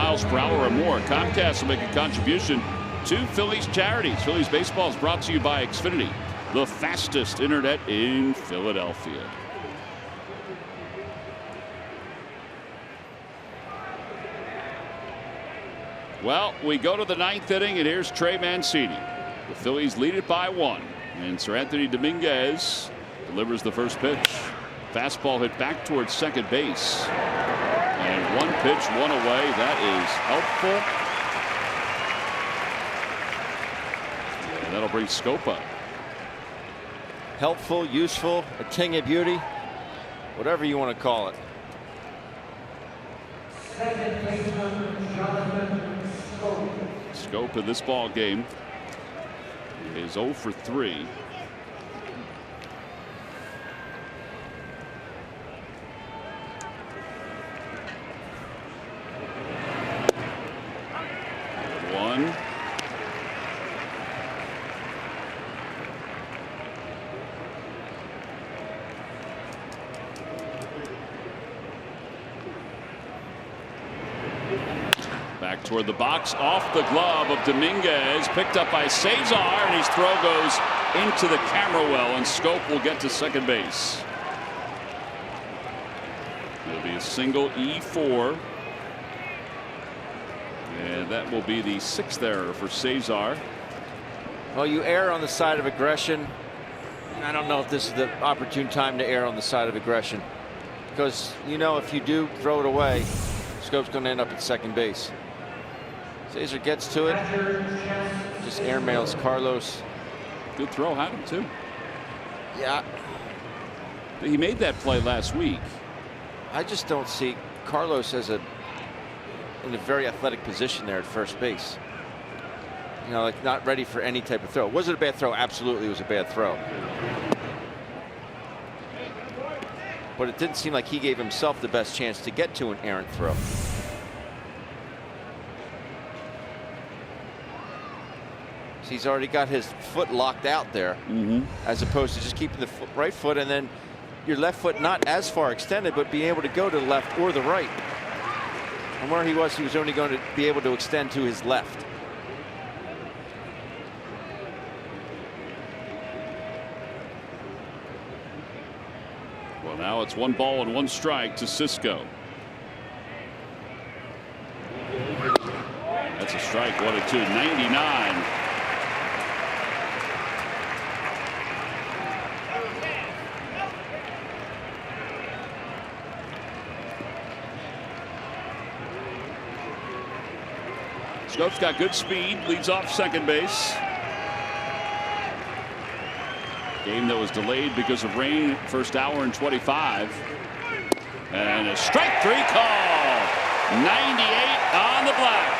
miles per hour or more. Comcast will make a contribution to Phillies charities. Phillies baseball is brought to you by Xfinity, the fastest internet in Philadelphia. Well, we go to the 9th inning, and here's Trey Mancini. The Phillies lead it by 1, and Sir Anthony Dominguez delivers the first pitch. Fastball hit back towards second base. And 1 pitch, 1 away. That is helpful. And that'll bring Scope up. Helpful, useful, a ting of beauty, whatever you want to call it. Scope in this ball game is 0 for 3. Back toward the box, off the glove of Dominguez, picked up by Cesar, and his throw goes into the camera well, and Scope will get to second base. It'll be a single E4. And that will be the 6th error for Cesar. Well, you err on the side of aggression. I don't know if this is the opportune time to err on the side of aggression, because you know if you do throw it away, Scope's going to end up at second base. Cesar gets to it, just airmails Carlos. Good throw, had him too. Yeah. He made that play last week. I just don't see Carlos as in a very athletic position there at first base. You know, like not ready for any type of throw. Was it a bad throw? Absolutely, it was a bad throw. But it didn't seem like he gave himself the best chance to get to an errant throw. So he's already got his foot locked out there, as opposed to just keeping the right foot, and then your left foot not as far extended, but being able to go to the left or the right. And where he was only going to be able to extend to his left. Well, now it's 1 ball and 1 strike to Cisco. That's a strike, 1-2, 99. Scope's got good speed, leads off second base. Game that was delayed because of rain, first hour and 25. And a strike 3 call. 98 on the black.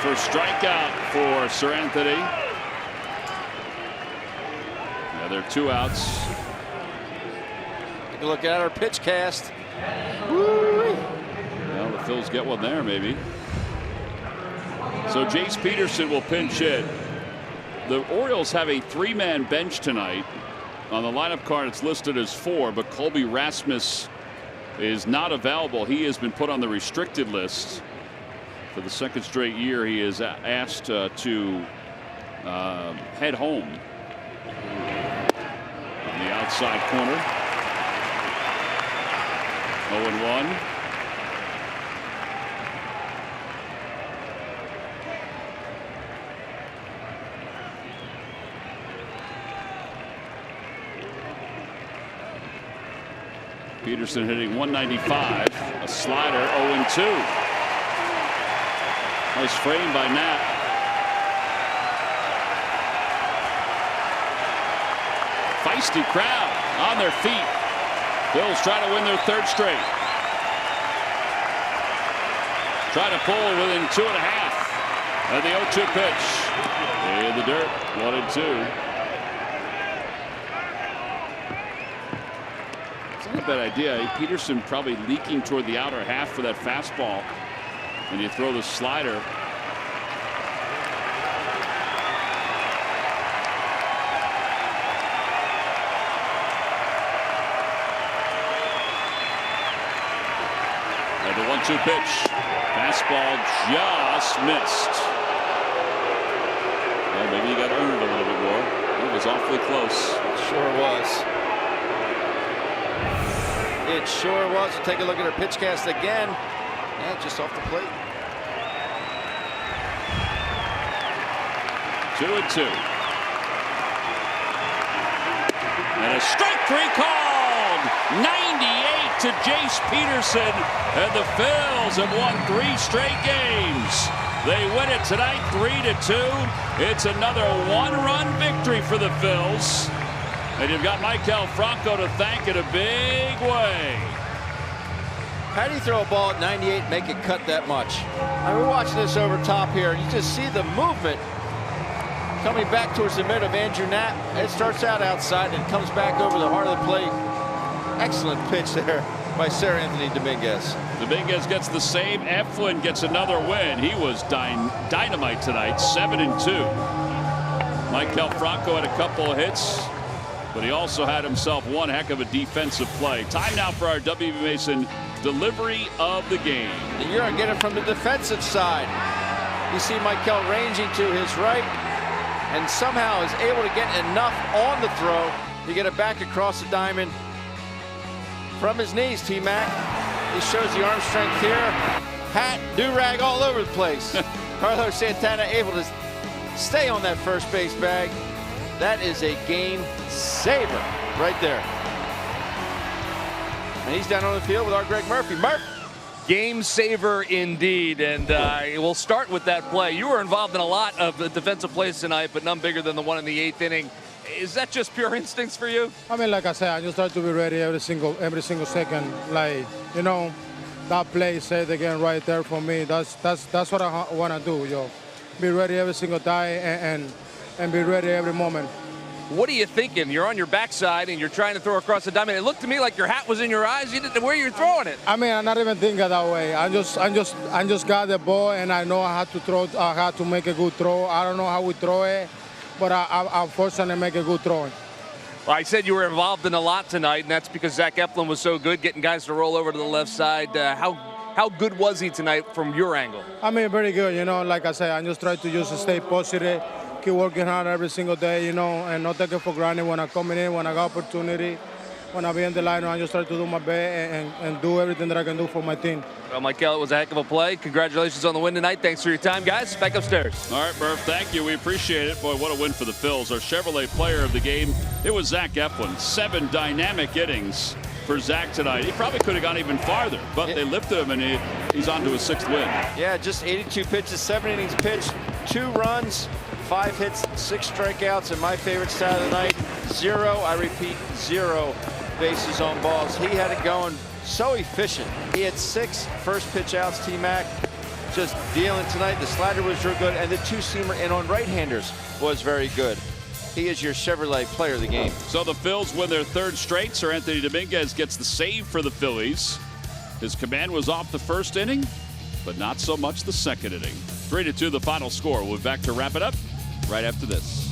First strikeout for Sir Anthony. Now there are 2 outs. Take a look at our pitch cast. Well, the Phils get one there, maybe. So Jace Peterson will pinch hit. The Orioles have a 3-man bench tonight. On the lineup card, it's listed as 4, but Colby Rasmus is not available. He has been put on the restricted list. For the 2nd straight year, he is asked to head home. On the outside corner. 0-1. Peterson hitting 195, a slider, 0-2. Nice frame by Knapp. Feisty crowd on their feet. Bills try to win their 3rd straight. Try to pull within 2.5. And the 0-2 pitch. In the dirt, 1-2. Not a bad idea. Peterson probably leaking toward the outer half for that fastball. And you throw the slider. The 1-2 pitch. Fastball just missed. Well, maybe he got earned a little bit more. It was awfully close. Sure was. It sure was. We'll take a look at her pitch cast again. Yeah, just off the plate. 2-2. And a strike three called. 98 to Jace Peterson. And the Phils have won 3 straight games. They win it tonight 3-2. It's another 1-run victory for the Phils. And you've got Michael Franco to thank in a big way. How do you throw a ball at 98 and make it cut that much? I mean, we're watching this over top here, and you just see the movement coming back towards the mid of Andrew Knapp. It starts out outside and comes back over the heart of the plate. Excellent pitch there by Sarah Anthony Dominguez. Dominguez gets the save. Eflin gets another win. He was dynamite tonight, 7-2. Michael Franco had a couple of hits, but he also had himself one heck of a defensive play. Time now for our W.B. Mason delivery of the game. And you're going to get it from the defensive side. You see Michael ranging to his right and somehow is able to get enough on the throw to get it back across the diamond from his knees. T-Mac, he shows the arm strength here. Hat, do-rag all over the place. Carlos Santana able to stay on that first base bag. That is a game saver right there. And he's down on the field with our Greg Murphy. Murph. Game saver indeed, and we'll start with that play. You were involved in a lot of the defensive plays tonight, but none bigger than the one in the 8th inning. Is that just pure instincts for you? I mean, like I said, I just try to be ready every single second. Like, you know, that play said again right there for me. That's what I want to do, yo. Be ready every single time and be ready every moment. What are you thinking? You're on your backside and you're trying to throw across the diamond. It looked to me like your hat was in your eyes. You didn't know where you're throwing it. I mean, I'm not even thinking that way. I just got the ball and I know I had to throw. I had to make a good throw. I don't know how we throw it, but I fortunately make a good throw. Well, I said you were involved in a lot tonight, and that's because Zach Eflin was so good, getting guys to roll over to the left side. How good was he tonight from your angle? I mean, very good. You know, like I said, I just try to just stay positive. Keep working hard every single day, you know, and not take it for granted when I come in, when I got opportunity, when I be in the line, I just try to do my best and do everything that I can do for my team. Well, Michael, it was a heck of a play. Congratulations on the win tonight. Thanks for your time, guys. Back upstairs. All right, Murph, thank you. We appreciate it. Boy, what a win for the Phils. Our Chevrolet player of the game, it was Zach Eflin. 7 dynamic innings for Zach tonight. He probably could have gone even farther, but they lifted him, and he's on to his 6th win. Yeah, just 82 pitches, 7 innings pitched, 2 runs, 5 hits, 6 strikeouts, and my favorite stat of the night, 0, I repeat, 0 bases on balls. He had it going so efficient. He had 6 first pitch outs, T-Mac. Just dealing tonight. The slider was real good, and the 2-seamer in on right-handers was very good. He is your Chevrolet player of the game. So the Phils win their 3rd straight. Sir Anthony Dominguez gets the save for the Phillies. His command was off the 1st inning, but not so much the 2nd inning. 3-2 the final score. We'll be back to wrap it up right after this.